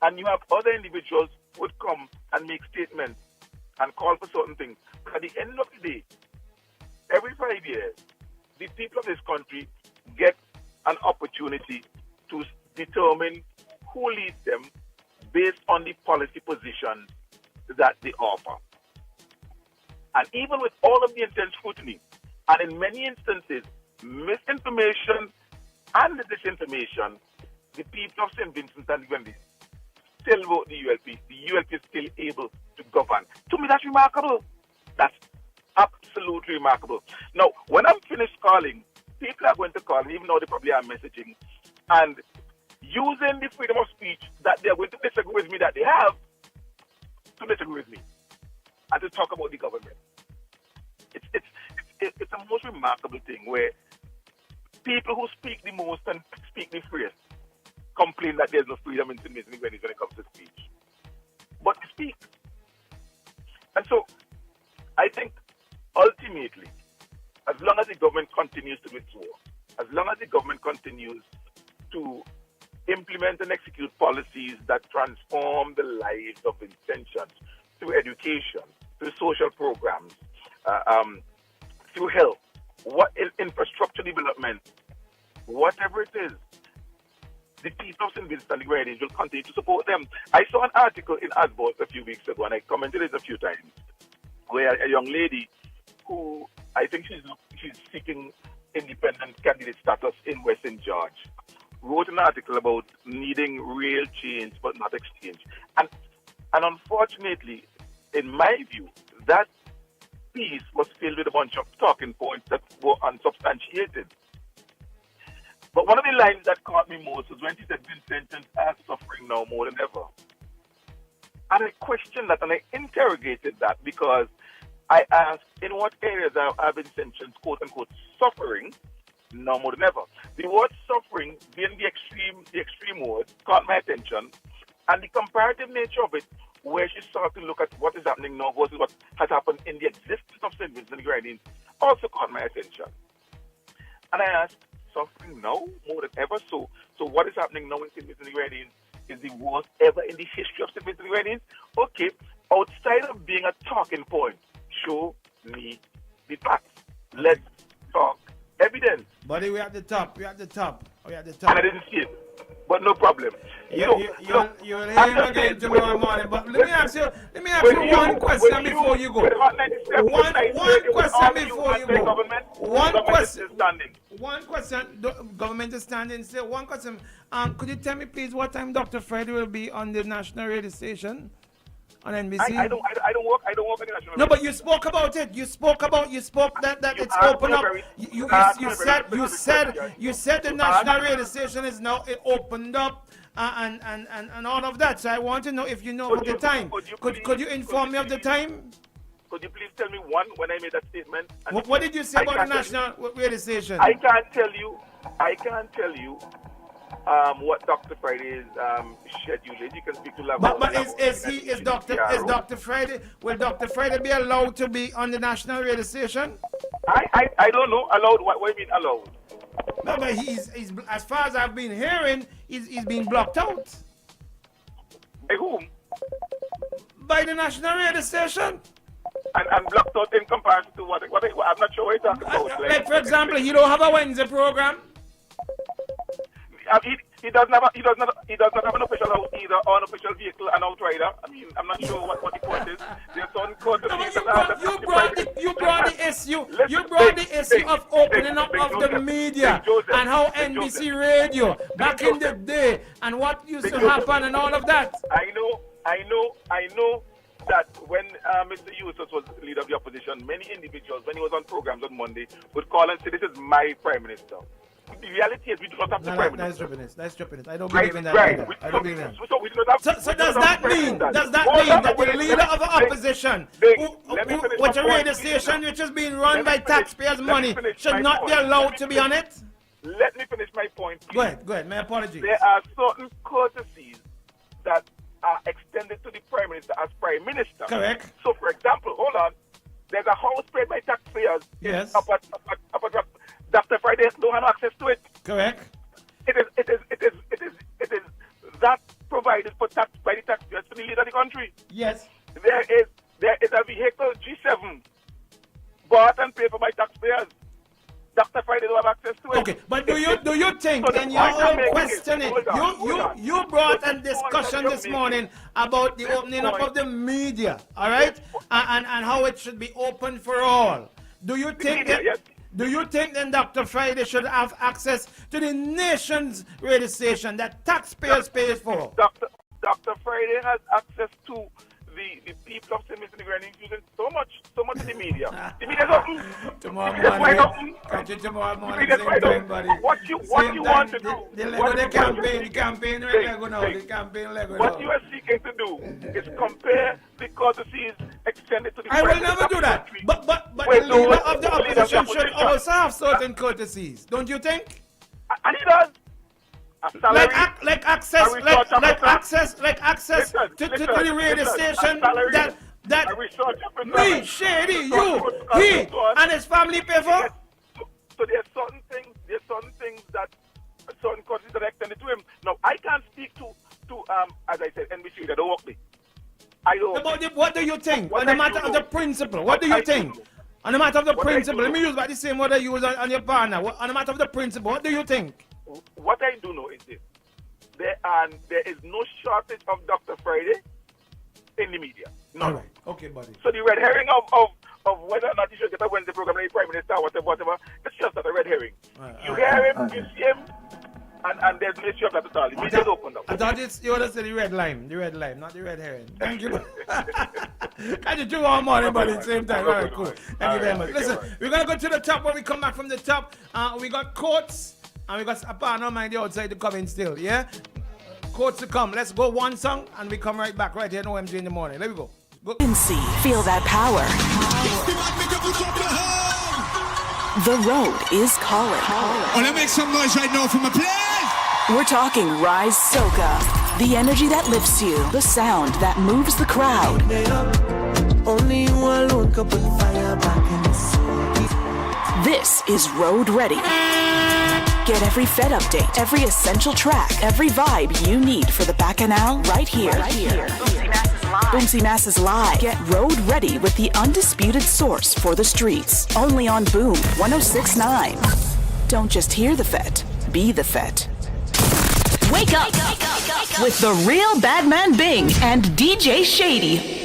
L: And you have other individuals who would come and make statements and call for certain things. But at the end of the day, every 5 years, the people of this country get an opportunity to determine who leads them based on the policy positions that they offer. And even with all of the intense scrutiny, and in many instances, misinformation and disinformation, the people of St. Vincent and the Grenadines still vote the ULP. The ULP is still able to govern. To me, that's remarkable. That's absolutely remarkable. Now, when I'm finished calling, people are going to call me, even though they probably are messaging, and using the freedom of speech that they're going to disagree with me, that they have, to disagree with me and to talk about the government. It's a most remarkable thing where people who speak the most and speak the freest complain that there's no freedom in St. Vincent when it comes to speech. But they speak. And so, I think, ultimately, as long as the government continues to withdraw, as long as the government continues to implement and execute policies that transform the lives of Vincentians through education, through social programs, through health, infrastructure development, whatever it is, the people of St. Vincent and the Grenadines will continue to support them. I saw an article in Asbos a few weeks ago, and I commented it a few times, where a young lady who, I think she's seeking independent candidate status in West St. George, wrote an article about needing real change but not exchange. And unfortunately, in my view, that piece was filled with a bunch of talking points that were unsubstantiated. But one of the lines that caught me most was when she said Vincentians are suffering now more than ever. And I questioned that and I interrogated that, because I asked, in what areas are Vincentians, quote unquote, suffering now more than ever? The word suffering, being the extreme word, caught my attention, and the comparative nature of it, where she started to look at what is happening now versus what has happened in the existence of St. Vincent and the Grenadines, also caught my attention. And I asked, suffering now more than ever. So what is happening now in St. Vincent and the Grenadines is the worst ever in the history of St. Vincent and the Grenadines. Okay, outside of being a talking point, show me the facts. Let's talk evidence.
N: Buddy, we're at the top. We're at the top. We're at the
L: And
N: top.
L: I didn't see it. But no problem.
N: You'll hear him again tomorrow morning. But let me ask you one question before you go. One question before you go. One question. One question. The government is standing still. One question. Could you tell me, please, what time Dr. Friday will be on the national radio station on NBC?
L: I don't work in the national.
N: No, but you spoke about it. You spoke that it's open up. You said the national radio station is now opened up and all of that. So I want to know if you know of the time. Could you inform me of the time?
L: Could you please tell me when I made that statement?
N: What did you say about the national radio station?
L: I can't tell you what Dr. Friday's schedule is. You can speak to Lavelle.
N: But is Dr. Friday, will Dr. Friday be allowed to be on the national radio station?
L: I don't know. Allowed? What do you mean allowed?
N: No, but he's as far as I've been hearing, he's been blocked out.
L: By whom?
N: By the national radio station.
L: And blocked out in comparison to what? I'm not sure what you're talking about.
N: Like for example, he don't have a Wednesday program.
L: He does not have an official house either, or an official vehicle, an outrider. I mean, I'm not sure what the point is. There's some court
N: You brought the issue of opening up of the media and how NBC Radio back in the day and what used to happen and all of that.
L: I know that when Mr. Yusuf was leader of the opposition, many individuals, when he was on programs on Monday, would call and say, "This is my prime minister." The reality is we do not have the prime minister.
N: That's dropping it. I don't believe in that. I don't believe in that. So does that mean that the leader of the opposition, which a radio station which is being run by taxpayers' money, should not be allowed to be on it?
L: Let me finish my point, please.
N: Go ahead. My apologies.
L: There are certain courtesies that are extended to the prime minister as prime minister.
N: Correct.
L: So, for example, hold on. There's a house paid by taxpayers.
N: Yes.
L: Dr. Friday don't have access to it.
N: Correct.
L: It is that provided for by the taxpayers to the leader of the country.
N: Yes.
L: There is a vehicle G7 bought and paid for by taxpayers. Dr. Friday don't have access to it.
N: Okay, but do you think, and you're all questioning, you brought a discussion this morning about the opening up of the media, all right, and how it should be open for all. Do you think then Dr. Friday should have access to the nation's radio station that taxpayers pay for?
L: Dr. Friday has access to the people of St. Vincent and the Grenadines using so much in the media. The media's open.
N: Tomorrow morning. Catch you tomorrow morning. Same time, buddy.
L: What you want to do?
N: The campaign Lego now. The campaign Lego now.
L: What you are seeking to do is compare the courtesies extended to the
N: I will never do that. But the leader of the opposition should also have certain courtesies, don't you think?
L: And he does.
N: Like access to the radio station that me, Shady, you, he, and his family pay for.
L: So there's certain things that certain courtesies that are extended to him. Now I can't speak to as I said, NBC. They don't work me. I don't.
N: What do you think? On the matter of the principle, what do you think? On the matter of the principle, let me use about the same word I use on your partner. On the matter of the principle, what do you think?
L: What I do know is this: there is no shortage of Dr. Friday in the media. No.
N: All right. Okay, buddy.
L: So the red herring of whether or not he should get a Wednesday program like Prime Minister, whatever, it's just not a red herring. You hear him, you see him, and there's no issue of that at all. The media's opened up.
N: I thought you would have said the red lime, not the red herring. Thank you. Can you do all morning, but at the same time? All right, cool. Thank you very much. Listen, we're going to go to the top. When we come back from the top, we got quotes. And we got a partner mind the outside to come in still, yeah? Quotes to come. Let's go one song and we come right back right here on OMG in the morning. Let me go.
C: Feel that power. The road is calling.
M: Oh, let me make some noise right now for my play.
C: We're talking Rise Soca. The energy that lifts you. The sound that moves the crowd.
K: Only you alone can put fire back in the city.
C: This is Road Ready. Get every Fed update, every essential track, every vibe you need for the Bacchanal right here. Boomsy Masses Live. Get road ready with the undisputed source for the streets. Only on Boom 1069. Don't just hear the Fet, be the Fet. Wake up with the real Badman Bing and DJ Shady.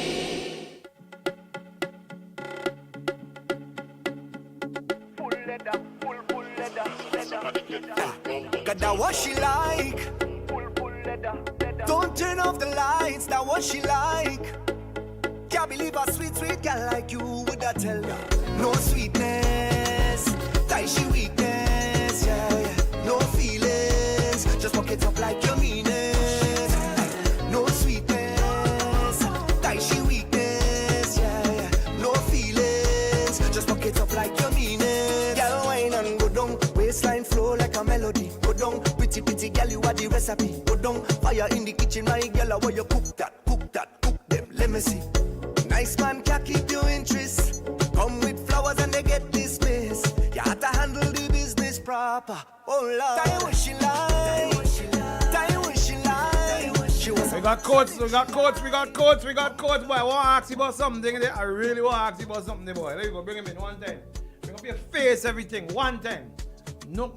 K: That what she like. Don't turn off the lights. That what she like. Can't believe a sweet, sweet girl like you would I tell ya. No sweetness, tie she weakness, yeah, yeah. No feelings, just walk it up like you mean it. No sweetness, tie she weakness, yeah, yeah. No feelings, just walk it up like you mean it. Girl, wine and go down, waistline flow like a melody. Go down, pretty, pretty girl, you are the recipe. Go down, fire in the kitchen, my girl, where you cook that, cook them, let me see. Nice man can keep your interest. Come with flowers and they get dismissed. You have to handle the business proper. Oh Lord, tell you what she like. Tell you what she like. She was
N: we got coach, boy. I want to ask you about something. I really want to ask you about something, boy. There you go, bring him in one time. Bring up your face, everything, one time. No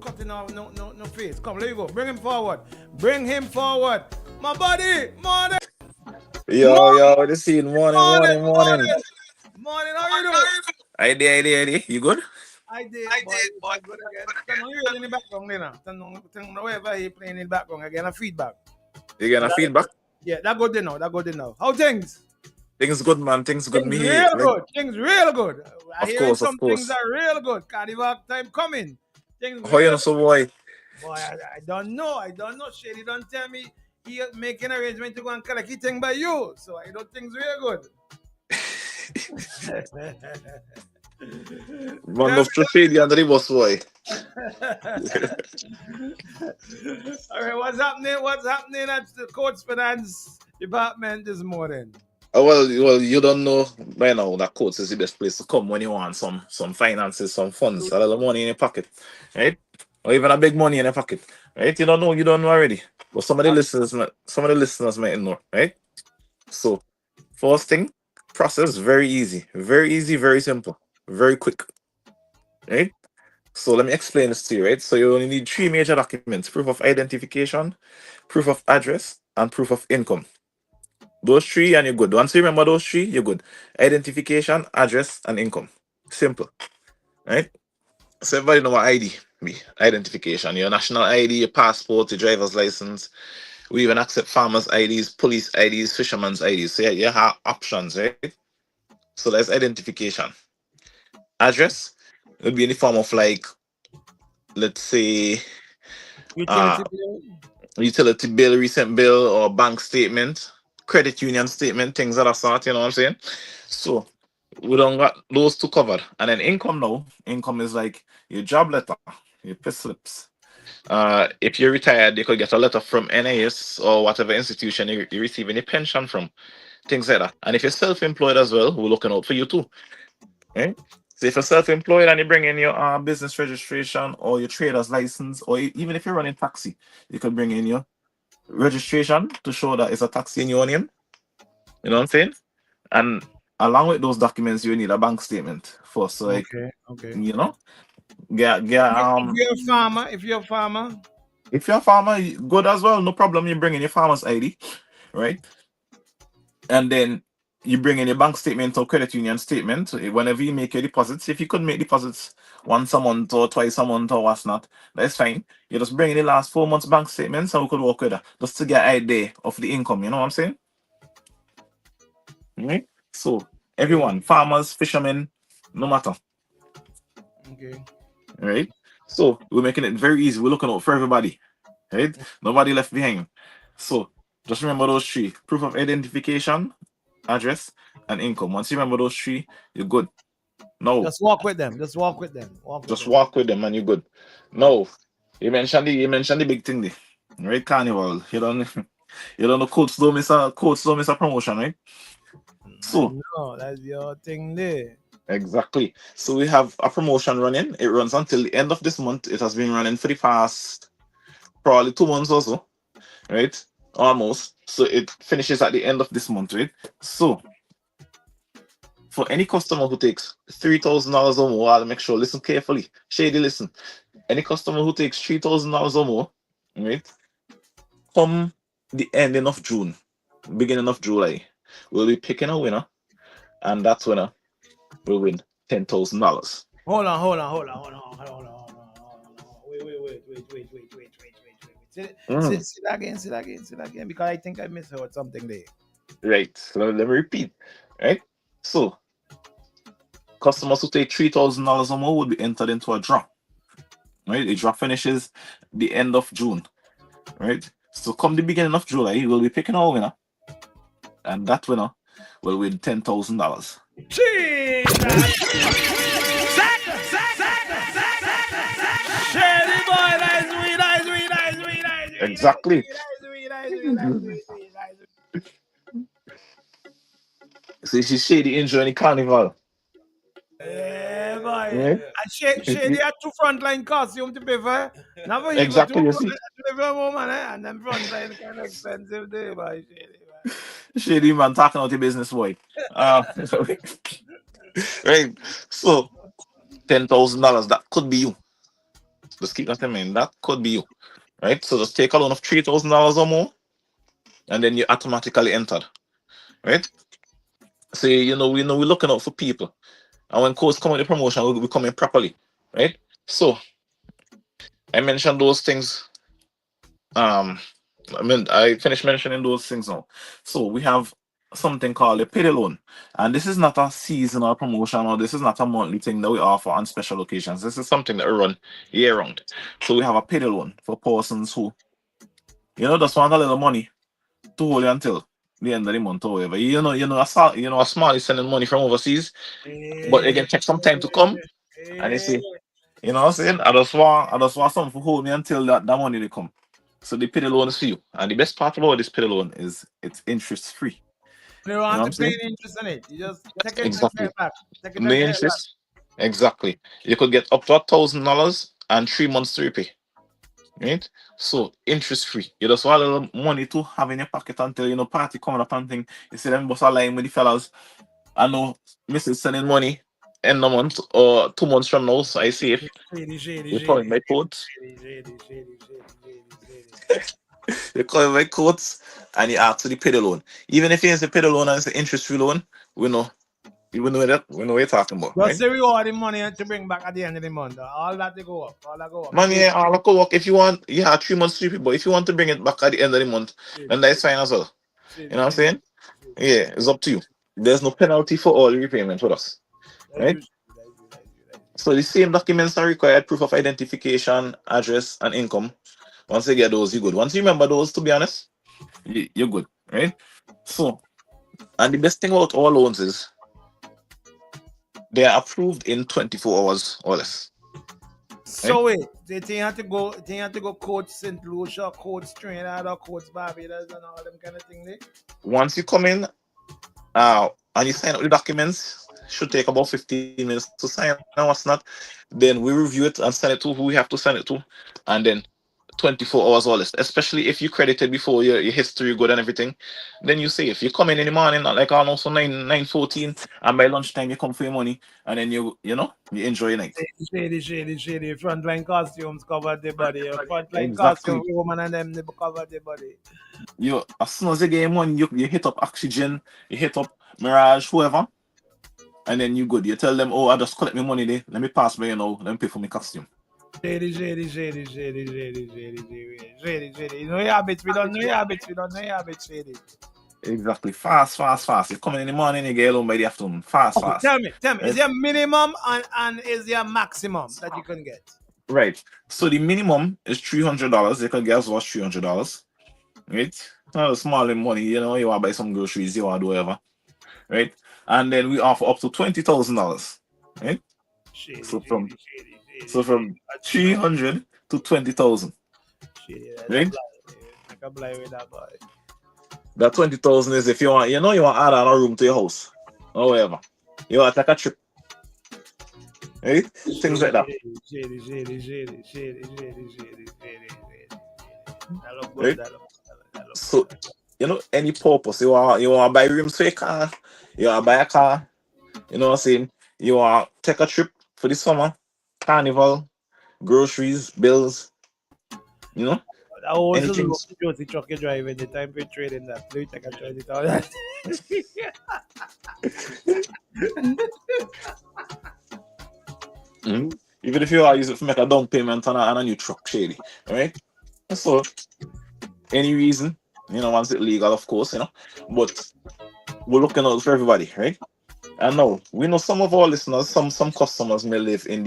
N: cutting off, no face. Come, there you go. Bring him forward. My buddy, morning.
H: Yo, this scene, morning.
N: Morning, how you doing?
H: I did. You good?
N: I did, boy. Good again. Turn on you in the background, Lena. Turn on whoever he playing in the background again. A feedback.
H: You getting a feedback?
N: Yeah, that good now. How things?
H: Things good, man. Things good.
N: Things real good. I hear some
H: course.
N: things are real good. Carnival time coming.
H: How you know so, boy?
N: Boy, I don't know. Shady don't tell me he making arrangement to go and collect his thing by you. So I don't think it's real good.
H: Man, of Shady under the bus, boy.
N: All right, what's happening at the Coach Finance Department this morning?
H: Well, you don't know by now that Coach is the best place to come when you want some finances, some funds, a little money in your pocket, right? Or even a big money in your pocket, right? You don't know already. But some of the listeners might know, right? So, first thing, process very easy, very simple, very quick, right? So let me explain this to you, right? So you only need 3 major documents: proof of identification, proof of address, and proof of income. Those 3 and you're good. Once you remember those 3, you're good. Identification, address, and income. Simple, right? So everybody know what ID be. Identification, your national ID, your passport, your driver's license. We even accept farmers' IDs, police IDs, fishermen's IDs. So you have options, right? So that's identification. Address would be in the form of, like, let's say, utility bill, recent bill, or bank statement, credit union statement, things of that sort, you know what I'm saying? So we don't got those 2 covered. And then income now. Income is like your job letter, your pay slips. If you're retired, you could get a letter from NIS or whatever institution you're receiving a pension from, things like that. And if you're self-employed as well, we're looking out for you too. Okay? So if you're self-employed and you bring in your business registration or your trader's license, or even if you're running taxi, you could bring in your registration to show that it's a taxi in your name. You know what I'm saying? And along with those documents, you need a bank statement for, so like,
N: okay.
H: You know,
N: If you're a farmer,
H: good as well. No problem. You bring in your farmer's ID, right? And then you bring in your bank statement or credit union statement whenever you make your deposits. If you could make deposits once a month or twice a month or what's not, that's fine. You just bring in the last 4 months bank statements and we could work with that just to get an idea of the income. You know what I'm saying? Right? So everyone, farmers, fishermen, no matter.
N: Okay.
H: Right? So we're making it very easy. We're looking out for everybody. Right? Nobody left behind. So just remember those 3: proof of identification, address, and income. Once you remember those 3, you're good. No.
N: Just walk with them. Walk with them
H: and you're good. No. You mentioned the big thing there. Right? Carnival. You don't know coach don't miss a promotion, right? So
N: no, that's your thing there.
H: Exactly. So we have a promotion running. It runs until the end of this month. It has been running for the past probably 2 months or so, right? Almost. So it finishes at the end of this month, right? So for any customer who takes $3,000 or more, I'll make sure, listen carefully. Shady, listen. Any customer who takes $3,000 or more, right? Come the ending of June, beginning of July, we'll be picking a winner, and that winner will win $10,000.
N: Hold on, hold on, hold on, hold on, hold on, hold on, hold on. Wait. Say that again, say that again, because I think I misheard something there.
H: Right. So let me repeat. Right. So customers who take $3,000 or more would be entered into a draw. Right. The draw finishes the end of June. Right. So come the beginning of July, we'll be picking our winner, and that winner will win $10,000.
N: Shady boy, nice.
H: Exactly. So she's Shady enjoying the carnival.
N: Yeah, boy.
H: Right?
N: And Shady had 2 frontline costumes to pay for. Now for you got
H: Exactly. You see?
N: to pay woman, and then frontline kind of expensive day, boy.
H: Shady man talking out the business, boy. Right. So $10,000, that could be you. Just keep that in mind. That could be you. Right? So just take a loan of $3,000 or more, and then you automatically entered. Right? So we're looking out for people. And when codes come with the promotion, we'll be coming properly. Right? So I mentioned those things. I finished mentioning those things now. So we have something called a payday loan, and this is not a seasonal promotion, or this is not a monthly thing that we offer on special occasions. This is something that we run year round. So we have a payday loan for persons who, just want a little money to hold you until the end of the month or whatever. A small is sending money from overseas, but it can take some time to come, and you see, you know what I'm saying? I just want something to hold me until that money they come. So the payday loan is for you. And the best part about this payday loan is it's interest free.
N: You don't have to pay any interest in it. You just take it and pay it back. Take it and
H: No
N: pay it back.
H: interest. Exactly. You could get up to $1,000 and 3 months to repay. Right? So interest free. You just want a little money to have in your pocket until party coming up and thing. You see them boss a line with the fellas. I know Mrs. sending money end of month or 2 months from now, so I see if you call in my codes. You call in my codes and you ask for the payday loan. Even if it's a payday loan and it's an interest free loan, we know what you're talking about.
N: Just
H: Right?
N: say we want the money to bring back at the end of the month. All that they go up.
H: Money, all that could work. If you want, 3 months to repay, but if you want to bring it back at the end of the month, then that's fine as well. You know what I'm saying? Yeah, it's up to you. There's no penalty for all repayments with us. Right? So the same documents are required: proof of identification, address, and income. Once you get those, you're good. Once you remember those, to be honest, you're good, right? So, and the best thing about our loans is they are approved in 24 hours or less.
N: So wait, they think you have to go Coach St. Lucia, Coach Trinidad, or Coach Barbados, and all them kind of thing there?
H: Once you come in, and you sign up the documents, should take about 15 minutes to sign. And what's not, then we review it and send it to who we have to send it to, and then 24 hours or less. Especially if you credited before your history good and everything, then you say if you come in the morning at like almost 9:14, and by lunchtime you come for your money, and then you enjoy your night.
N: Shady. Frontline costumes cover the body. Frontline
H: Exactly.
N: costume, woman and them they cover the body.
H: As soon as you get your money, you hit up Oxygen, you hit up Mirage, whoever, and then you good. You tell them, oh, I just collect my money there. Let me pass by, let me pay for my costume.
N: Shady. You know your habits. We don't know your habits. Shady.
H: Exactly. Fast. You come in the morning, you get alone by the afternoon. Fast.
N: Tell me, is there minimum and is there maximum that you can get?
H: Right. So the minimum is $300. You can get as much $300. Right? Not a small money, you want to buy some groceries, you want to do whatever. Right? And then we offer up to $20,000. Right? So from 300 to 20,000. Right?
N: I can play with that boy.
H: That 20,000 is if you want, you want to add on a room to your house or whatever. You want to take a trip. right? Things like that.
N: Shady. That look good.
H: Right?
N: That look good.
H: So, any purpose. You want to buy rooms for your car, you want to buy a car, you know what I'm saying? You want to take a trip for the summer, carnival, groceries, bills,
N: I also
H: anything.
N: look at Josie truck you driving the time for trading that. Do you take a try it out? That?
H: Even if you are using it to make a down payment on a new truck, Shady, right? So, any reason, once it's legal, of course, but we're looking out for everybody, right? And now we know some of our listeners, some customers may live in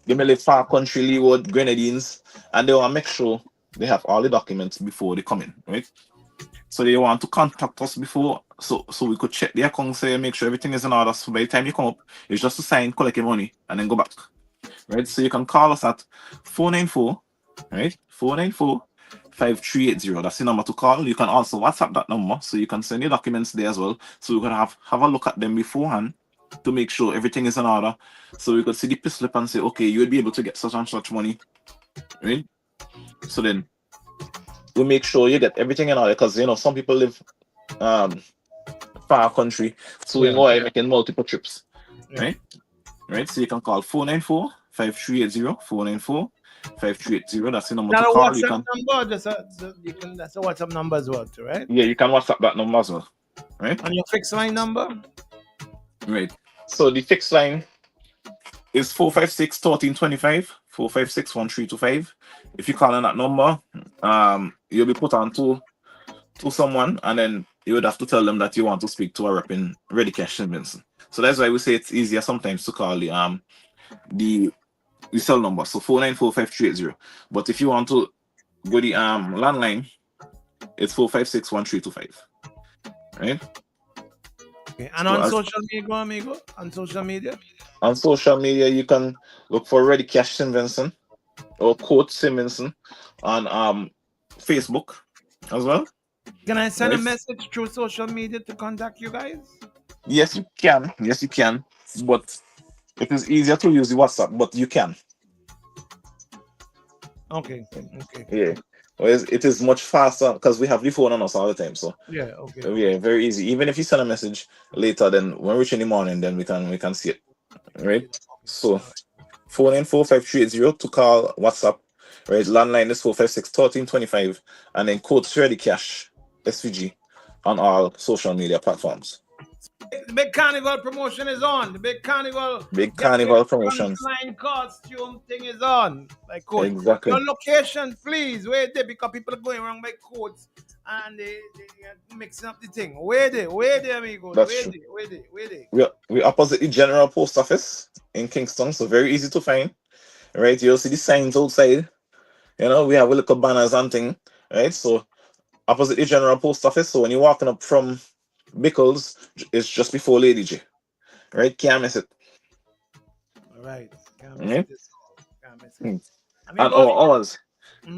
H: they may live far country, Leeward, Grenadines, and they want to make sure they have all the documents before they come in, right? So they want to contact us before, so we could check their account, say, make sure everything is in order. So by the time you come up, it's just to sign, collect your money, and then go back, right? So you can call us at 494, right? 494-5380. That's the number to call. You can also WhatsApp that number, so you can send your documents there as well. So we can have a look at them beforehand to make sure everything is in order. So we could see the pay slip and say, okay, you would be able to get such and such money, right? So then we make sure you get everything in order, because some people live far country, so we know you're making multiple trips, right? Right. So you can call 494-5380, 494-5380. That's the number
N: Not
H: to
N: a
H: call.
N: WhatsApp number, that's a WhatsApp number as well, too, right?
H: Yeah, you can WhatsApp that number as well, right?
N: And your fixed line number?
H: Right. So the fixed line is 456-1325, 456-1325. If you call on that number, you'll be put on to someone, and then you would have to tell them that you want to speak to a rep in Ready Cash St. Vincent. So that's why we say it's easier sometimes to call the cell number, so 494-5380. But if you want to go the landline, it's 456-1325. Right?
N: Okay. And on social media, amigo? On social media?
H: On social media, you can look for Ready Cash St. Vincent or Quote St. Vincent on Facebook as well.
N: Can I send a message through social media to contact you guys?
H: Yes, you can. Yes, you can. But it is easier to use the WhatsApp, but you can.
N: Okay.
H: Yeah. Well, it is much faster because we have the phone on us all the time. So
N: yeah, okay.
H: Yeah, very easy. Even if you send a message later, then when we reach in the morning, then we can see it. Right? So 494-5380 to call WhatsApp. Right? Landline is 456-1325, and then code Ready Cash SVG on all social media platforms.
N: The big carnival promotion is on. The big carnival
H: promotion.
N: Line costume thing is on. Like coach.
H: Exactly.
N: Your location, please. Where they, because people are going around by codes and they are mixing up the thing. Where they, amigo?
H: That's true.
N: Where they?
H: We're opposite the General Post Office in Kingston, so very easy to find. Right? You'll see the signs outside. We have a little banners and thing. Right? So opposite the General Post Office. So when you're walking up from Bickles, it's just before Lady J. Right? Can't miss it.
N: All right. Can't miss it.
H: And our hours.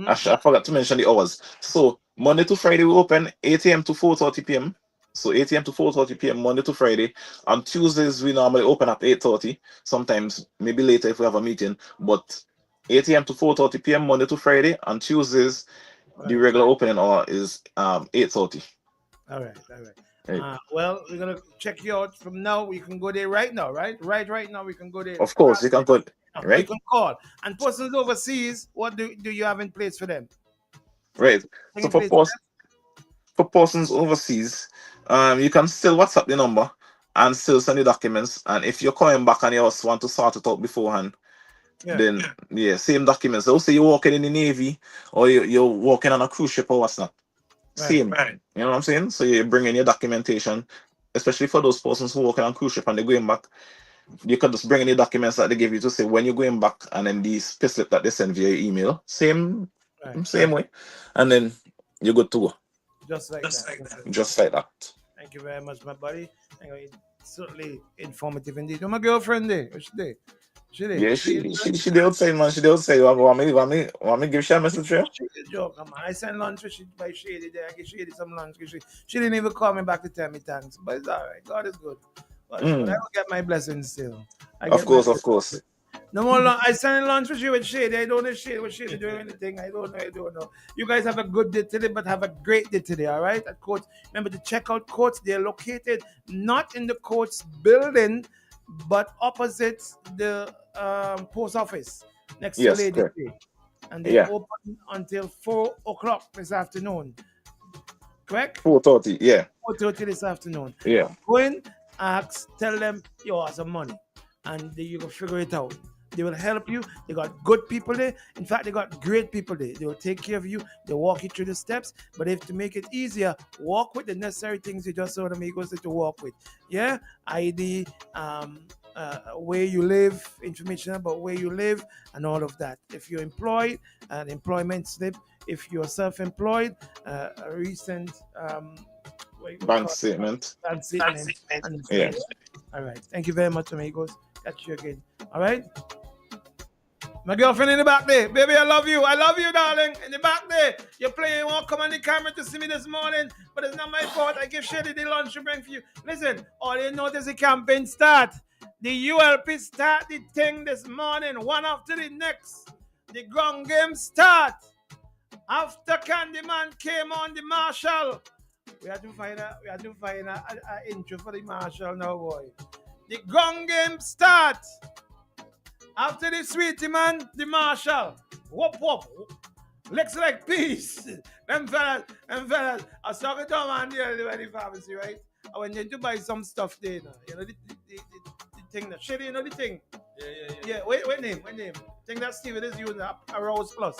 H: I forgot to mention the hours. So Monday to Friday we open 8 a.m. to 4:30 p.m. So 8 a.m. to 4:30 p.m. Monday to Friday. On Tuesdays we normally open at 8:30. Sometimes maybe later if we have a meeting. But 8 a.m. to 4:30 p.m. Monday to Friday. On Tuesdays, the regular opening hour is 8:30.
N: All right. Well, we're gonna check you out from now. You can go there right now, right? Right now we can go there.
H: Of course, you can go. Right.
N: You can call. And persons overseas, what do you have in place for them?
H: Right. So for persons overseas, you can still WhatsApp the number and still send the documents. And if you're coming back and you also want to sort it out beforehand, then same documents. They'll say you're working in the Navy or you're working on a cruise ship or what's not. Same. Right. You know what I'm saying? So you bring in your documentation, especially for those persons who are working on cruise ship and they're going back. You can just bring in the documents that they give you to say when you're going back, and then the payslip that they send via email. Same way. And then you're good to go.
N: Just like that.
H: Just like that.
N: Thank you very much, my buddy. Anyway, certainly informative indeed. Where's my girlfriend there? Where's she there?
H: Yeah, she did outside, man. She did outside. Want me give she a message here?
N: She did joke, man. I sent lunch for she by Shady there. I give Shady some lunch. She didn't even call me back to tell me thanks. But it's all right. God is good. But I will get my blessings still.
H: Of course.
N: No more lunch. I send lunch with you with Shady. I don't know Shady. With Shady doing anything. I don't know. You guys have a good day today, but have a great day today, all right? At Courts. Remember to check out Courts. They're located not in the Courts building, but opposite the post office next to Lady Day. And they open until 4 o'clock this afternoon. Correct?
H: 4:30, yeah.
N: 4:30 this afternoon.
H: Yeah.
N: Go in, ask, tell them you have some money. And you will figure it out. They will help you. They got good people there. In fact, they got great people there. They will take care of you. They walk you through the steps. But if to make it easier, walk with the necessary things you just saw the amigos to walk with. Yeah? ID, where you live, information about where you live, and all of that. If you're employed, an employment slip. If you're self-employed, a recent
H: bank statement.
N: Yeah. All right. Thank you very much, amigos. Catch you again. All right. My girlfriend in the back there. Baby, I love you. I love you, darling. In the back there. You're playing. You won't come on the camera to see me this morning. But it's not my fault. I give Shady the lunch to bring for you. Listen, all you notice the campaign start. The ULP start the thing this morning. One after the next. The ground game start. After Candyman came on the Marshall. We have to find a intro for the Marshall now, boy. The ground game start. After the Sweetie Man, the Marshall. Whoop, whoop. Looks like peace. Them fellas. I was talking to a man there at the pharmacy, right? I went in to buy some stuff there. You know, the thing, the Shady, you know the thing? Yeah. What name? Thing that Steven is using, a Rose Plus.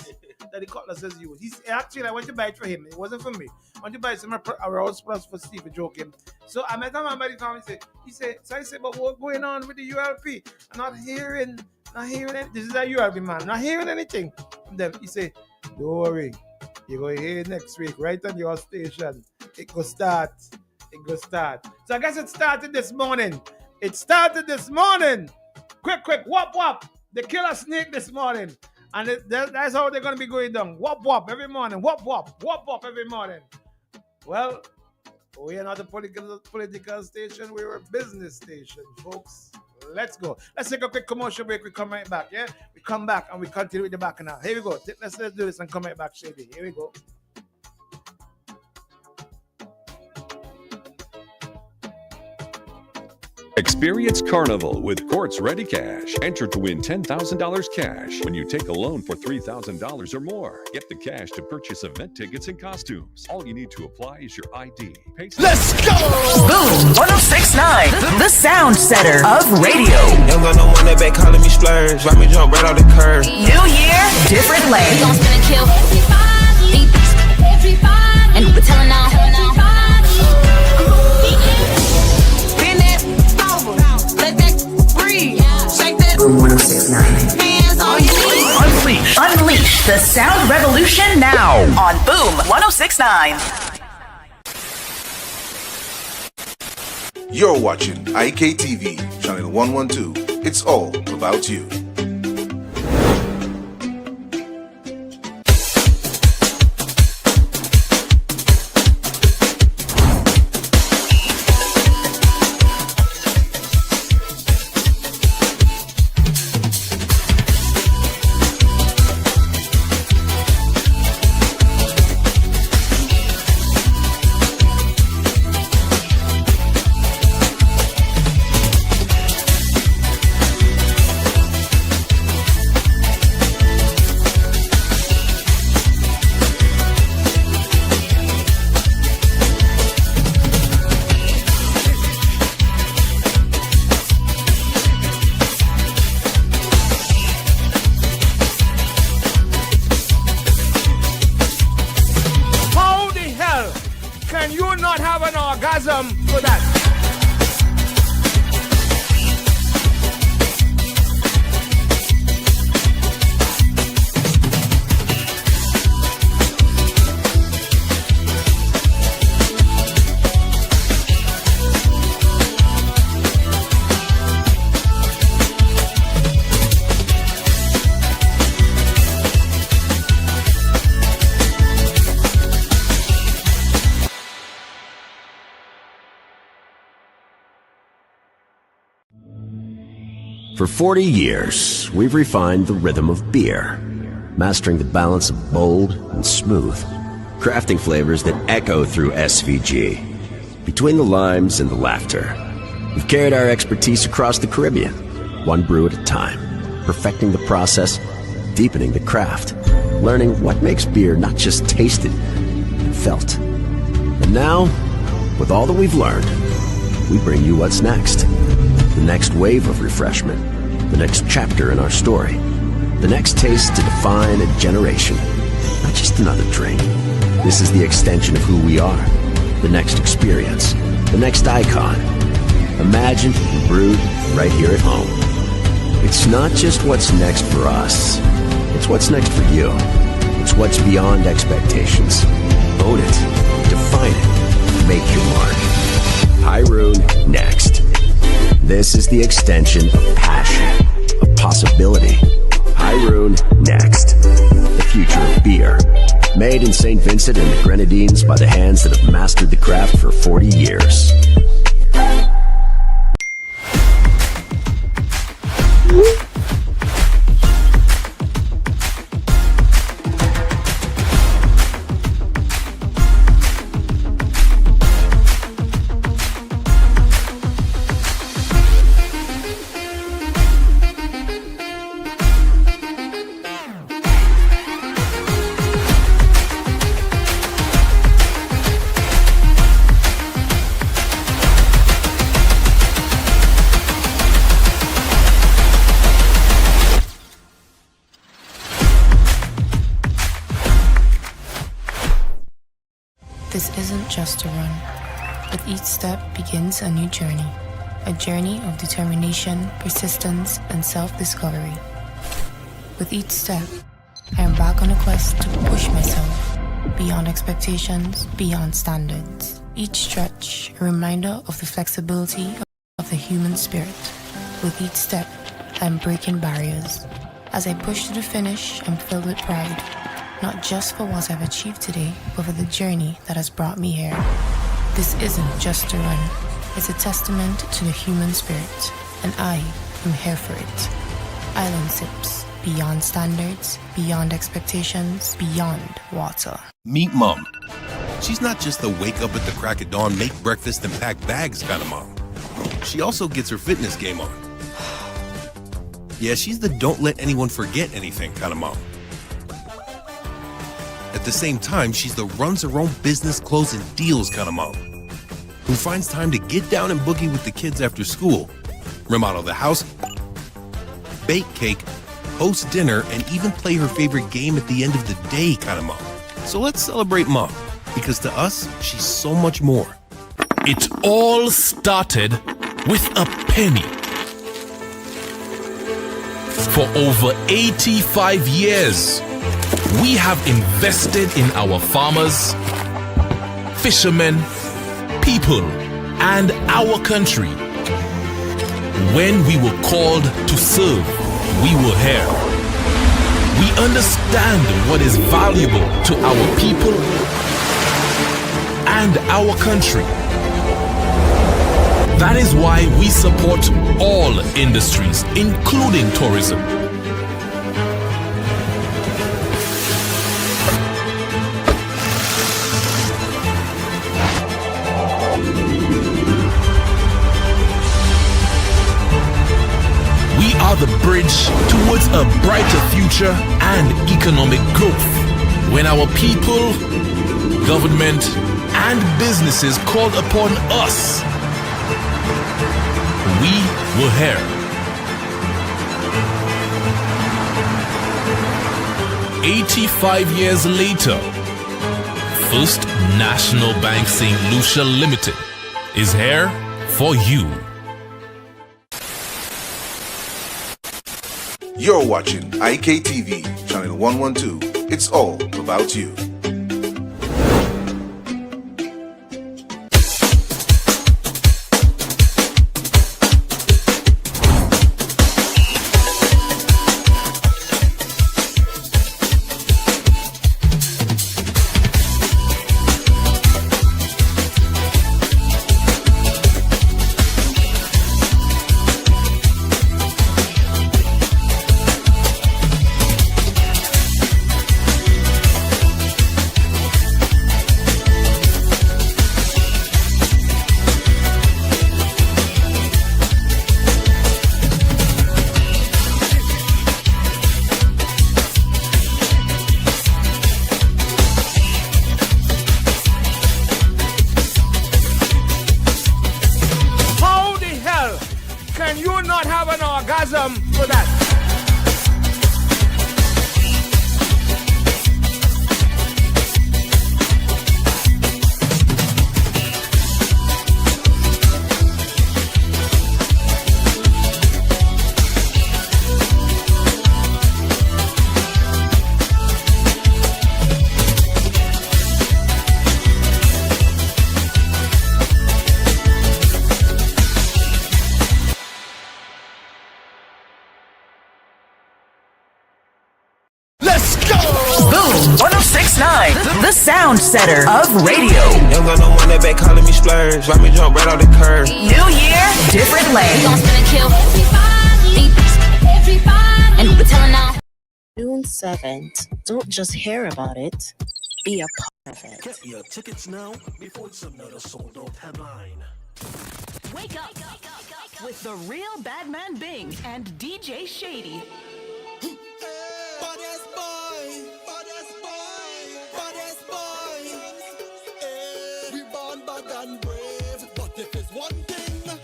N: That the Cutlass is using. Actually, I went to buy it for him. It wasn't for me. I went to buy some a Rose Plus for Steven, joking. So I met a man by the pharmacy. He said, but what's going on with the ULP? I'm not hearing it. This is a ULP man. Not hearing anything from them. He said, don't worry. You're going to hear it next week, right on your station. It go start. So I guess it started this morning. Quick, whop. They kill a snake this morning. And that's how they're going to be going down. Whop every morning. Whop every morning. Well, we are not a political station. We're a business station, folks. Let's go. Let's take a quick commercial break. We come right back, yeah? We come back and we continue with the back now. Here we go. Let's do this and come right back, Shady. Here we go.
T: Experience Carnival with Courts Ready Cash. Enter to win $10,000 cash when you take a loan for $3,000 or more. Get the cash to purchase event tickets and costumes. All you need to apply is your ID.
C: Let's go! Boom 1069, the sound setter of radio.
Q: Don't got no one that back calling me splurge. Why me jump right off the curb?
C: New year, different lane.
R: We gon' spin and kill everybody. And we're telling now.
A: Boom 1069.
C: Hands on your knees. Unleash the sound revolution now on Boom 1069.
S: You're watching IKTV, channel 112. It's all about you.
B: For 40 years, we've refined the rhythm of beer, mastering the balance of bold and smooth, crafting flavors that echo through SVG. Between the limes and the laughter, we've carried our expertise across the Caribbean, one brew at a time, perfecting the process, deepening the craft, learning what makes beer not just tasted, but felt. And now, with all that we've learned, we bring you what's next. The next wave of refreshment, the next chapter in our story, the next taste to define a generation, not just another drink. This is the extension of who we are, the next experience, the next icon, imagined and brewed right here at home. It's not just what's next for us, it's what's next for you. It's what's beyond expectations. Own it, define it, make your mark. Pyroon next. This is the extension of passion, of possibility. Pyroon next. The future of beer. Made in St. Vincent and the Grenadines by the hands that have mastered the craft for 40 years.
U: This isn't just a run. With each step begins a new journey. A journey of determination, persistence, and self-discovery. With each step, I embark on a quest to push myself beyond expectations, beyond standards. Each stretch, a reminder of the flexibility of the human spirit. With each step, I'm breaking barriers. As I push to the finish, I'm filled with pride. Not just for what I've achieved today, but for the journey that has brought me here. This isn't just a run. It's a testament to the human spirit, and I am here for it. Island Sips. Beyond standards, beyond expectations, beyond water.
W: Meet Mom. She's not just the wake up at the crack of dawn, make breakfast, and pack bags kind of mom. She also gets her fitness game on. Yeah, she's the don't let anyone forget anything kind of mom. At the same time, she's the runs her own business, closing deals kind of mom, who finds time to get down and boogie with the kids after school, remodel the house, bake cake, host dinner, and even play her favorite game at the end of the day kind of mom. So let's celebrate Mom, because to us, she's so much more.
X: It all started with a penny. For over 85 years, we have invested in our farmers, fishermen, people, and our country. When we were called to serve, we were here. We understand what is valuable to our people and our country. That is why we support all industries, including tourism. We are the bridge towards a brighter future and economic growth. When our people, government, and businesses called upon us, we were here. "85 years later, First National Bank St. Lucia Limited is here for you.
S: You're watching IKTV, channel 112. It's all about you.
C: sound setter of radio.
Q: Young got no one that back calling me splurge. Why me jump right off the curb?
C: New year, different lane.
R: We gon' spin and kill everybody. And we're telling now.
D: June 7th. Don't just hear about it, be a part of it.
F: Get your tickets now before it's another sold out headline.
C: Wake up with the real Badman Bing and DJ Shady.
K: Baddest boy, baddest boy, baddest boy. We born bad and brave, but if it's one thing,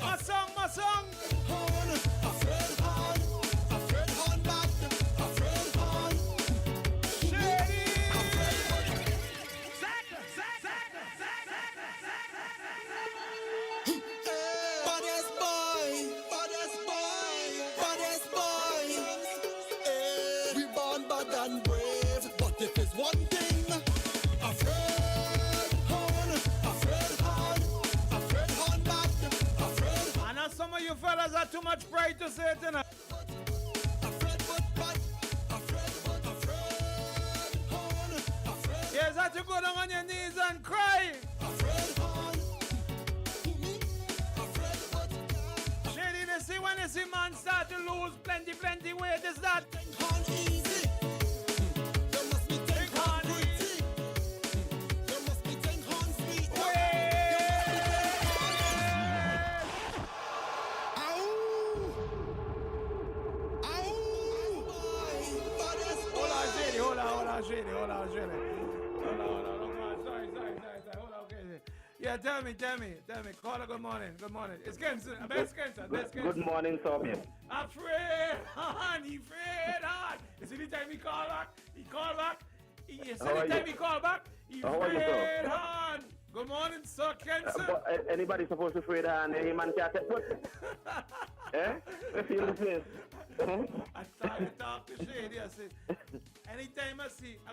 N: my song.
K: Horn, afraid horn back, afraid horn.
N: Shady.
K: Baddest boy, baddest boy, baddest boy. We born bad and brave, but if it's one thing, afraid horn back, afraid.
N: I know some of you fellas are too much pride to say it tonight. Yes, that you go down on your knees and cry. Shady, they see when you see man start to lose plenty weight, is that
K: easy? There must be ten horn easy. There must be ten horn sweet.
N: Hold on, Shady. Hold on, Shady. Hold on. Sorry. Hold on, okay. Yeah, tell me. Caller, good morning. It's Kenson.
G: Good morning, sir.
N: Afraid on. He afraid on. You see the time he call back? He call back. He call back? He
G: How are you, sir?
N: afraid on. Good morning, sir, Kenson.
G: But anybody supposed to afraid hand? Him man can't take foot. Eh? I feel the face.
N: I talk to Shady. I said, anytime I see, I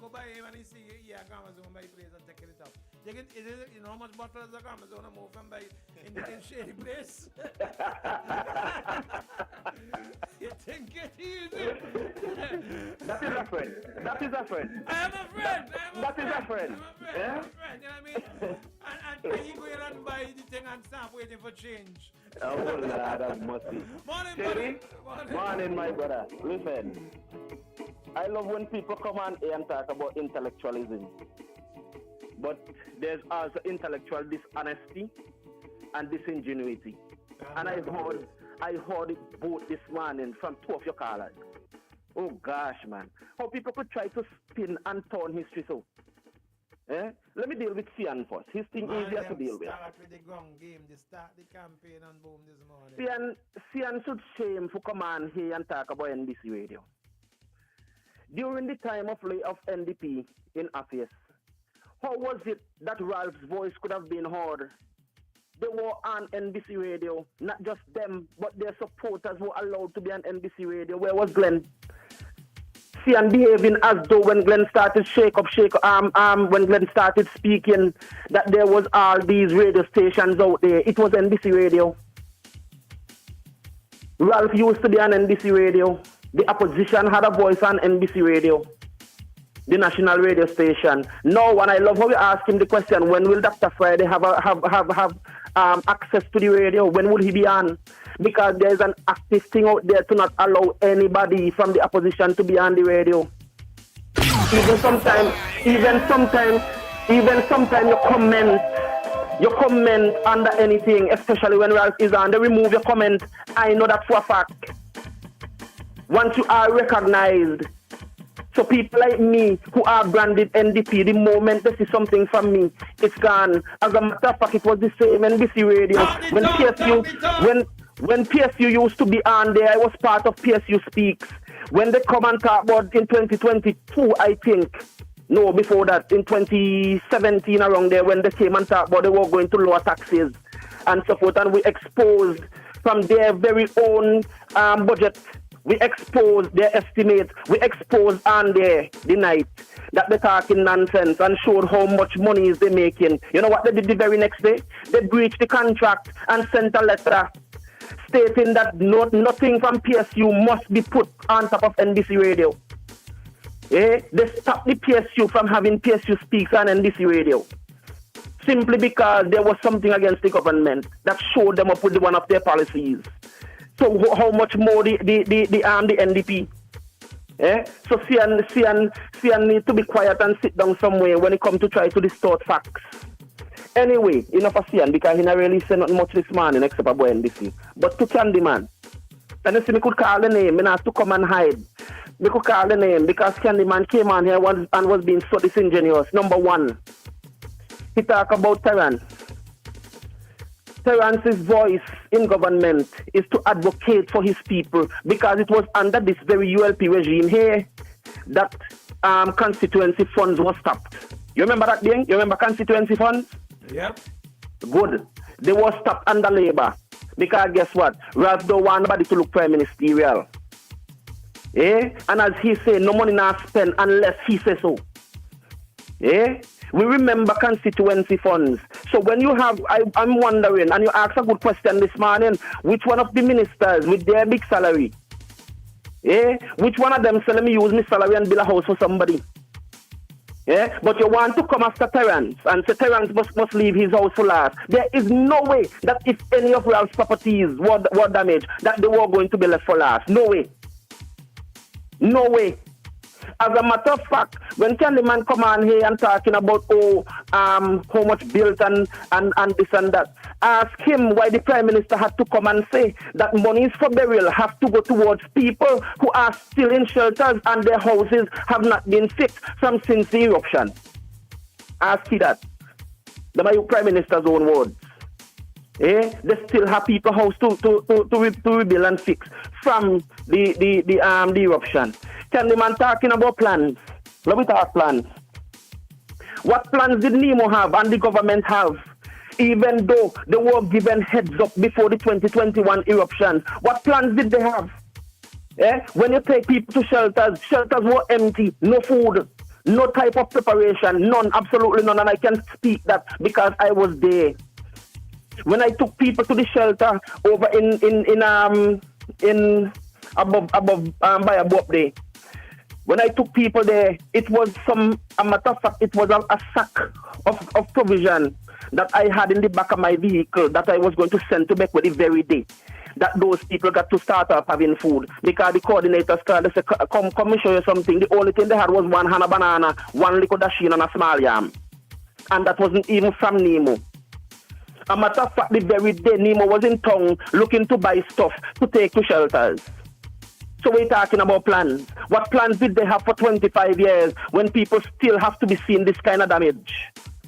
N: go by him and he see, yeah, Amazon by place and taking it up. You know how much bottles of Amazon I move from by in the Shady place? You think it easy?
G: That is a friend.
N: I am a friend.
G: That is a friend.
N: You know what I mean? And he go in and buy the thing and stop waiting for change.
G: Oh, Lord, that must be. Morning, my brother. Listen, I love when people come on here and talk about intellectualism. But there's also intellectual dishonesty and disingenuity. And I heard it both this morning from two of your callers. Oh gosh, man. How people could try to spin and turn history so. Let me deal with Sian first. His thing easier to deal with.
N: Start with the gun game. They start the campaign and boom this morning.
G: Sian should shame for come on here and talk about NBC Radio. During the time of NDP in office, how was it that Ralph's voice could have been heard? They were on NBC Radio, not just them, but their supporters were allowed to be on NBC Radio. Where was Glenn? Sian behaving as though when Glenn started shake up, when Glenn started speaking, that there was all these radio stations out there. It was NBC Radio. Ralph used to be on NBC Radio. The opposition had a voice on NBC Radio, the national radio station. No, and I love how you ask him the question: when will Dr. Friday have access to the radio? When will he be on? Because there's an active thing out there to not allow anybody from the opposition to be on the radio. Even sometimes you comment under anything, especially when Ralph is on. They remove your comment. I know that for a fact. Once you are recognized, so people like me who are branded NDP, the moment they see something from me, it's gone. As a matter of fact, it was the same NBC Radio. When PSU used to be on there, I was part of PSU Speaks. When they come and talk about in 2022, I think, no, before that, in 2017 around there, when they came and talked about they were going to lower taxes and so forth, and we exposed from their very own budget. We exposed their estimates. We exposed on there the night that they're talking nonsense and showed how much money is they making. You know what they did the very next day? They breached the contract and sent a letter stating that nothing from PSU must be put on top of NBC Radio. They stopped the PSU from having PSU Speaks on NBC radio. Simply because there was something against the government that showed them up with one of their policies. So how much more the NDP? So CN need to be quiet and sit down somewhere when it comes to try to distort facts. Anyway, enough of CN because he not really said nothing much this morning except about NBC. But to Candyman, and you see me could call the name, and have to come and hide. We could call the name because Candyman came on here and was being so disingenuous. Number one, he talked about Terrence. Terrence's voice in government is to advocate for his people because it was under this very ULP regime here that constituency funds were stopped. You remember that thing? You remember constituency funds?
N: Yep.
G: Good. They were stopped under Labour because guess what? Ralph don't want nobody to look prime ministerial. And as he said, no money not spent unless he says so. We remember constituency funds. So when you have, I'm wondering, and you asked a good question this morning, which one of the ministers with their big salary, which one of them say, let me use my salary and build a house for somebody? But you want to come after Terrence and say Terrence must leave his house for last. There is no way that if any of Ralph's properties were damaged, that they were going to be left for last. No way. No way. As a matter of fact, when Candyman come on here and talking about how much built and this and that, ask him why the Prime Minister had to come and say that monies for burial have to go towards people who are still in shelters and their houses have not been fixed since the eruption. Ask he that. That's my Prime Minister's own words. They still have people house to rebuild and fix from the eruption. Candyman talking about plans. Let me talk plans. What plans did Nemo have and the government have? Even though they were given heads up before the 2021 eruption, what plans did they have? When you take people to shelters were empty, no food, no type of preparation, none, absolutely none, and I can speak that because I was there. When I took people to the shelter over in above by above there. When I took people there, it was a matter of fact, it was a sack of provision that I had in the back of my vehicle that I was going to send to Beckwith the very day that those people got to start up having food. Because the coordinators called, they said, come and show you something. The only thing they had was one hand of banana, one liquor dasheen and a small yam. And that wasn't even from Nemo. A matter of fact, the very day Nemo was in town looking to buy stuff to take to shelters. So we're talking about plans. What plans did they have for 25 years when people still have to be seeing this kind of damage?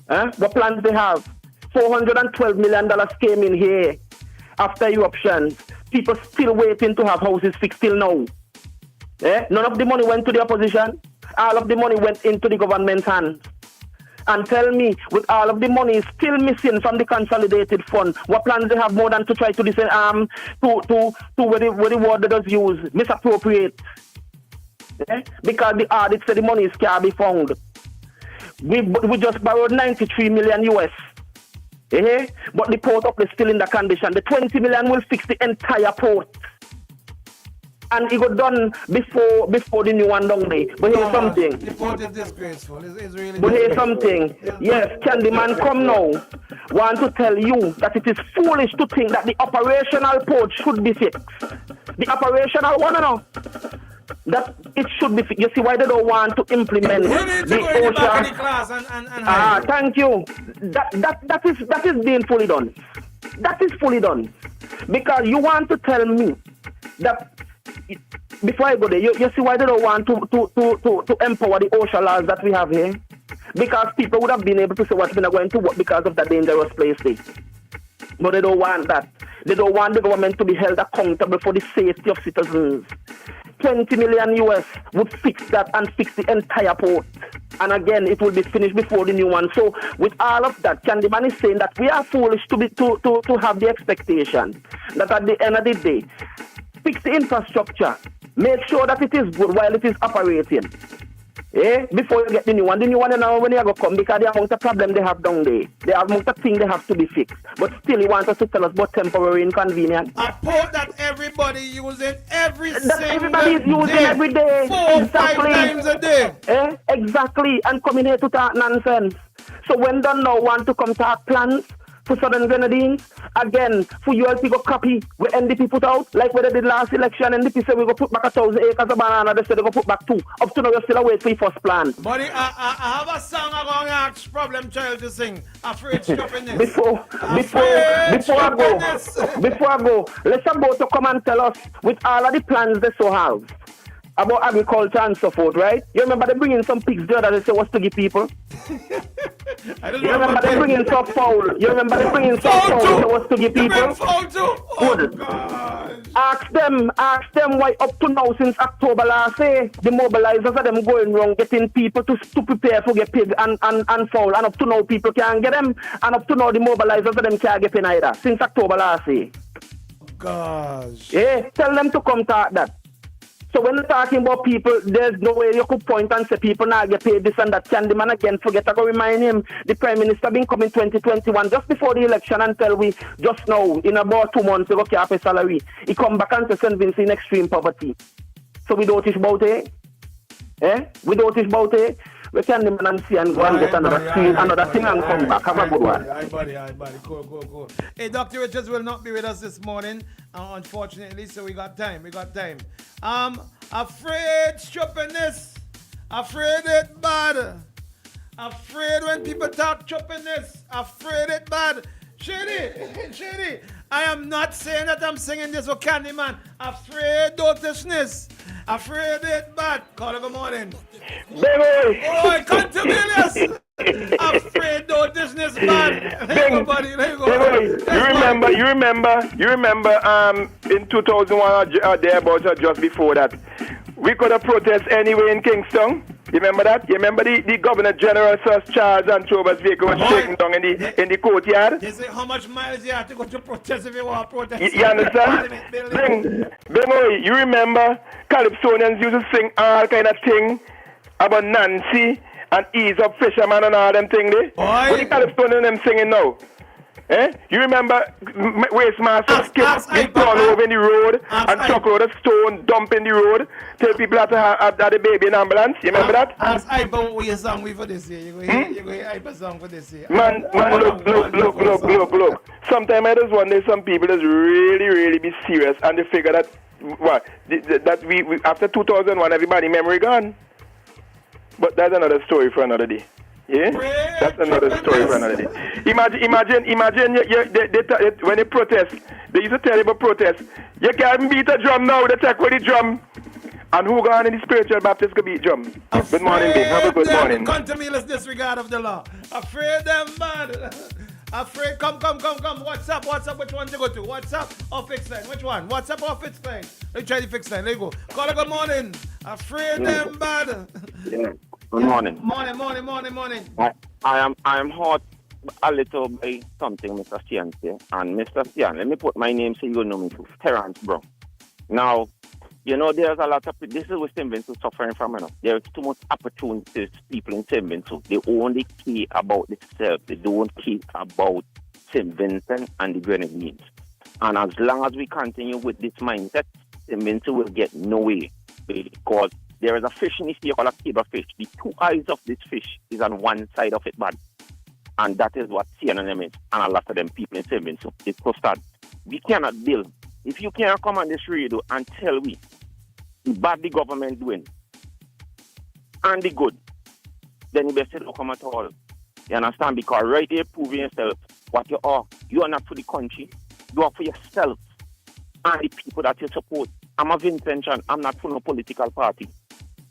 G: What plans they have? $412 million came in here after eruptions. People still waiting to have houses fixed till now. None of the money went to the opposition. All of the money went into the government's hands. And tell me, with all of the money still missing from the consolidated fund, what plans they have more than to try to where the word that does use, misappropriate? Because the audit said the money can't be found. We just borrowed 93 million US. But the port up is still in the condition. The 20 million will fix the entire port. And it got done before the new one down there. But here's something.
N: The port is disgraceful. It's really
G: but here's something. Yes, Candyman come now. Want to tell you that it is foolish to think that the operational port should be fixed. The operational one, that it should be fixed. You see why they don't want to implement the ocean. Thank you. That is being fully done. That is fully done. Because you want to tell me that before I go there, you see why they don't want to empower the OSHA laws that we have here? Because people would have been able to say what's been going to work because of that dangerous place there. But they don't want that. They don't want the government to be held accountable for the safety of citizens. 20 million US would fix that and fix the entire port. And again, it will be finished before the new one. So with all of that, Candyman is saying that we are foolish to have the expectation that at the end of the day, fix the infrastructure. Make sure that it is good while it is operating. Before you get the new one. The new one, you know, when you go come, because the amount of problem they have down there, the amount of things they have to be fixed. But still, you want us to tell us about temporary inconvenience.
N: A port that everybody using
G: everybody is using every day.
N: 4 or 5 times a day.
G: Exactly. And coming here to talk nonsense. So when they now want to come talk plans for Southern Grenadines, again, for you all to go copy what NDP put out, like what they did last election, NDP said we go put back 1,000 acres of banana, they said they go put back 2. Up to now, you're still wait for your first plan.
N: Buddy, I have a song I'm going to ask Problem Child to sing. Afraid stopping this.
G: Before I go, let's about to come and tell us with all of the plans they so have about agriculture and so forth, right? You remember they bring in some pigs there that they say what's to give people? You remember they bring in some fowl? You remember they bring in some fowl that say what's to give people? Good. Ask them why up to now since October last year, the mobilizers are them going wrong, getting people to prepare for get pig and fowl, and up to now people can't get them, and up to now the mobilizers are them can't get in either since October last year.
N: Gosh.
G: Tell them to come talk that. So when you're talking about people, there's no way you could point and say people now get paid this and that. Can the man again forget? I go remind him, the Prime Minister been coming 2021, just before the election, until we just now, in about 2 months, he go cap his salary. He come back and say St. Vincent in extreme poverty. So we don't teach about it. We don't teach about it. We can the man and see and go and get another thing and come back. Have a good one.
N: Aye, buddy. Cool. Hey, Dr. Richards will not be with us this morning, unfortunately, so we got time. Afraid choppiness. Afraid it bad. Afraid when people talk choppiness. Afraid it bad. Shady, I am not saying that I'm singing this for Candyman. Afraid dotishness. Afraid it bad. Call it good morning. Oh, Contamilious. Afraid dotishness bad. There you go.
L: You remember in 2001 or thereabouts or just before that, we could have protest anyway in Kingston. You remember that? You remember the Governor General Sir Charles and Trover's vehicle was shaking down in the courtyard?
N: They say how much miles you have to go to protest if you want to protest.
L: You understand? You remember Calypsonians used to sing all kind of thing about Nancy and ease up fisherman and all them thing there? What the Calypsonians them singing now? You remember Wastemaster's kids being thrown over in the road and chuck load of stone, dump in the road, tell people have to have the baby in ambulance? You remember that?
N: Ask Ipa what your song for this year. You go hear Ipa song for this year.
L: Man, look. Sometimes I just wonder some people just really be serious and they figure that that we after 2001 everybody memory gone. But that's another story for another day. Yeah, that's another story for another day. Imagine when they protest, they used to tell you about protest. You can't beat a drum now, they take away the drum. And who gone in the spiritual Baptist could beat drum? Good morning, Big. Have a good morning.
N: Contumelious disregard of the law. Afraid them bad. Afraid, come. WhatsApp, which one to go to? WhatsApp or fixed line? Which one? WhatsApp or fixed line? Let me try the fixed line. There you go. Call it good morning. Afraid them bad.
E: Yeah. Good morning.
N: Morning.
E: I am hot a little by something Mr. Stian said. And Mr. Stian, let me put my name so you know me too. Terrence Brown. Now, you know, there's a lot of, this is what St. Vincent suffering from, you know. There's too much opportunities, people in St. Vincent. They only care about themselves. They don't care about St. Vincent and the Grenadines. And as long as we continue with this mindset, St. Vincent will get nowhere. Because there is a fish in the sea called a cable fish. The 2 eyes of this fish is on one side of it, bad. And that is what CNN is. And a lot of them people in St. Vincent. It's so sad. We cannot build. If you can't come on this radio and tell me the bad the government doing and the good, then you better don't come at all. You understand? Because right there proving yourself what you are. You are not for the country. You are for yourself and the people that you support. I'm a Vincentian. I'm not for no political party.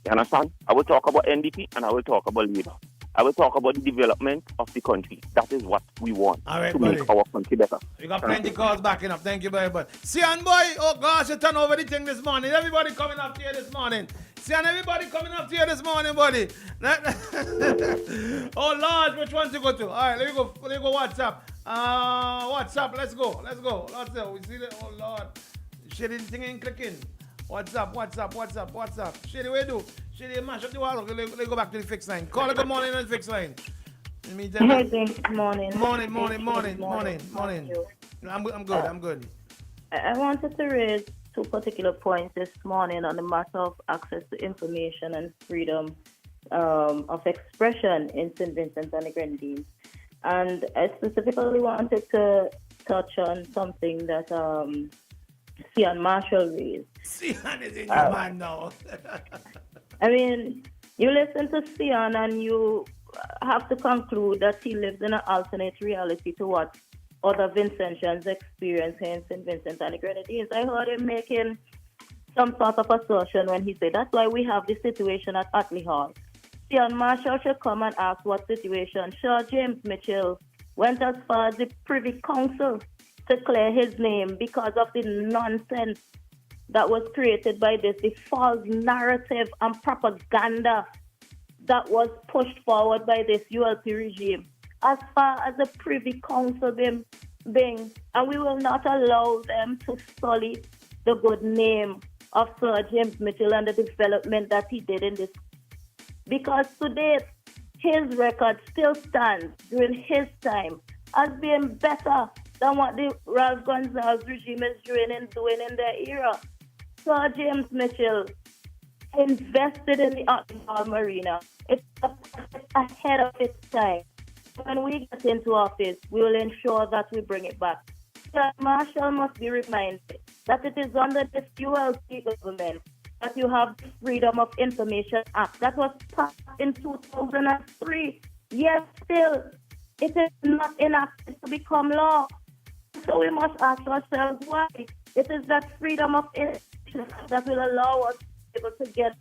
E: You understand? I will talk about NDP and I will talk about Labour. I will talk about the development of the country. That is what we want to make our country better.
N: You got plenty calls backing up. Thank you very much. Sian boy, oh gosh, you turn over the thing this morning. Everybody coming up here this morning. Sian, everybody coming up here this morning, buddy. Oh Lord, which one to go to? All right, let me go WhatsApp. WhatsApp, let's go. We see that. Oh Lord, shit, this thing ain't clicking. What's up? Shady, what you do? Shady, mash up the wall. Let's go back to the fixed line. Call a good morning on the fixed line. Let me tell you.
J: Good morning.
N: Morning. I'm good.
J: I wanted to raise two particular points this morning on the matter of access to information and freedom of expression in St. Vincent and the Grenadines. And I specifically wanted to touch on something that Cian Marshall raised.
N: Cian is in your mind now.
J: I mean, you listen to Cian and you have to conclude that he lives in an alternate reality to what other Vincentians experience here in St. Vincent and the Grenadines. I heard him making some sort of assertion when he said that's why we have this situation at Atley Hall. Cian Marshall should come and ask what situation. Sure, James Mitchell went as far as the Privy Council to clear his name because of the nonsense that was created by this, the false narrative and propaganda that was pushed forward by this ULP regime. As far as the Privy Council being, and we will not allow them to sully the good name of Sir James Mitchell and the development that he did in this. Because today, his record still stands during his time as being better than what the Ralph Gonsalves regime is doing in their era. Sir James Mitchell invested in the Arsenal Marina. It's ahead of its time. When we get into office, we will ensure that we bring it back. Sir Marshall must be reminded that it is under this ULP government that you have the Freedom of Information Act that was passed in 2003. Yet still, it is not enacted to become law. So we must ask ourselves why. It is that freedom of information that will allow us to be able to get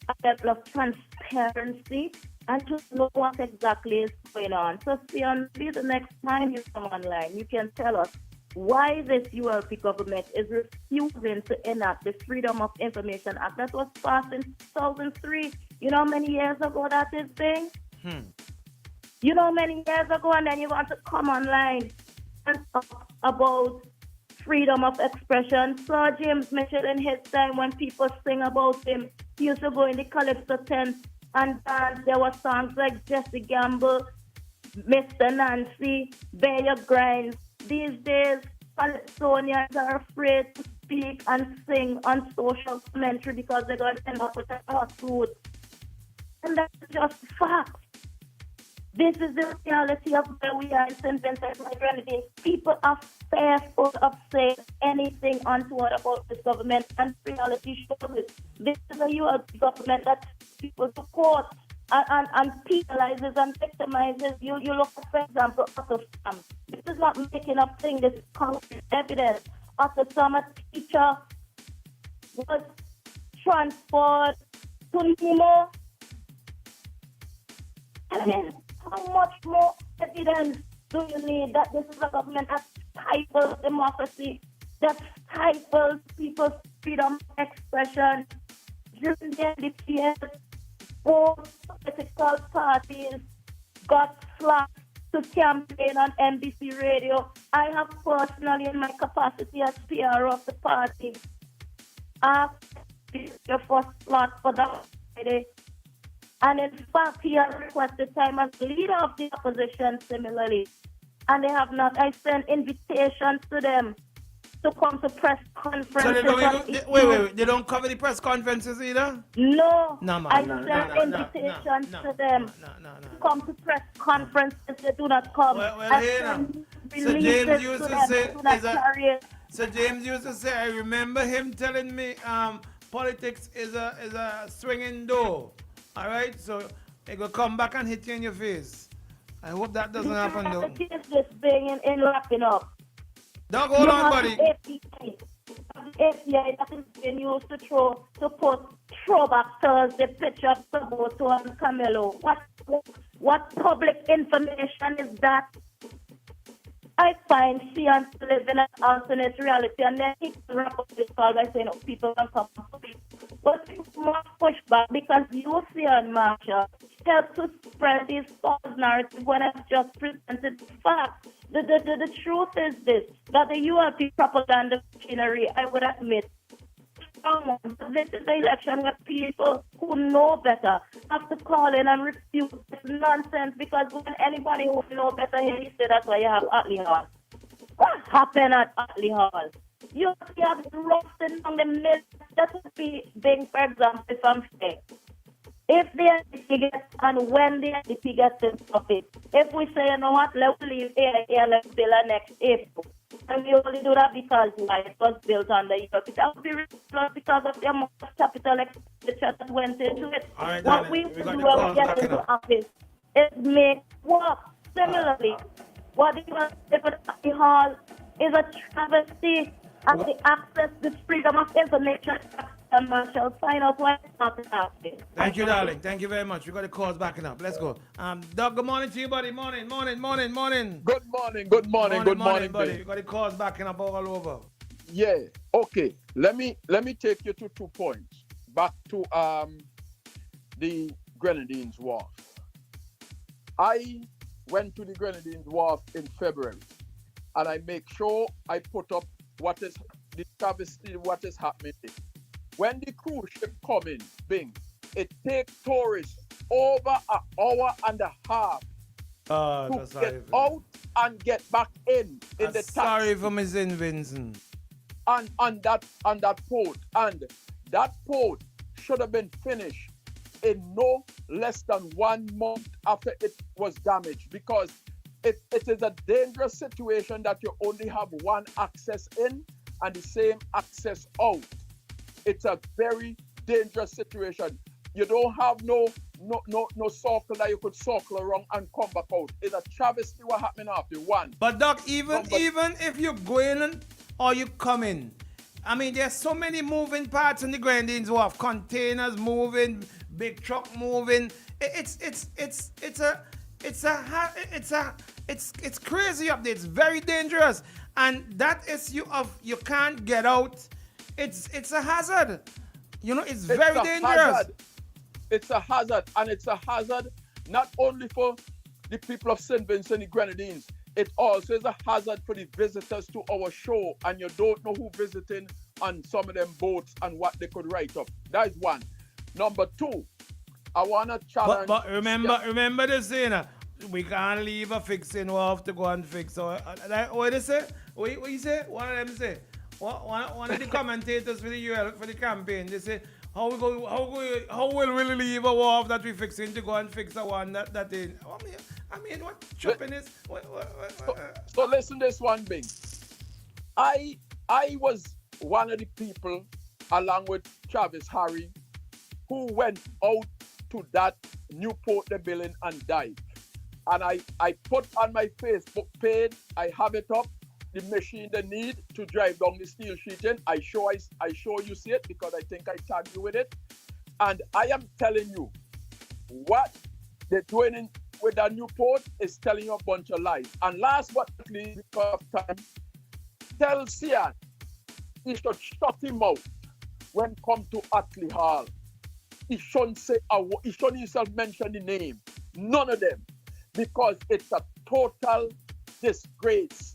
J: a level of transparency and to know what exactly is going on. So, please, the next time you come online, you can tell us why this ULP government is refusing to enact the Freedom of Information Act that was passed in 2003. You know how many years ago that is being? You know how many years ago, and then you want to come online and talk about freedom of expression. Sir James Mitchell in his time, when people sing about him, he used to go in the Calypso tent and dance. There were songs like Jesse Gamble, Mr. Nancy, Bear Your Grinds. These days, Calypsonians are afraid to speak and sing on social commentary because they're going to end up with a lawsuit. And that's just facts. This is the reality of where we are in St. Vincent and Grenadines. People are fearful of saying anything untoward about this government, and reality shows it. This is a ULP government that people support and penalizes and victimizes. You look at, for example, Otto Sam. This is not making up things, this is concrete evidence. Otto Sam, a teacher, was transferred to Nemo. How much more evidence do you need that this is a government that stifles democracy, that stifles people's freedom of expression? During the NDPS, both political parties got slapped to campaign on NBC radio. I have personally, in my capacity as PR of the party, asked for slot for that Friday. And in fact, he has requested time as leader of the opposition similarly. And they have not. I sent invitations to them to come to press conferences.
N: So they don't wait. They don't cover the press conferences either?
J: No.
N: I
J: sent invitations to them to come to press conferences. They do not come.
N: So James used to say, I remember him telling me politics is a swinging door. All right, so it will come back and hit you in your face. I hope that doesn't happen though.
J: This thing in wrapping up.
N: Don't hold on, buddy.
J: API that is being used to put throwback Thursday picture of Saboto and Camelo. What public information is that? I find she and to live in an alternate reality, and then he can wrap up this call by saying, oh, people can come to me. But people must push back because you see on Marshall help to spread these false narratives when I've just presented the facts. The truth is this, that the ULP propaganda machinery, I would admit, wrong one. But this is the election where people who know better have to call in and refute this nonsense because when anybody who knows better here, you say that's why you have Atley Hall. What happened at Atley Hall? You have roasted on the middle. That would be being, for example, if I'm fair. If the NDP gets, and when the NDP gets in profit, if we say, you know what, let's leave AIA, let's build next April. And we only do that because why? It was built on the Europe. It would be ridiculous because of the amount of capital expenditure that went into it.
N: Right,
J: what we do when we get into office is make work. Similarly, what the Atley Hall is a travesty of the access to freedom of information and Marshall sign up when it's not happening.
N: Thank you, darling. Thank you very much. We got the calls backing up. Let's go. Doug, good morning to you, buddy. Morning.
I: Good morning, buddy.
N: We got the calls backing up all over.
I: Yeah. Okay. Let me take you to 2 points. Back to the Grenadines Wharf. I went to the Grenadines Wharf in February, and I make sure I put up what is the travesty, what is happening. When the cruise ship come in, Bing, it takes tourists over an hour and a half to get out and get back in the taxi.
N: Sorry for Miss Vincent.
I: On that port. And that port should have been finished in no less than 1 month after it was damaged, because it is a dangerous situation that you only have one access in and the same access out. It's a very dangerous situation. You don't have no circle that you could circle around and come back out. It's a travesty what happening after one.
N: But Doc, even if you're going or you come in, I mean, there's so many moving parts in the Grenadines Wharf. Containers moving, big truck moving. It's crazy up there. It's very dangerous, and that issue of you can't get out. It's a hazard. You know, it's very dangerous.
I: Hazard. It's a hazard, and it's a hazard not only for the people of St. Vincent and the Grenadines. It also is a hazard for the visitors to our show, and you don't know who visiting on some of them boats and what they could write up. That is one. Number two, I want to challenge.
N: But remember this, you know, we can't leave a fixing. We have to go and fix. So, what they say? What you say? One of them say. One of the commentators for the campaign, they say, how will we leave a wharf that we fixing to go and fix a one that is? I mean, what chopping is?
I: So listen this one, Bing. I was one of the people, along with Travis Harry, who went out to that Newport the building and died. And I put on my Facebook page, I have it up, the machine they need to drive down the steel sheeting. I show you see it because I think I tagged you with it. And I am telling you, what they're doing with that Newport is telling you a bunch of lies. And last but not least, because of time, tell Sian he should shut him out when it comes to Atley Hall. He shouldn't say he shouldn't himself mention the name. None of them. Because it's a total disgrace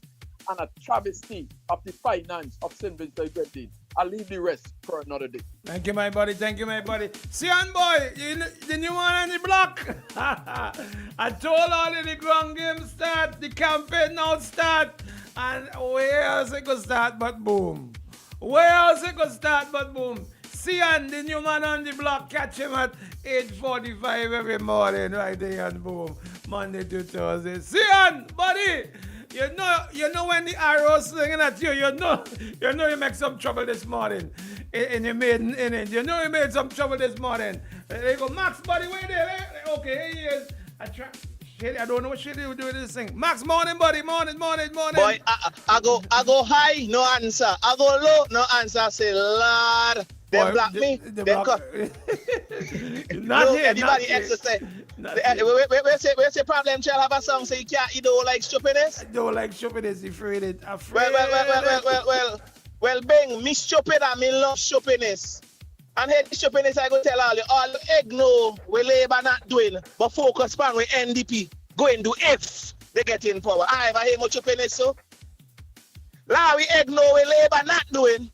I: and a travesty of the finance of St. Vincent Grenadines. I'll leave the rest for another day.
N: Thank you, my buddy. Sian boy, the new one on the block. I told all of the ground game start, the campaign now start. And where else it could start but boom? Sian, the new man on the block, catch him at 8:45 every morning, right there, and boom, Monday to Thursday. Sian, buddy, you know when the arrow's swinging at you, you know you make some trouble this morning in your maiden innings. You know you made some trouble this morning. There you go, Max, buddy, wait there. Okay, here he is. I don't know what Shady will do with this thing. Max, morning, buddy, morning.
O: Boy, I go high, no answer. I go low, no answer. I say, Lord. They block me. They cut.
N: Not here.
O: Everybody exercise. Where's the problem? Child have a song say you don't like stupidness.
N: I don't like stupidness. Afraid it.
O: Well, Bing, me stupid and me love stupidness. And here the stupidness I go tell all the ignore we Labour not doing, but focus on with NDP going do if they get in power. I ever hear much stupidness so. Now we ignore we Labour not doing.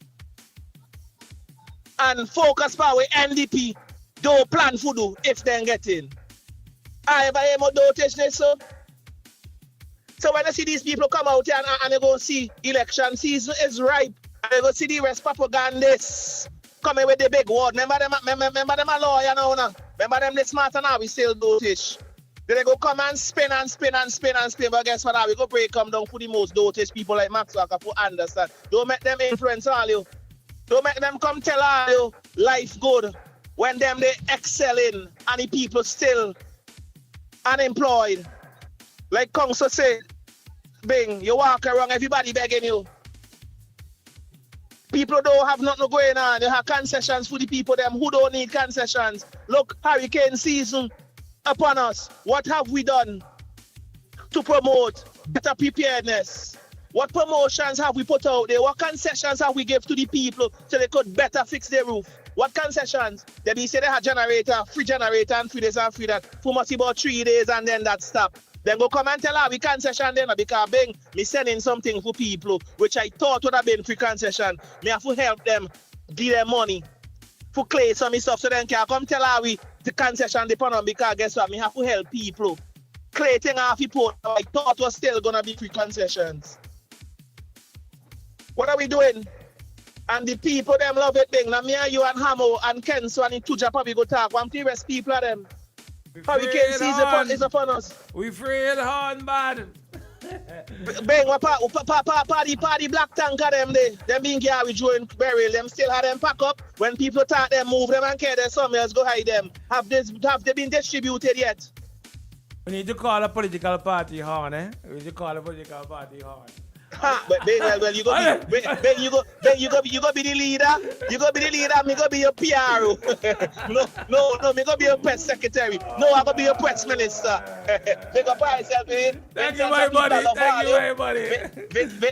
O: and focus power NDP don't plan for do if they get in. I ever hear more dotation so. So when I see these people come out here and they go see election season is ripe, and they go see the rest propagandists coming with the big word. Remember them a lawyer now. Remember them they smart and now we still dotish. Then they go come and spin. But guess what? We go break come down for the most dotish people like Max Walker for understand. Don't make them influence all you. Don't make them come tell all you life good when them they excelling and the people still unemployed. Like Council said, Bing, you walk around, everybody begging you. People don't have nothing going on. They have concessions for the people them who don't need concessions. Look, hurricane season upon us. What have we done to promote better preparedness? What promotions have we put out there? What concessions have we give to the people so they could better fix their roof? What concessions? They be say they have free generator and 3 days and free that. For must about 3 days and then that stop. Then go come and tell her we concession then because Bing, me sending something for people which I thought would have been free concession. Me have to help them, give them money for clay some stuff so then can come tell her we the concession depend on because guess what? Me have to help people. Clay thing off the port I thought was still gonna be free concessions. What are we doing? And the people them love it Bing. Now me and you and Hamo and Kenso and Tuja probably go talk. One of the rest people of them. Hurricane season is upon us.
N: We free it on, bad.
O: Bang, party black tanker them they. Them being here with join burial. Them still have them pack up. When people talk them, move them and carry them somewhere else, go hide them. Have they been distributed yet?
N: We need to call a political party horn, eh? We need to call a political party horn.
O: But well, you go be the leader. You go be the leader. Me go be your PRO. no, me go be your press secretary. No, I go be your press minister. Make up yourself, man.
N: Thank you, my buddy. Thank you, my buddy.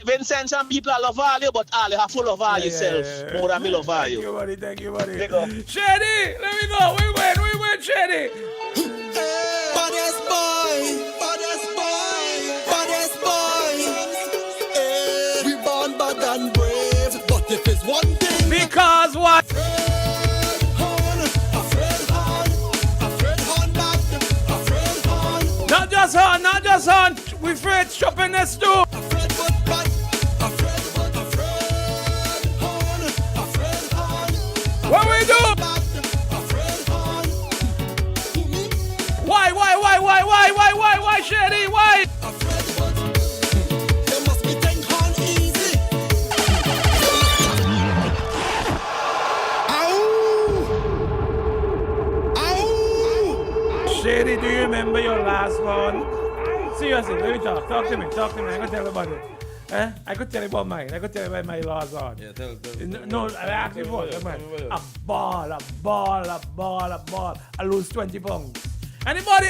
O: Vincent and people love all you, but all you have full of all yourself. More than me love all you.
N: Thank you, buddy. Shady, let me go. We win, Shady.
K: Baddest boy. Bad and brave, but if it's one thing,
N: because what? Not just on. We afraid shopping this too. What we do? Why, Shady? Why? Shady, do you remember your last one? Seriously, let me talk. Talk to me. I can tell about it. I could tell you about mine. I could tell you about my last one. Yeah, tell. No, I asked you for it. A ball. I lose 20 pounds. Anybody?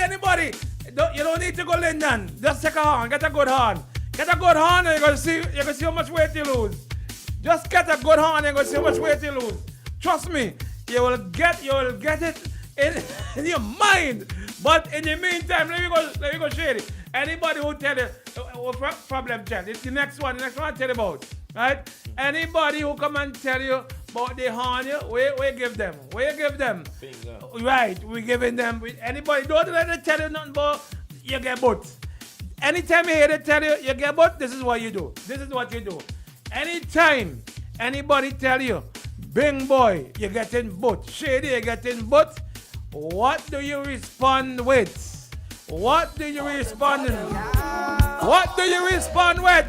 N: You don't need to go Linden. Just take a horn. Get a good horn. And you're gonna see how much weight you lose. Just get a good horn and you're gonna see how much weight you lose. Trust me, you will get it in your mind. But in the meantime, let me go Shady. Anybody who tell you what problem child, it's the next one I tell you about. Right? Anybody who come and tell you about the horn, we give them. Right, we giving them. Anybody don't let them tell you nothing about you get boot. Anytime you hear they tell you get boot, this is what you do. Anytime anybody tell you, Bing boy, you're getting boot. Shady, you're getting boot. What do you respond with? What do you respond with? What do you respond with?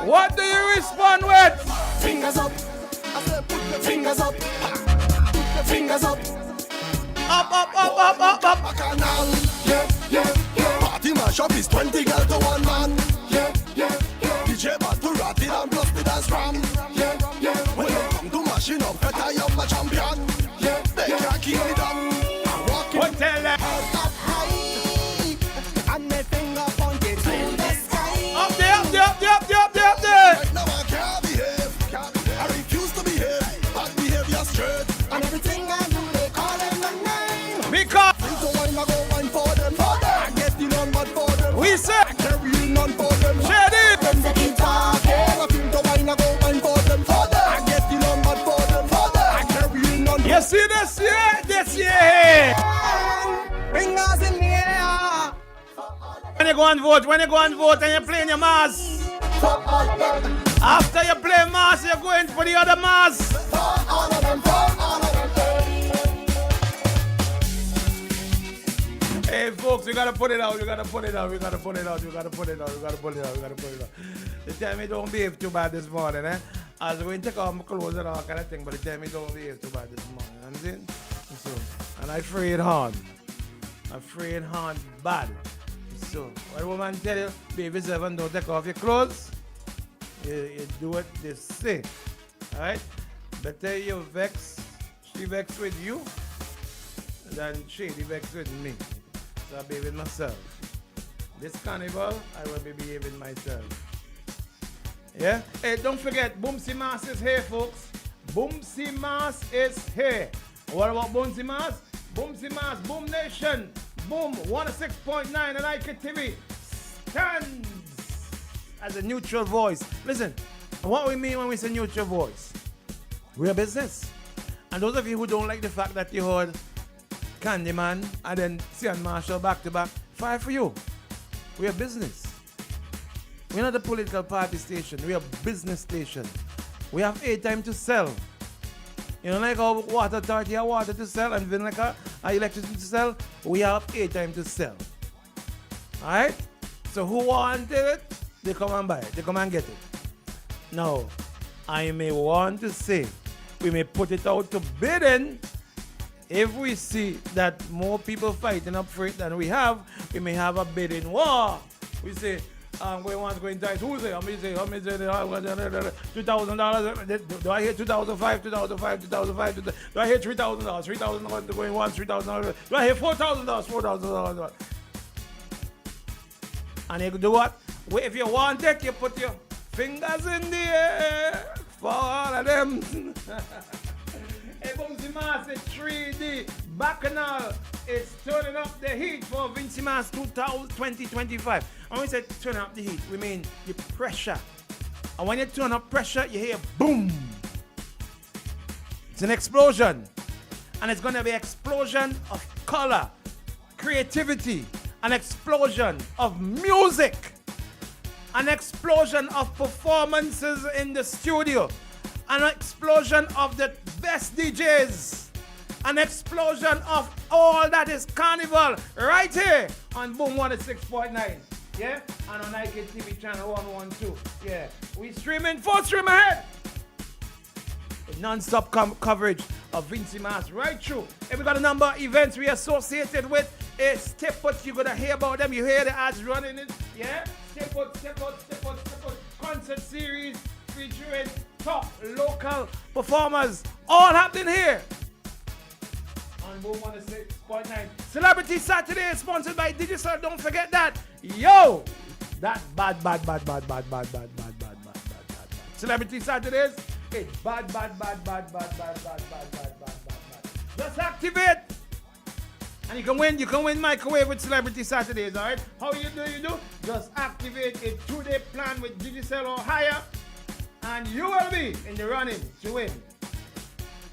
N: What do you respond with?
K: Fingers up. I said put your fingers up. Put your fingers up.
N: Up.
K: Bacchanal. Yeah. Party mash up is 20 girls to one man. Yeah. DJ bad to rat it and blast it and scram. Yeah. When you come to mashing up, better you're my champion. Yeah. They can't keep me down. I'm walking.
N: What tell them?
K: And my finger pointed to the sky.
N: Up there.
K: Right now I can't behave. I refuse to behave. Bad behavior straight. And everything I do, they call them a name.
N: Because
K: so why not go wine for them? I get the none but for them.
N: We say
K: carry none for them.
N: Shady.
K: Them say keep talking. I feel the wine I go wine for them. I get the none but for them.
N: you go and vote, and you're playing your mass. After you play mass, you're going for the other mass. Hey folks, we gotta put it out. They tell me don't behave too bad this morning, eh? I was going to take off my clothes and all kind of thing, but they tell me don't behave too bad this morning. You know what I'm saying? So, and I free it hard. Bad. So, what woman tell you, baby seven, don't take off your clothes. You do it the same. Alright? Better you she vex with you than Shady vex with me. So I behave myself. This carnival, I will be behaving myself. Yeah? Hey, don't forget, Boomsy Mass is here, folks. Boomsy Mass is here. What about Boomsy Mass? Boomsy Mass, Boom Nation, Boom 106.9 and IKTV stands as a neutral voice. Listen, what we mean when we say neutral voice, we're a business. And those of you who don't like the fact that you heard Candyman and then Cian Marshall back to back, fire for you. We're a business. We're not a political party station. We're a business station. We have airtime to sell. You know, like our water authority have water to sell and Vinlaca our electricity to sell, we have airtime to sell. Alright? So who wanted it, they come and buy it. They come and get it. Now, I may want to say, we may put it out to bidding. If we see that more people fighting up for it than we have, we may have a bidding war. We say, we want to go into it. Who's it? How many say $2,000? Do I hear 2005, 2005, 2005? Do I hear $3,000? $3,000 going once, $3,000? Do I hear $4,000? $4,000? And you do what? If you want it, you put your fingers in the air for all of them. Hey, Boomsy Mass, it's 3D. Bacchanal is turning up the heat for Vincy Mass 2025. And when we say turn up the heat, we mean the pressure. And when you turn up pressure, you hear boom. It's an explosion. And it's going to be an explosion of color, creativity, an explosion of music, an explosion of performances in the studio, an explosion of the best DJs, an explosion of all that is carnival right here on Boom 106.9. Yeah? And on IKTV channel 112. Yeah. We streaming full stream ahead. Non-stop coverage of Vincy Mass right through. If we got a number of events we associated with, step what you're gonna hear about them. You hear the ads running it. Yeah? Step out. Concert series featuring top local performers. All happening here on Boom 106.9. Celebrity Saturday is sponsored by Digital. Don't forget that. Yo! That bad. Celebrity Saturdays, it's bad. Just activate. And you can win microwave with Celebrity Saturdays, alright? How you do? Just activate a 2-day plan with Digicel or higher, and you will be in the running to win.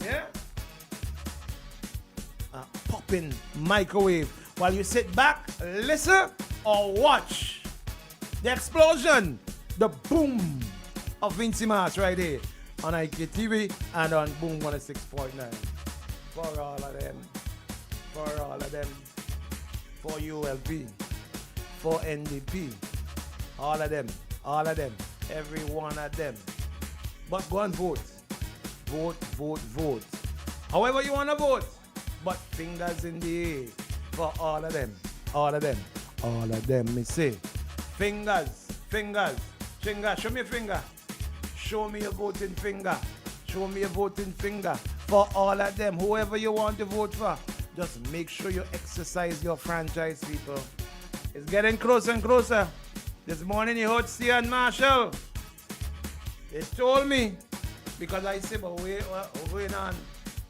N: Yeah? A popping microwave while you sit back, listen, or watch the explosion, the boom of Vincy Mass right here on IKTV and on Boom 106.9. For all of them. For ULP, for NDP, all of them, every one of them. But go and vote. Vote. However you want to vote, but fingers in the air for all of them, me say. Fingers. Show me a finger. Show me a voting finger. For all of them, whoever you want to vote for. Just make sure you exercise your franchise, people. It's getting closer and closer. This morning you heard Cian Marshall. They told me, because I said, but what's going on?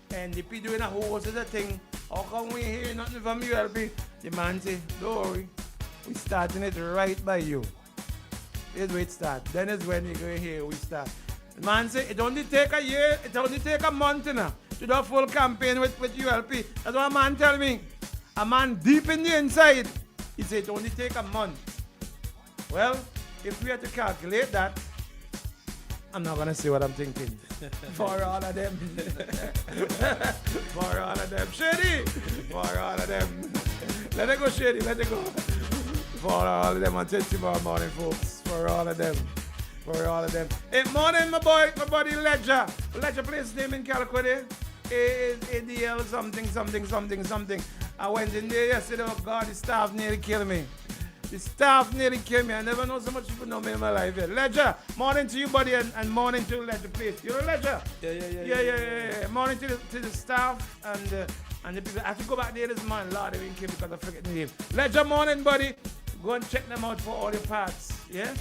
N: NDP doing a whole sort of thing. How come we hear nothing from ULP? The man said, don't worry. We're starting it right by you. Here's where it starts. Then is when you're going to hear we start. The man said, it only take a year, it only take a month, to do a full campaign with ULP. That's what a man tell me. A man deep in the inside. He said it only take a month. Well, if we had to calculate that, I'm not gonna say what I'm thinking. For all of them. For all of them. Shady! For all of them. Let it go, Shady, let it go. For all of them until tomorrow morning, folks. For all of them. For all of them. Hey, morning, my buddy Ledger. Ledger plays name in Calicut. ADL something. I went in there yesterday. Oh God, the staff nearly killed me. The staff nearly killed me. I never know so much people know me in my life here. Ledger, morning to you, buddy, and morning to Ledger, please. You're a Ledger? Yeah. Morning to the staff and the people. I have to go back there this morning. Lord, they didn't kill me because I forget the name. Ledger, morning, buddy. Go and check them out for all your parts. Yeah?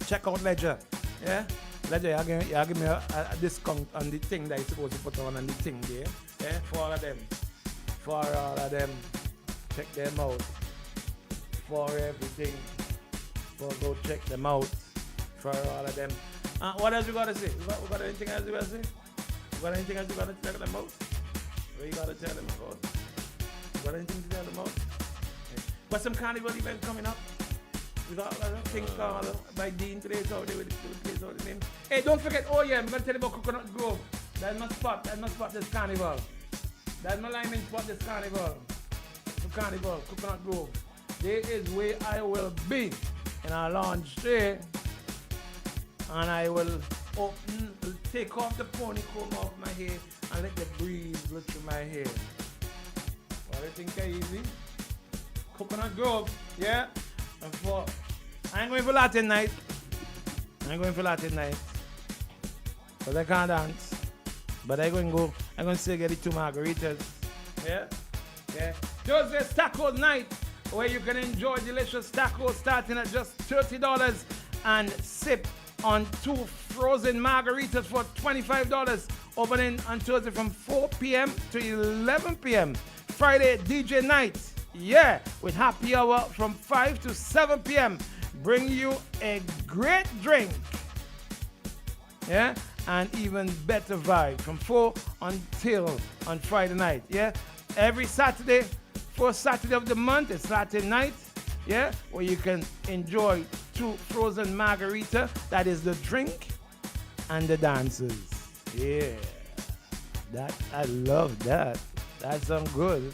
N: Check out Ledger. Yeah? Ledger, you give me a discount on the thing that you're supposed to put on the thing there. Yeah? For all of them. For all of them. Check them out. For everything. Go check them out. For all of them. What else you got to say? We got anything else you got to say? You got anything else you got to check them out? What you got to tell them about? You got anything to tell them about? Yeah. Got some carnival event coming up. We got a thing called by Dean today, so they will place out the name. Hey, don't forget, oh yeah, I'm going to tell you about Coconut Grove. That's my spot this carnival. That's my lineman spot this carnival. The carnival, Coconut Grove. There is where I will be in our lounge there. And I will take off the pony comb off my hair and let the breeze blow through my hair. What do you think is easy? Coconut Grove, yeah? And I ain't going for Latin night. Because I can't dance. But I'm going to still get the 2 margaritas. Yeah? Yeah. Thursday's Tacos Night, where you can enjoy delicious tacos starting at just $30 and sip on 2 frozen margaritas for $25. Opening on Thursday from 4 p.m. to 11 p.m. Friday, DJ night. Yeah, with happy hour from 5 to 7 p.m. Bring you a great drink. Yeah, and even better vibe from 4 until on Friday night. Yeah, every Saturday, first Saturday of the month, it's Saturday night. Yeah, where you can enjoy 2 frozen margarita. That is the drink and the dances. Yeah, that I love that. That sounds good.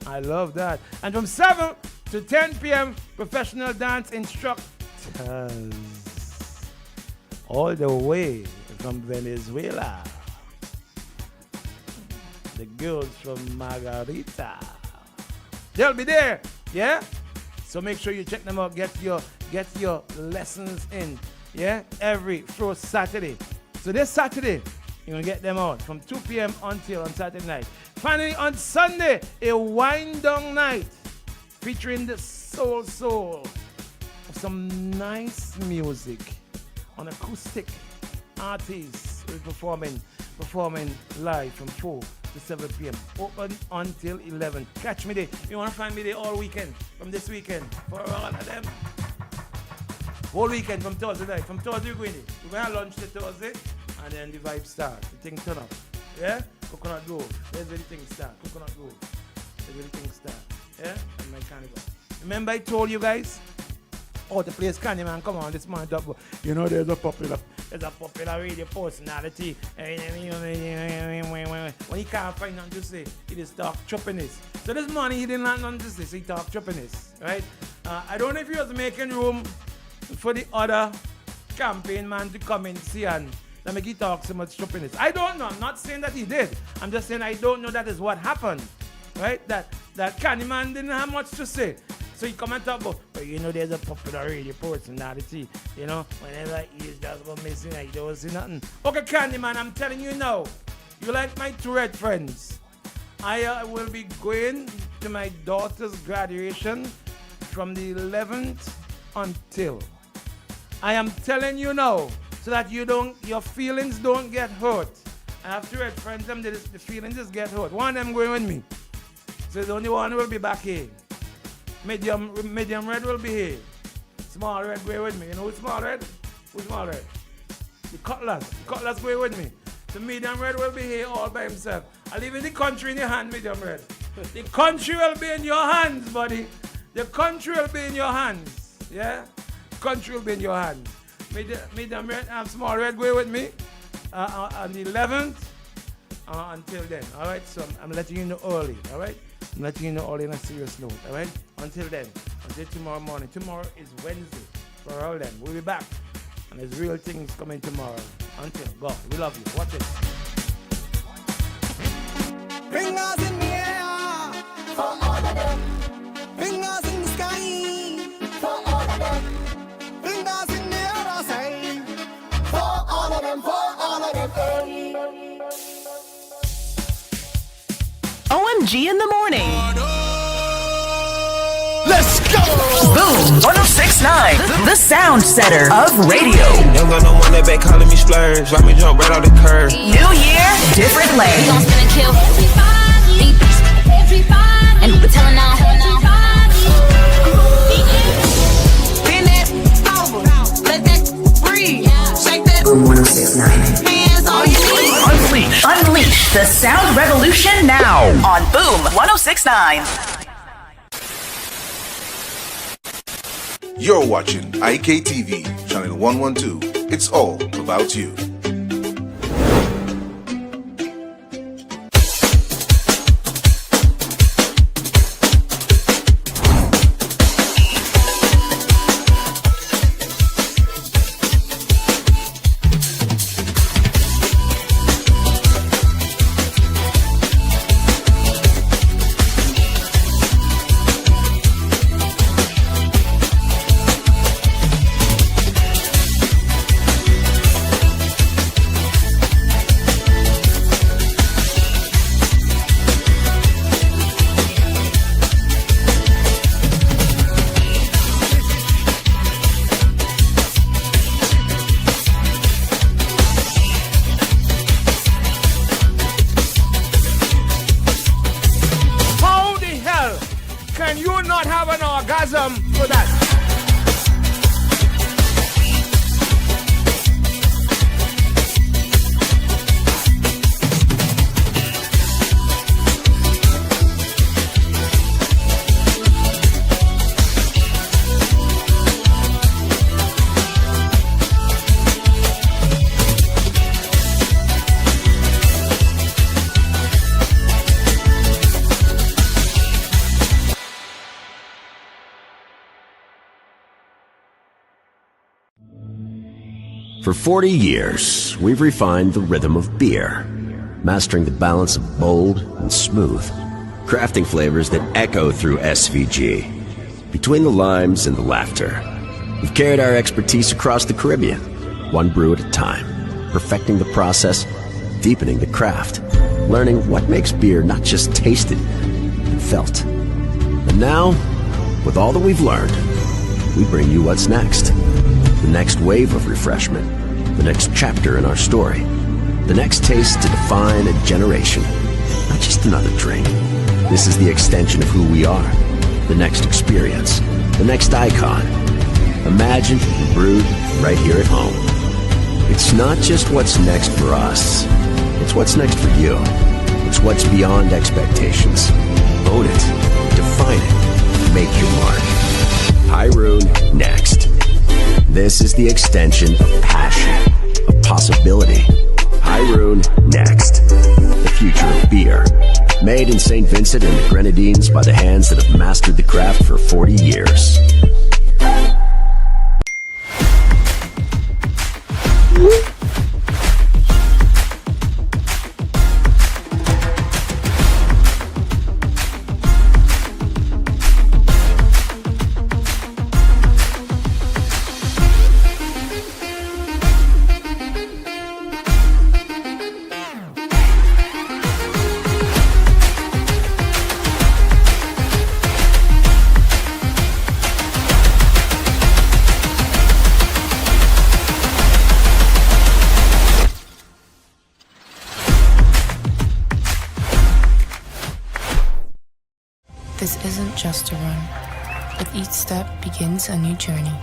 N: I love that. And from 7 to 10 p.m., professional dance instructors. All the way from Venezuela. The girls from Margarita. They'll be there, yeah? So make sure you check them out. Get your lessons in, yeah? Every first Saturday. So this Saturday, you're going to get them out from 2 p.m. until on Saturday night. Finally, on Sunday, a wind-down night featuring the soul of some nice music on acoustic artists will performing live from 4 to 7 p.m. Open until 11. Catch me there. You want to find me there all weekend from this weekend for all of them. Whole weekend from Thursday night. From Thursday, we're going to have lunch to Thursday. And then the vibe start. The thing turn up. Yeah? Coconut Grove. There's where the thing start. Coconut Grove. There's where the thing start. Yeah? And my carnival. Remember I told you guys? Oh, the place Candyman come on this morning. You know there's a popular radio personality. When he can't find nothing to say, he just talk choppiness. So this morning he didn't have nothing to say, so he talk choppiness. Right? I don't know if he was making room for the other campaign man to come and see and make he talk so much stupidness. I don't know. I'm not saying that he did. I'm just saying I don't know that is what happened. Right? That Candyman didn't have much to say. So he come and talk about, but you know there's a popular radio personality. You know, whenever he's just go missing, I don't see nothing. Okay, Candyman, I'm telling you now. You like my Tourette friends. I will be going to my daughter's graduation from the 11th until. I am telling you now. So that your feelings don't get hurt. I have Tourette friends, the feelings just get hurt. One of them going with me. So the only one will be back here. Medium red will be here. Small red going with me. You know who's small red? Who's small red? The Cutlass. The Cutlass going with me. The medium red will be here all by himself. I leave the country in your hand, medium red. The country will be in your hands, buddy. The country will be in your hands. Yeah? country will be in your hands. Small Red go with me on the 11th until then. All right, so I'm letting you know early. All right, I'm letting you know early on a serious note. All right, until then, until tomorrow morning. Tomorrow is Wednesday. For all them, we'll be back, and there's real things coming tomorrow. Until God, we love you. Watch it.
K: Fingers in the air for all of them. Fingers in the sky for all of them. Fingers in the other side for all of them. For all of them.
C: OMG in the morning.
K: Let's go!
C: Boom 1069, the sound setter of radio.
Q: Young got no one that back calling me splurge. Why me jump right off the curb?
C: New year, different lane.
R: We gon' spin and kill everybody. And we're telling now.
K: Bend that over, let that breathe. Shake that
A: Boom 1069.
K: hands on your knees.
C: Unleash the sound revolution now on Boom 1069.
S: You're watching IKTV, channel 112. It's all about you.
N: For that.
B: For 40 years, we've refined the rhythm of beer, mastering the balance of bold and smooth, crafting flavors that echo through SVG. Between the limes and the laughter, we've carried our expertise across the Caribbean, one brew at a time, perfecting the process, deepening the craft, learning what makes beer not just tasted, but felt. And now, with all that we've learned, we bring you what's next. The next wave of refreshment, the next chapter in our story, the next taste to define a generation, not just another drink. This is the extension of who we are, the next experience, the next icon, imagined and brewed right here at home. It's not just what's next for us, it's what's next for you. It's what's beyond expectations. Own it, define it, make your mark. High Rune next. This is the extension of passion, of possibility. High Rune next. The future of beer. Made in St. Vincent and the Grenadines by the hands that have mastered the craft for 40 years.
U: This isn't just a run. With each step begins a new journey.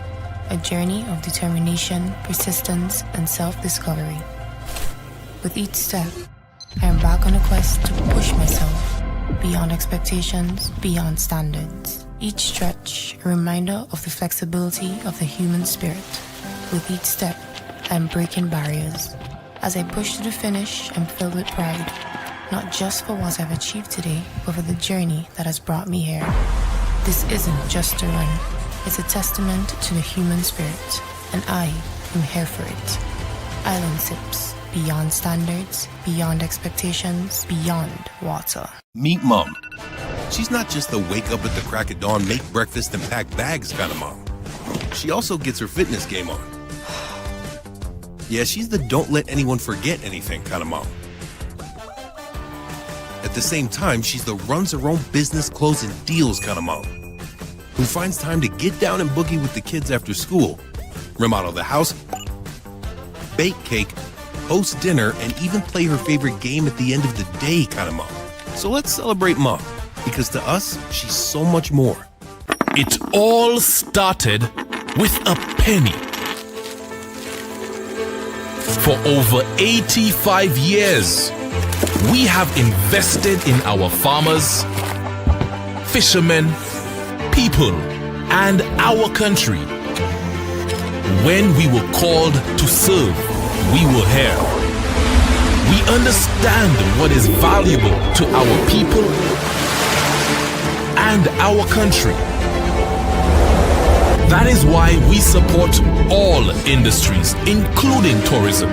U: A journey of determination, persistence, and self-discovery. With each step, I embark on a quest to push myself beyond expectations, beyond standards. Each stretch, a reminder of the flexibility of the human spirit. With each step, I'm breaking barriers. As I push to the finish, I'm filled with pride. Not just for what I've achieved today, but for the journey that has brought me here. This isn't just a run. It's a testament to the human spirit, and I am here for it. Island Sips. Beyond standards, beyond expectations, beyond water.
W: Meet Mom. She's not just the wake up at the crack of dawn, make breakfast and pack bags kind of mom. She also gets her fitness game on. Yeah, she's the don't let anyone forget anything kind of mom. At the same time, she's the runs her own business, closing deals kind of mom, who finds time to get down and boogie with the kids after school, remodel the house, bake cake, host dinner, and even play her favorite game at the end of the day kind of mom. So let's celebrate Mom, because to us, she's so much more.
X: It all started with a penny. For over 85 years, we have invested in our farmers, fishermen, people, and our country. When we were called to serve, we were here. We understand what is valuable to our people and our country. That is why we support all industries, including tourism.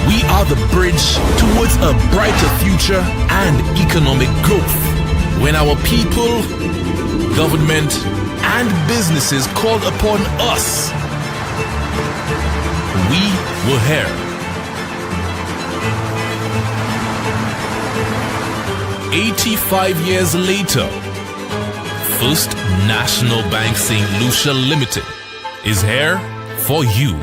X: We are the bridge towards a brighter future and economic growth. When our people, government, and businesses called upon us, we were here. 85 years later, First National Bank St. Lucia Limited is here for you.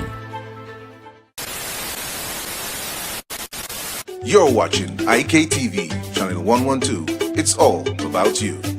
S: You're watching IKTV, channel 112. It's all about you.